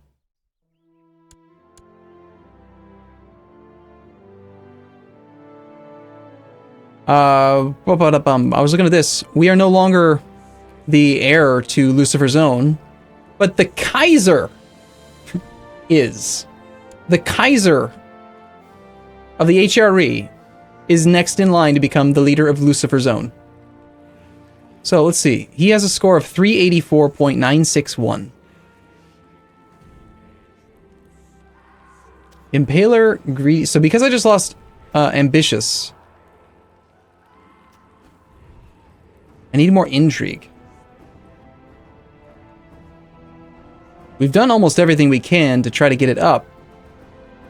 I was looking at this. We are no longer the heir to Lucifer's own, but the Kaiser is. The Kaiser of the HRE is next in line to become the leader of Lucifer's own. So let's see. He has a score of 384.961. Impaler, greedy. So because I just lost Ambitious, I need more intrigue. We've done almost everything we can to try to get it up.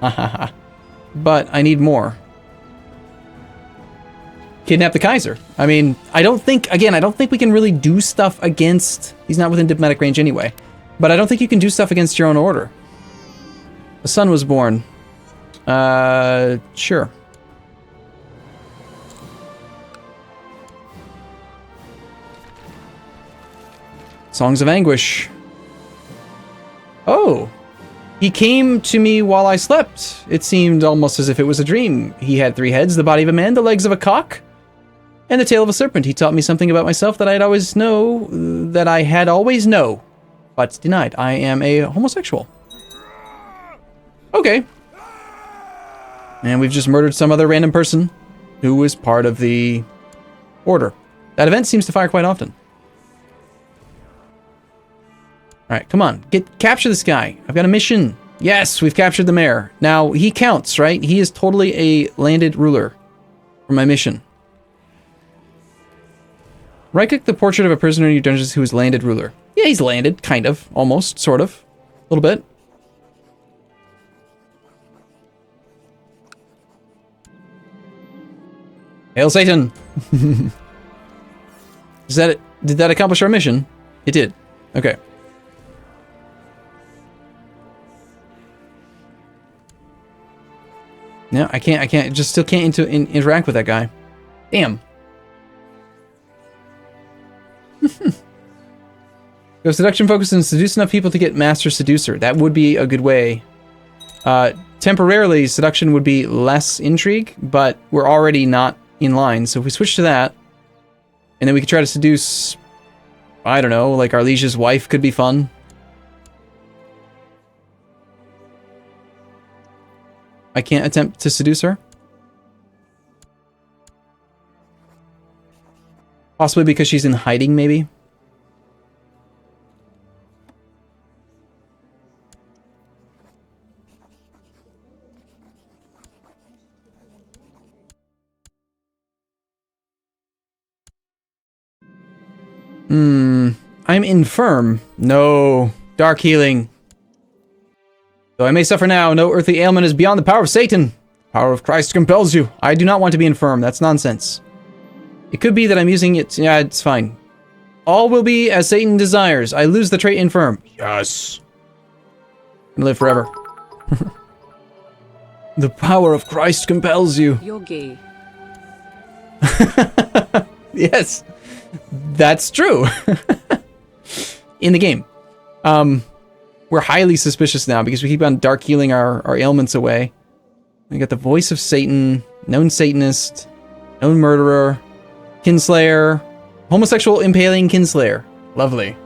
But I need more. Kidnap the Kaiser. I mean, I don't think we can really do stuff against... He's not within diplomatic range anyway. But I don't think you can do stuff against your own order. A son was born. Sure. Songs of Anguish. Oh. He came to me while I slept. It seemed almost as if it was a dream. He had 3 heads, the body of a man, the legs of a cock, and the tail of a serpent. He taught me something about myself that I had always known, but denied. I am a homosexual. Okay. And we've just murdered some other random person who was part of the order. That event seems to fire quite often. Alright, come on. Capture this guy. I've got a mission. Yes, we've captured the mayor. Now, he counts, right? He is totally a landed ruler for my mission. Right-click the portrait of a prisoner in your dungeons who is landed ruler. Yeah, he's landed, kind of, almost, sort of, a little bit. Hail Satan! Is that it? Did that accomplish our mission? It did. Okay. No, I can't, just still can't interact with that guy. Damn. Go seduction focus and seduce enough people to get master seducer. That would be a good way. Temporarily, seduction would be less intrigue, but we're already not in line. So if we switch to that, and then we could try to seduce, I don't know, like our liege's wife could be fun. I can't attempt to seduce her. Possibly because she's in hiding, maybe. I'm infirm. No. Dark healing. Though I may suffer now, no earthly ailment is beyond the power of Satan. The power of Christ compels you. I do not want to be infirm. That's nonsense. It could be that I'm using it. Yeah, it's fine. All will be as Satan desires. I lose the trait infirm. Yes. And live forever. The power of Christ compels you. You're gay. Yes. That's true. In the game. We're highly suspicious now because we keep on dark healing our ailments away. We got the voice of Satan, known Satanist, known murderer, kinslayer, homosexual impaling kinslayer. Lovely.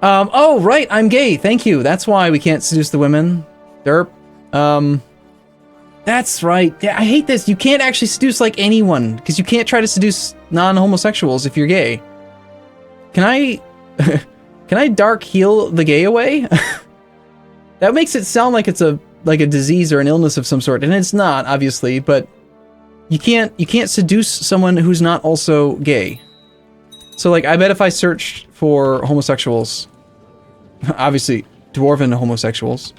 Oh, right, I'm gay. Thank you. That's why we can't seduce the women. Derp. That's right. Yeah, I hate this. You can't actually seduce like anyone because you can't try to seduce non-homosexuals if you're gay. Can I can I dark heal the gay away? That makes it sound like it's a disease or an illness of some sort, and it's not, obviously, but you can't seduce someone who's not also gay. So like I bet if I searched for homosexuals, obviously dwarven homosexuals,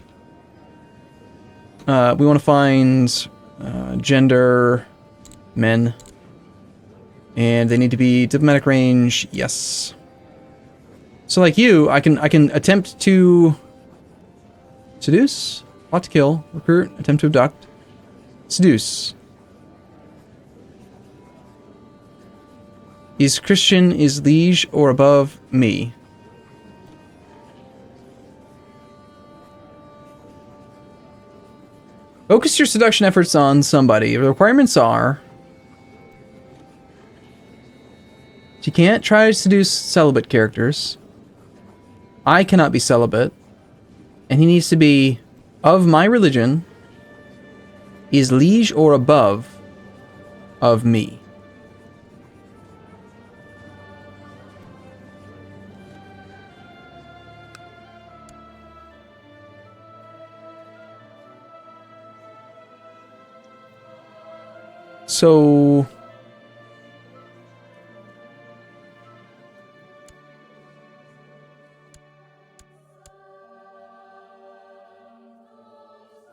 we want to find gender, men, and they need to be diplomatic range, yes. So like you, I can attempt to seduce, plot to kill, recruit, attempt to abduct, seduce. Is Christian, is liege, or above me? Focus your seduction efforts on somebody. The requirements are... You can't try to seduce celibate characters. I cannot be celibate. And he needs to be of my religion, is liege or above of me. So...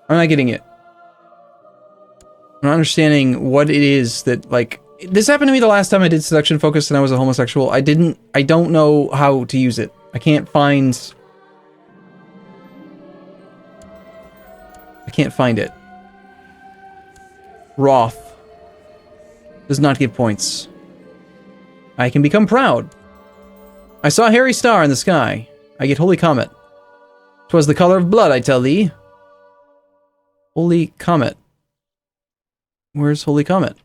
I'm not getting it. I'm not understanding what it is that, like... This happened to me the last time I did seduction focus and I was a homosexual. I don't know how to use it. I can't find it. Wrath does not give points. I can become proud. I saw a hairy star in the sky. I get holy comet. 'Twas the color of blood, I tell thee. Holy comet. Where's holy comet?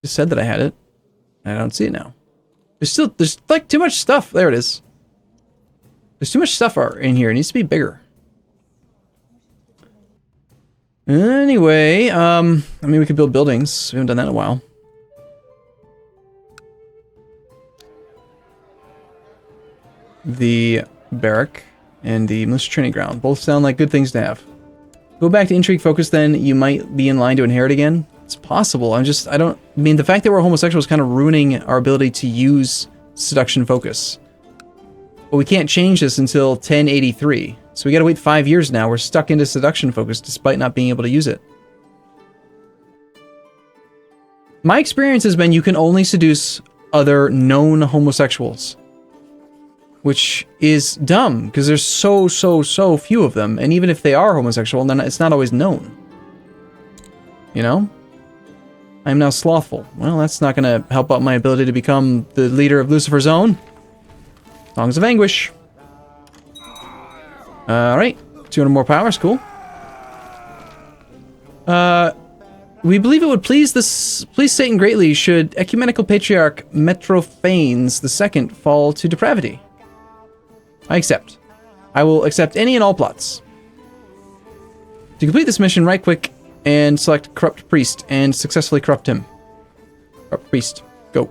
Just said that I had it. I don't see it now. There's like too much stuff. There it is. There's too much stuff in here. It needs to be bigger. Anyway, I mean, we could build buildings. We haven't done that in a while. the barrack and the militia training ground. Both sound like good things to have. Go back to intrigue focus, then you might be in line to inherit again. It's possible. I mean, the fact that we're homosexual is kind of ruining our ability to use seduction focus. But we can't change this until 1083. So we gotta wait 5 years now. We're stuck into seduction focus despite not being able to use it. My experience has been you can only seduce other known homosexuals. Which is dumb, because there's so few of them. And even if they are homosexual, then it's not always known. You know? I am now slothful. Well, that's not gonna help out my ability to become the leader of Lucifer's Own. Songs of Anguish. Alright. 200 more powers, cool. We believe it would please Satan greatly should Ecumenical Patriarch Metrophanes II fall to depravity. I accept. I will accept any and all plots. To complete this mission, right click and select Corrupt Priest and successfully corrupt him. Corrupt Priest. Go.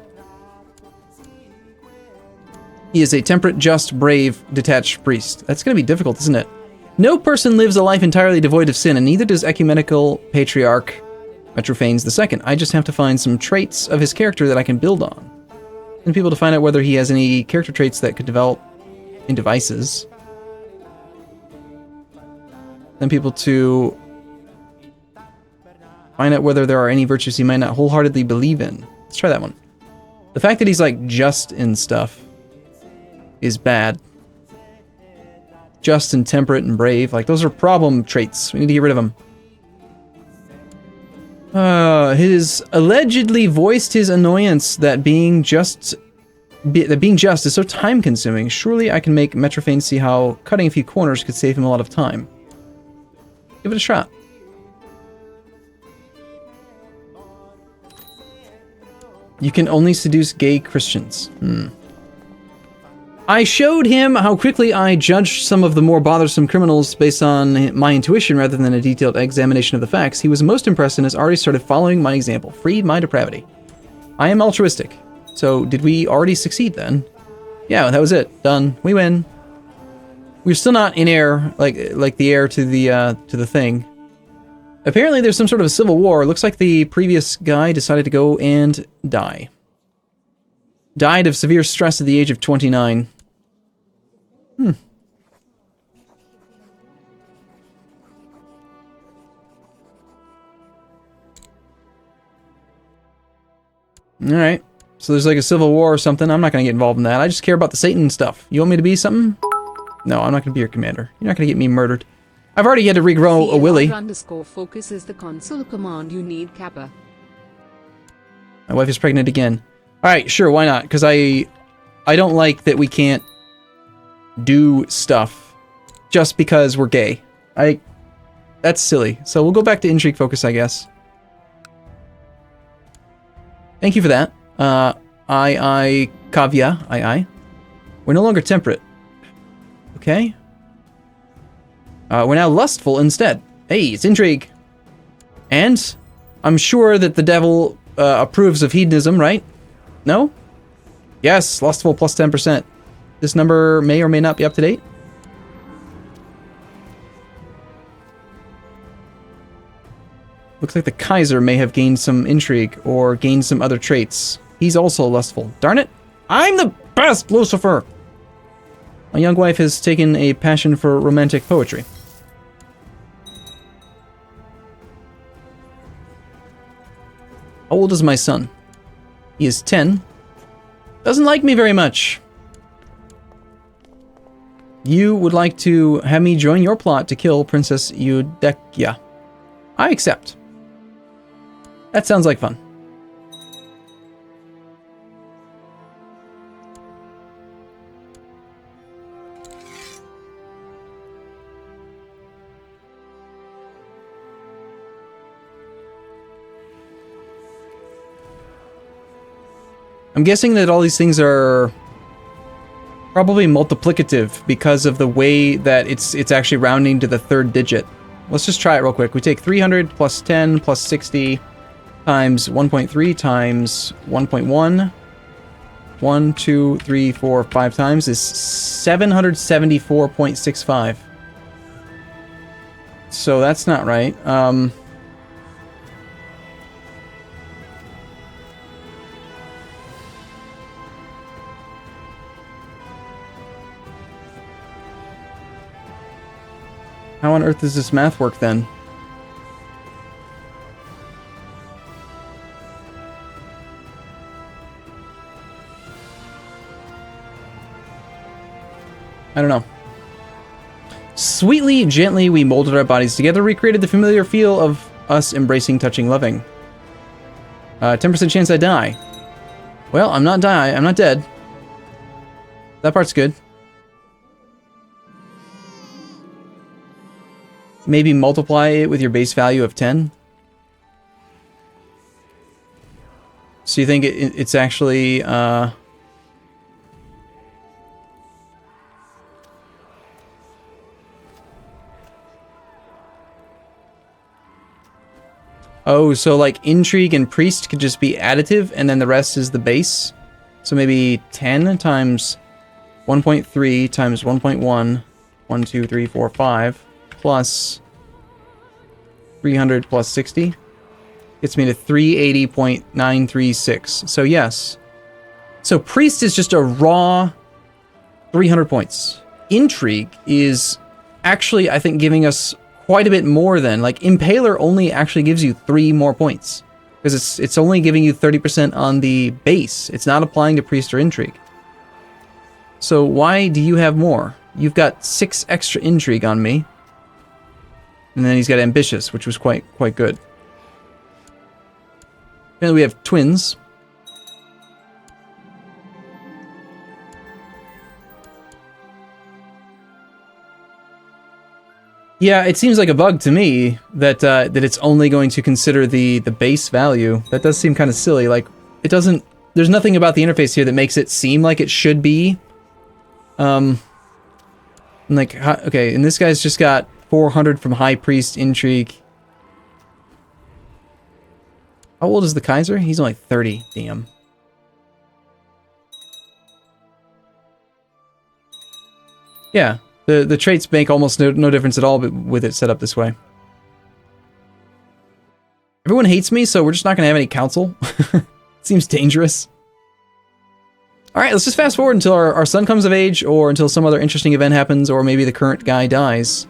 He is a temperate, just, brave, detached priest. That's going to be difficult, isn't it? No person lives a life entirely devoid of sin, and neither does Ecumenical Patriarch Metrophanes II. I just have to find some traits of his character that I can build on. And people to find out whether he has any character traits that could develop into vices. Then people to find out whether there are any virtues he might not wholeheartedly believe in. Let's try that one. The fact that he's like just in stuff is bad. Just and temperate and brave. Like, those are problem traits. We need to get rid of them. His allegedly voiced his annoyance that being just is so time-consuming. Surely I can make Metrophane see how cutting a few corners could save him a lot of time. Give it a shot. You can only seduce gay Christians. I showed him how quickly I judged some of the more bothersome criminals based on my intuition rather than a detailed examination of the facts. He was most impressed and has already started following my example. Freed my depravity. I am altruistic. So, did we already succeed then? Yeah, that was it. Done. We win. We're still not in air, like the heir to the thing. Apparently there's some sort of a civil war. Looks like the previous guy decided to go and die. Died of severe stress at the age of 29. Alright. So there's like a civil war or something. I'm not going to get involved in that. I just care about the Satan stuff. You want me to be something? No, I'm not going to be your commander. You're not going to get me murdered. I've already had to regrow a willy. _focus is the console command you need, Kappa. My wife is pregnant again. Alright, sure, why not? Because I don't like that we can't do stuff just because we're gay. That's silly. So we'll go back to intrigue focus, I guess. Thank you for that. Kavya, We're no longer temperate. Okay. We're now lustful instead. Hey, it's intrigue. And I'm sure that the devil approves of hedonism, right? No? Yes, lustful plus 10%. This number may or may not be up to date. Looks like the Kaiser may have gained some intrigue or gained some other traits. He's also lustful. Darn it! I'm the best, Lucifer! My young wife has taken a passion for romantic poetry. How old is my son? He is 10. Doesn't like me very much. You would like to have me join your plot to kill Princess Eudekia. I accept. That sounds like fun. I'm guessing that all these things are probably multiplicative because of the way that it's actually rounding to the third digit. Let's just try it real quick. We take 300 plus 10 plus 60 times 1.3 times 1.1 1, 2, 3, 4, 5 times is 774.65. So that's not right. How on earth does this math work then? I don't know. Sweetly, gently, we molded our bodies together, recreated the familiar feel of us embracing, touching, loving. 10% chance I die. Well, I'm not dead. That part's good. Maybe multiply it with your base value of 10. So you think it's actually, oh, so like intrigue and priest could just be additive and then the rest is the base. So maybe 10 times 1.3 times 1.1, 1, 2, 3, 4, 5, plus 300 plus 60 gets me to 380.936. So yes. So priest is just a raw 300 points. Intrigue is actually, I think, giving us quite a bit more than, like, Impaler only actually gives you 3 more points. Because it's only giving you 30% on the base. It's not applying to priest or intrigue. So why do you have more? You've got 6 extra intrigue on me. And then he's got ambitious, which was quite good. And we have twins. Yeah, it seems like a bug to me that that it's only going to consider the base value. That does seem kind of silly. Like, it doesn't. There's nothing about the interface here that makes it seem like it should be. Like, okay, and this guy's just got 400 from High Priest Intrigue. How old is the Kaiser? He's only 30. Damn. Yeah. The traits make almost no difference at all with it set up this way. Everyone hates me, so we're just not going to have any council. Seems dangerous. Alright, let's just fast forward until our son comes of age, or until some other interesting event happens, or maybe the current guy dies.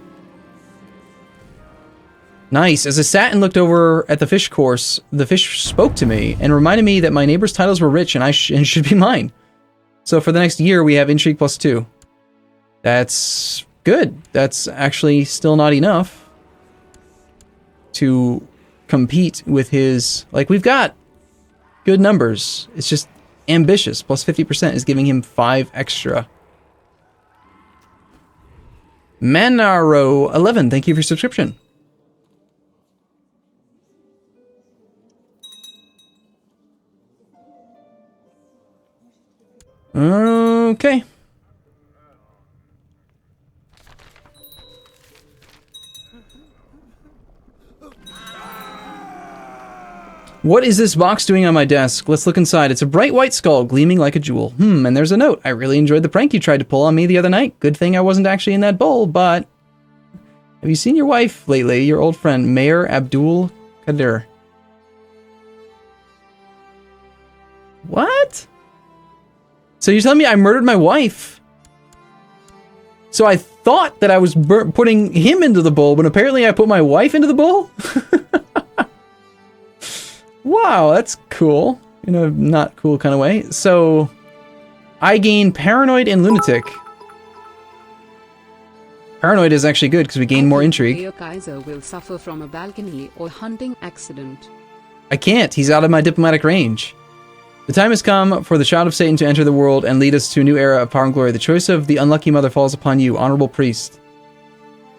Nice. As I sat and looked over at the fish course, the fish spoke to me and reminded me that my neighbor's titles were rich and and should be mine. So for the next year, we have Intrigue +2. That's good. That's actually still not enough to compete with his... Like, we've got good numbers. It's just ambitious. Plus 50% is giving him 5 extra. Manaro11, thank you for your subscription. Okay. What is this box doing on my desk? Let's look inside. It's a bright white skull gleaming like a jewel. And there's a note. I really enjoyed the prank you tried to pull on me the other night. Good thing I wasn't actually in that bowl, but... Have you seen your wife lately? Your old friend, Mayor Abdul Kadir. What? So you're telling me I murdered my wife? So I thought that I was putting him into the bowl, but apparently I put my wife into the bowl? Wow, that's cool. In a not cool kind of way. So, I gain Paranoid and Lunatic. Paranoid is actually good because we gain more intrigue. Your Kaiser will suffer from a balcony or hunting accident. I can't. He's out of my diplomatic range. The time has come for the child of Satan to enter the world and lead us to a new era of power and glory. The choice of the unlucky mother falls upon you, honorable priest.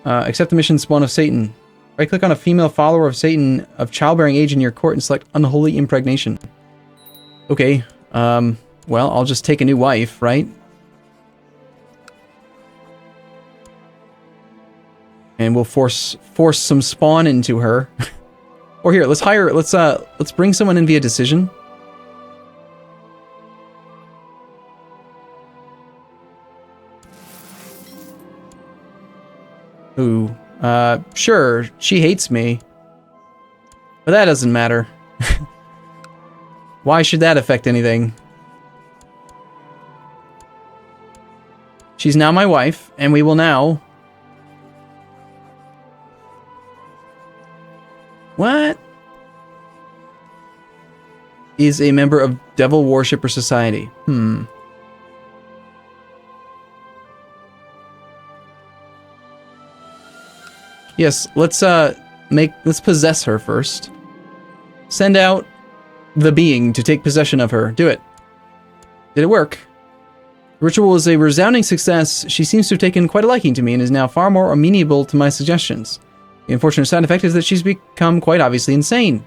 Accept the mission, spawn of Satan. Right-click on a female follower of Satan of childbearing age in your court and select Unholy Impregnation. Okay, well, I'll just take a new wife, right? And we'll force some spawn into her. Or here, let's bring someone in via decision. Ooh. Sure, she hates me. But that doesn't matter. Why should that affect anything? She's now my wife, and we will now... What? Is a member of Devil Worshipper Society. Yes, let's possess her first. Send out the being to take possession of her. Do it. Did it work? The ritual is a resounding success. She seems to have taken quite a liking to me and is now far more amenable to my suggestions. The unfortunate side effect is that she's become quite obviously insane.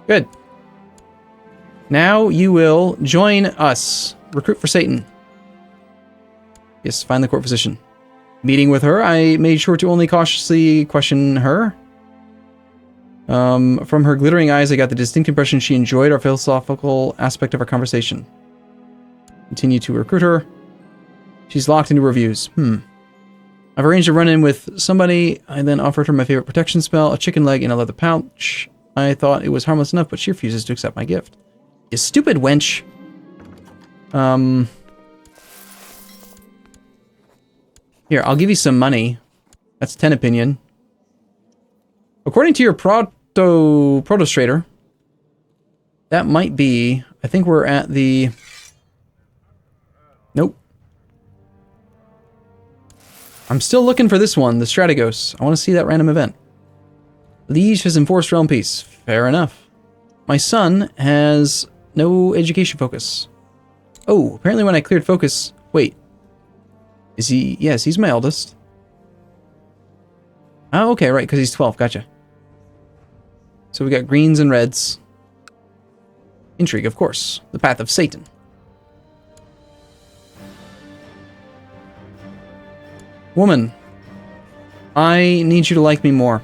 Good. Now you will join us. Recruit for Satan. Yes, find the court physician. Meeting with her, I made sure to only cautiously question her. From her glittering eyes, I got the distinct impression she enjoyed our philosophical aspect of our conversation. Continue to recruit her. She's locked into reviews. I've arranged a run-in with somebody. I then offered her my favorite protection spell, a chicken leg in a leather pouch. I thought it was harmless enough, but she refuses to accept my gift. You stupid wench. Here, I'll give you some money. That's 10 opinion. According to your protostrator, that might be... I think we're at the... Nope. I'm still looking for this one, the Strategos. I want to see that random event. Liege has enforced realm peace. Fair enough. My son has no education focus. Oh, apparently when I cleared focus... Wait. Is he... Yes, he's my eldest. Oh, okay, right, because he's 12. Gotcha. So we got greens and reds. Intrigue, of course. The path of Satan. Woman, I need you to like me more.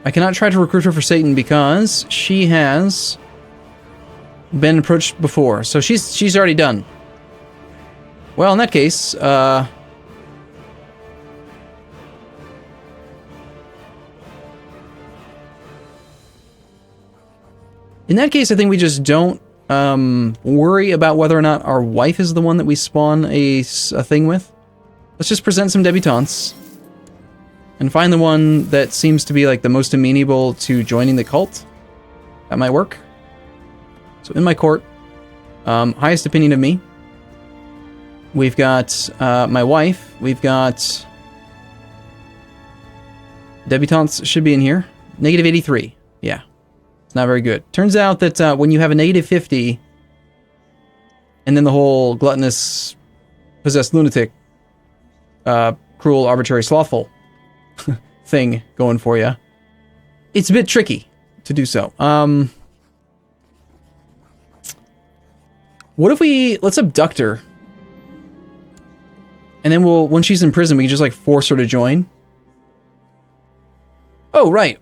I cannot try to recruit her for Satan because she has been approached before. So she's already done. Well, in that case, I think we just don't worry about whether or not our wife is the one that we spawn a thing with. Let's just present some debutantes. And find the one that seems to be like the most amenable to joining the cult. That might work. So in my court, highest opinion of me. We've got my wife. We've got... Debutantes should be in here. Negative 83. Yeah. Not very good. Turns out that when you have a negative 50, and then the whole gluttonous, possessed lunatic, cruel, arbitrary, slothful thing going for you, it's a bit tricky to do so. What if let's abduct her, and then when she's in prison, we can just like force her to join? Oh, right.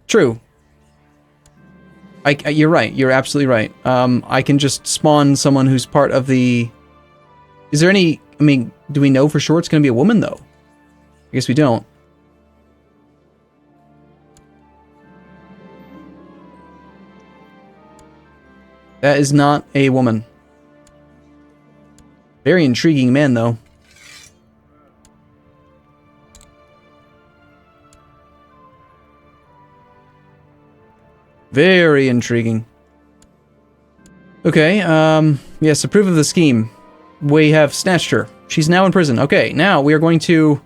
True. You're right. You're absolutely right. I can just spawn someone who's part of the... Is there any... I mean, do we know for sure it's going to be a woman, though? I guess we don't. That is not a woman. Very intriguing man, though. Very intriguing. Okay, yes, approve of the scheme. We have snatched her. She's now in prison. Okay, now we are going to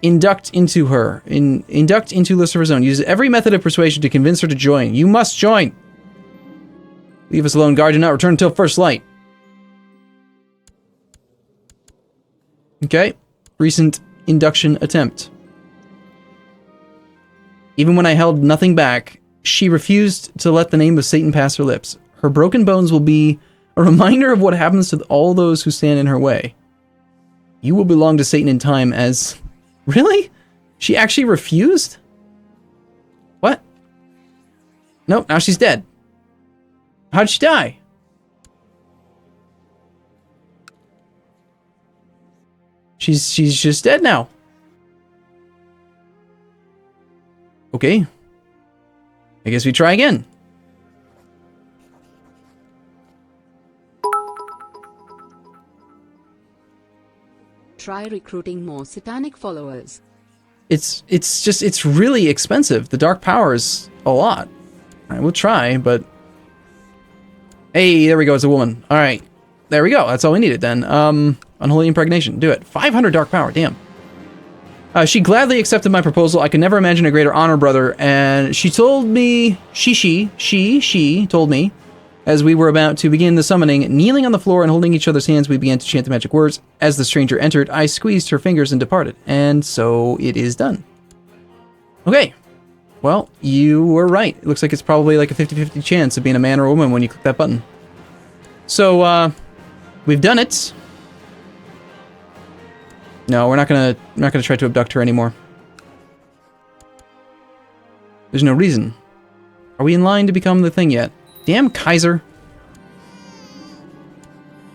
induct into her. Induct into Lucifer's Zone. Use every method of persuasion to convince her to join. You must join! Leave us alone, guard. Do not return until first light. Okay, recent induction attempt. Even when I held nothing back, she refused to let the name of Satan pass her lips. Her broken bones will be a reminder of what happens to all those who stand in her way. You will belong to Satan in time as... Really? She actually refused? What? Nope, now she's dead. How'd she die? She's just dead now. Okay. I guess we try again. Try recruiting more satanic followers. It's really expensive. The dark power is a lot. All right, we'll try, but hey, there we go. It's a woman. All right, there we go. That's all we needed then. Unholy Impregnation. Do it. 500 dark power. Damn. She gladly accepted my proposal. I could never imagine a greater honor, brother. And she told me, she told me, as we were about to begin the summoning, kneeling on the floor and holding each other's hands, we began to chant the magic words. As the stranger entered, I squeezed her fingers and departed. And so it is done. Okay. Well, you were right. It looks like it's probably like a 50-50 chance of being a man or a woman when you click that button. So, we've done it. No, we're not gonna try to abduct her anymore. There's no reason. Are we in line to become the thing yet? Damn Kaiser.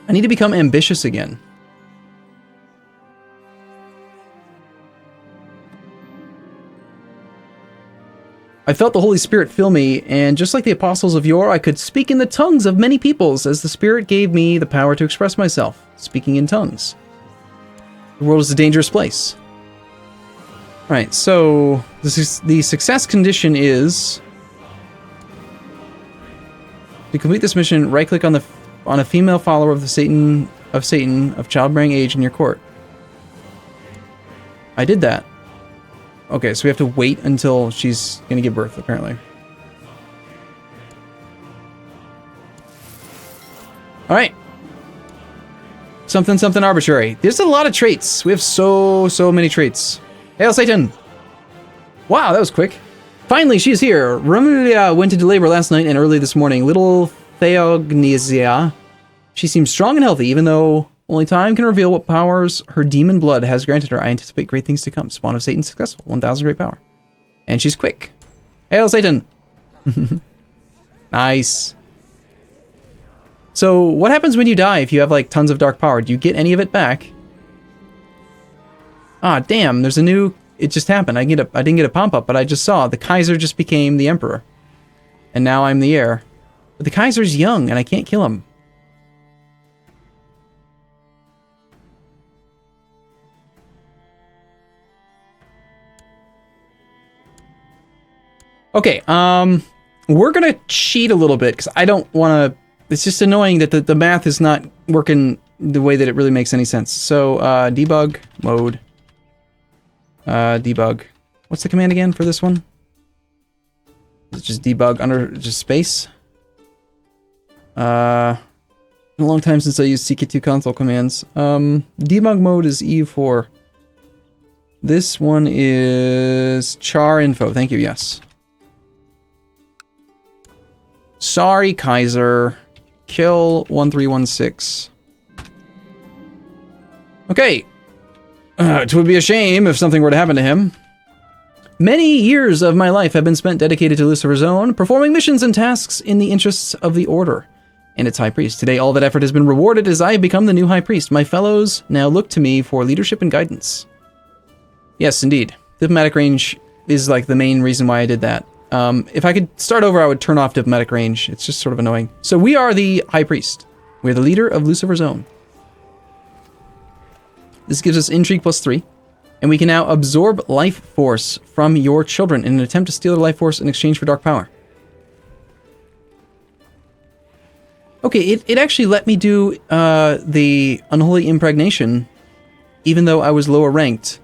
I need to become ambitious again. I felt the Holy Spirit fill me, and just like the apostles of yore, I could speak in the tongues of many peoples, as the Spirit gave me the power to express myself, speaking in tongues. The world is a dangerous place. Alright, so the success condition is to complete this mission, right-click on a female follower of Satan of childbearing age in your court. I did that. Okay, so we have to wait until she's gonna give birth, apparently. Alright. Something arbitrary. There's a lot of traits. We have so many traits. Hail Satan! Wow, that was quick. Finally, she's here. Romulia went into labor last night and early this morning. Little Theognesia. She seems strong and healthy, even though only time can reveal what powers her demon blood has granted her. I anticipate great things to come. Spawn of Satan successful. 1,000 great power. And she's quick. Hail Satan! Nice. So, what happens when you die if you have, like, tons of dark power? Do you get any of it back? Ah, damn, there's a new... It just happened. I didn't get a pop-up, but I just saw the Kaiser just became the Emperor. And now I'm the heir. But the Kaiser's young, and I can't kill him. Okay, we're gonna cheat a little bit, because I don't want to... It's just annoying that the math is not working the way that it really makes any sense. So, debug mode. Debug. What's the command again for this one? Is it just debug under just space? Been a long time since I used CKII console commands. Debug mode is E4. This one is char info. Thank you, yes. Sorry, Kaiser. Kill 1316. Okay. It would be a shame if something were to happen to him. Many years of my life have been spent dedicated to Lucifer's own, performing missions and tasks in the interests of the Order and its High Priest. Today, all that effort has been rewarded as I have become the new High Priest. My fellows now look to me for leadership and guidance. Yes, indeed. Diplomatic range is like the main reason why I did that. If I could start over, I would turn off diplomatic range. It's just sort of annoying. So we are the High Priest. We're the leader of Lucifer's own. This gives us intrigue +3. And we can now absorb life force from your children in an attempt to steal their life force in exchange for dark power. Okay, it actually let me do the Unholy Impregnation, even though I was lower ranked.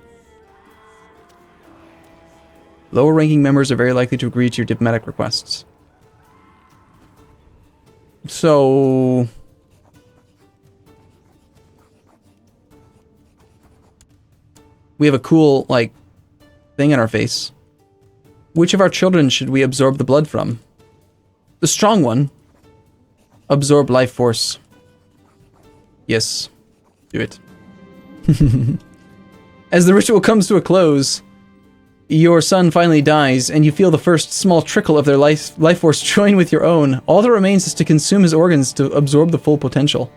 Lower ranking members are very likely to agree to your diplomatic requests. So... we have a cool, like, thing in our face. Which of our children should we absorb the blood from? The strong one. Absorb life force. Yes. Do it. As the ritual comes to a close, your son finally dies, and you feel the first small trickle of their life force join with your own. All that remains is to consume his organs to absorb the full potential.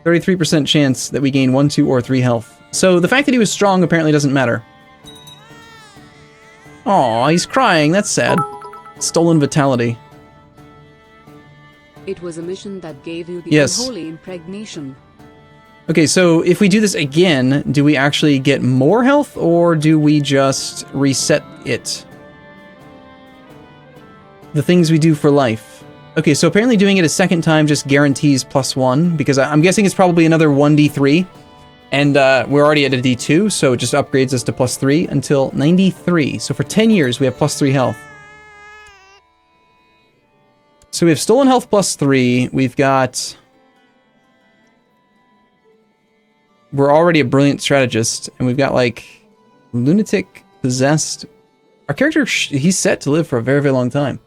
33% chance that we gain 1, 2, or 3 health. So the fact that he was strong apparently doesn't matter. Aw, he's crying. That's sad. Stolen vitality. It was a mission that gave you the Yes. Unholy Impregnation. Okay, so if we do this again, do we actually get more health, or do we just reset it? The things we do for life. Okay, so apparently doing it a second time just guarantees +1, because I'm guessing it's probably another 1d3, and we're already at a d2, so it just upgrades us to +3 until 93. So for 10 years, we have +3 health. So we have stolen health +3, we've got... We're already a brilliant strategist, and we've got, like, lunatic, possessed. Our character, he's set to live for a very, very long time.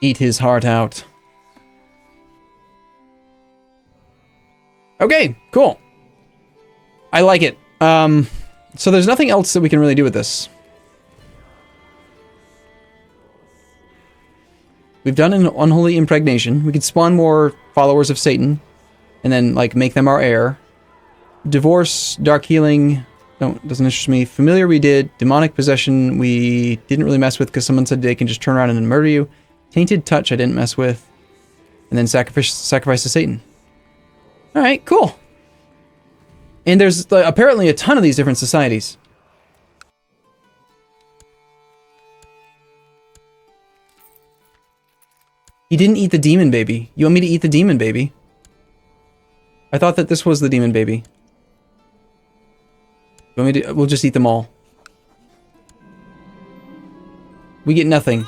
Eat his heart out. Okay, cool. I like it. So there's nothing else that we can really do with this. We've done an Unholy Impregnation. We could spawn more followers of Satan. And then, like, make them our heir. Divorce, Dark Healing, doesn't interest me. Familiar we did. Demonic Possession we didn't really mess with because someone said they can just turn around and then murder you. Tainted Touch I didn't mess with. And then Sacrifice to Satan. Alright, cool. And there's apparently a ton of these different societies. He didn't eat the demon baby. You want me to eat the demon baby? I thought that this was the demon baby. You want me to, we'll just eat them all. We get nothing.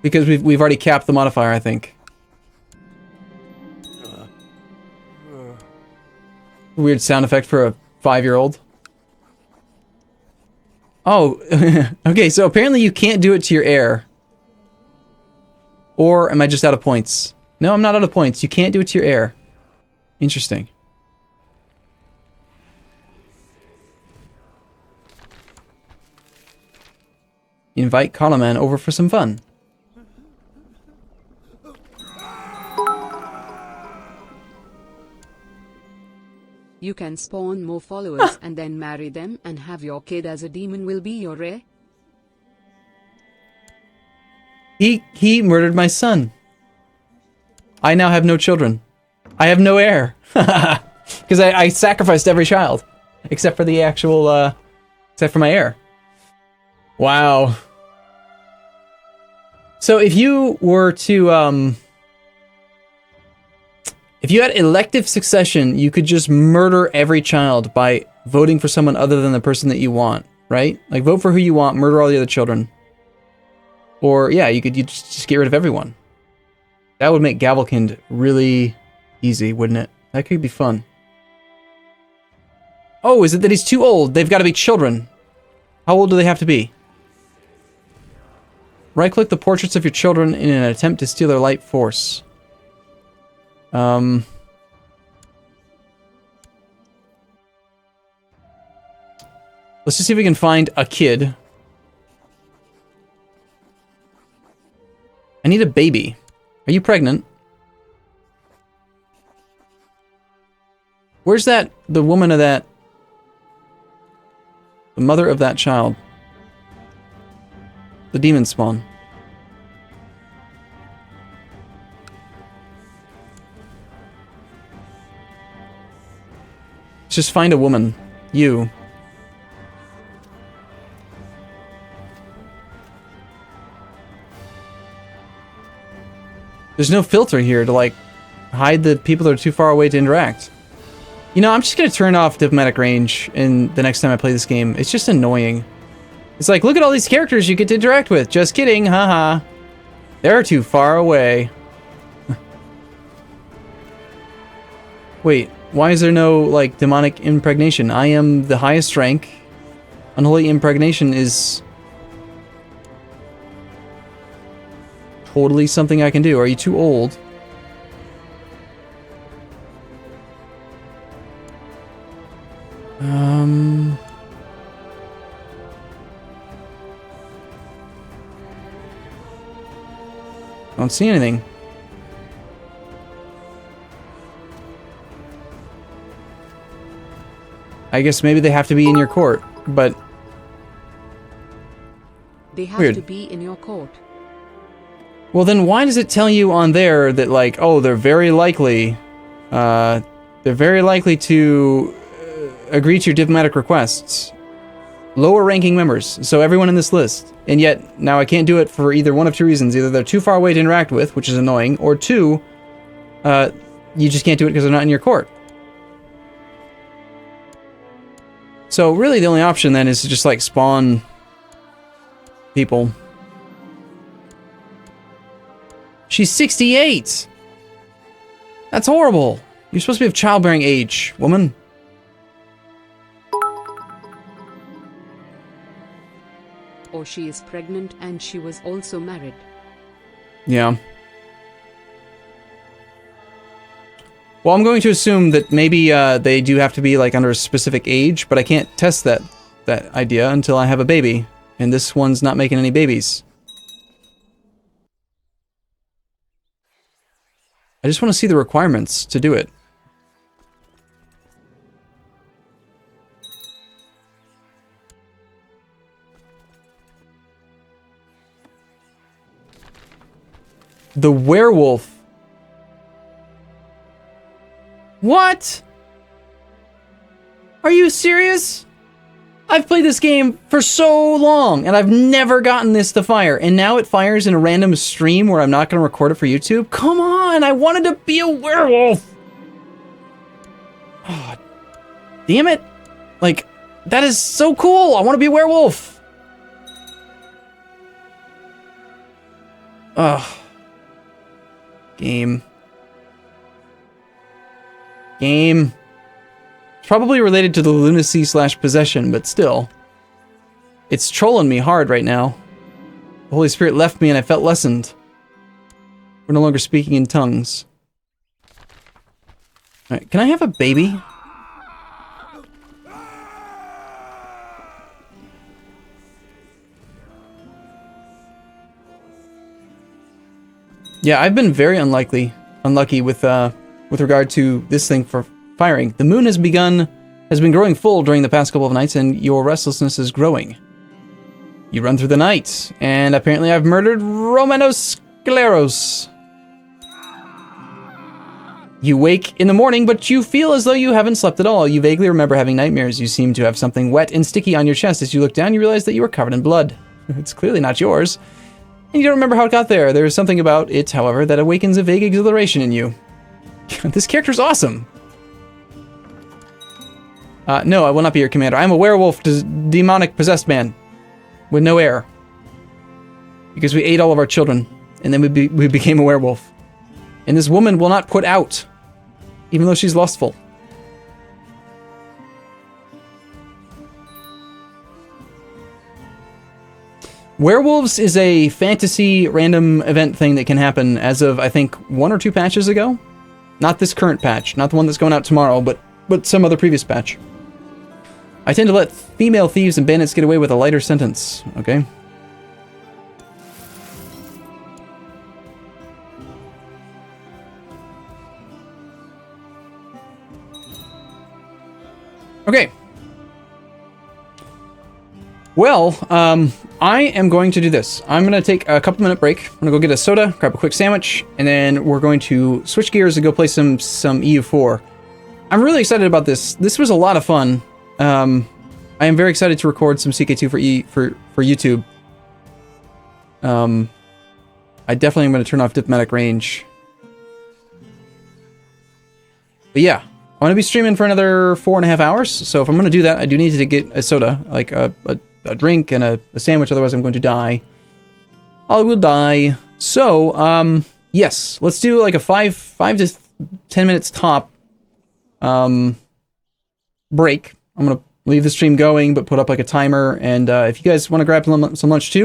Because we've already capped the modifier, I think. Weird sound effect for a 5-year-old. Oh, okay, so apparently you can't do it to your heir. Or am I just out of points? No, I'm not out of points. You can't do it to your heir. Interesting. Invite Charlemagne over for some fun. You can spawn more followers and then marry them and have your kid as a demon will be your heir. He murdered my son. I now have no children. I have no heir. Because I sacrificed every child. Except for the actual, except for my heir. Wow. So if you were to, if you had elective succession, you could just murder every child by voting for someone other than the person that you want, right? Like, vote for who you want, murder all the other children. Or, yeah, you just get rid of everyone. That would make Gavelkind really easy, wouldn't it? That could be fun. Oh, is it that he's too old? They've got to be children. How old do they have to be? Right-click the portraits of your children in an attempt to steal their light force. Let's just see if we can find a kid. I need a baby. Are you pregnant? Where's that, the woman of that, the mother of that child? The demon spawn. Let's just find a woman. You. There's no filter here to, like, hide the people that are too far away to interact. You know, I'm just gonna turn off diplomatic range in the next time I play this game. It's just annoying. It's like, look at all these characters you get to interact with. Just kidding, haha. They're too far away. Wait, why is there no, like, demonic impregnation? I am the highest rank. Unholy Impregnation is totally something I can do. Are you too old? Don't see anything. I guess maybe they have to be in your court, but... They have Weird. to be in your court. Well, then why does it tell you on there that, like, oh, they're very likely to agree to your diplomatic requests? Lower ranking members, so everyone in this list. And yet, now I can't do it for either one of two reasons. Either they're too far away to interact with, which is annoying, or two, you just can't do it because they're not in your court. So really the only option then is to just, like, spawn people. She's 68! That's horrible! You're supposed to be of childbearing age, woman. Or she is pregnant and she was also married. Yeah. Well, I'm going to assume that maybe they do have to be, like, under a specific age, but I can't test that idea until I have a baby. And this one's not making any babies. I just want to see the requirements to do it. The werewolf. What? Are you serious? I've played this game for so long, and I've never gotten this to fire, and now it fires in a random stream where I'm not going to record it for YouTube? Come on, I wanted to be a werewolf! Oh, damn it. Like, that is so cool! I want to be a werewolf! Ugh. Game. It's probably related to the lunacy/possession, but still. It's trolling me hard right now. The Holy Spirit left me and I felt lessened. We're no longer speaking in tongues. Alright, can I have a baby? Yeah, I've been very unlucky with regard to this thing for firing. The moon has been growing full during the past couple of nights, and your restlessness is growing. You run through the night, and apparently I've murdered Romanos Scleros. You wake in the morning, but you feel as though you haven't slept at all. You vaguely remember having nightmares. You seem to have something wet and sticky on your chest. As you look down, you realize that you are covered in blood. It's clearly not yours. And you don't remember how it got there. There is something about it, however, that awakens a vague exhilaration in you. This character's awesome. No, I will not be your commander. I am a werewolf, demonic possessed man. With no heir. Because we ate all of our children. And then we became a werewolf. And this woman will not put out. Even though she's lustful. Werewolves is a fantasy random event thing that can happen as of, I think, 1 or 2 patches ago. Not this current patch. Not the one that's going out tomorrow, but some other previous patch. I tend to let female thieves and bandits get away with a lighter sentence, okay? Okay. Well, I am going to do this. I'm going to take a couple-minute break. I'm going to go get a soda, grab a quick sandwich, and then we're going to switch gears and go play some EU4. I'm really excited about this. This was a lot of fun. I am very excited to record some CK2 for YouTube. I definitely am going to turn off diplomatic range. But yeah, I'm going to be streaming for another 4.5 hours. So if I'm going to do that, I do need to get a soda, like a drink and a sandwich. Otherwise, I'm going to die. I will die. So, yes, let's do like a 5 to 10 minutes top break. I'm going to leave the stream going, but put up like a timer. And if you guys want to grab some lunch too, or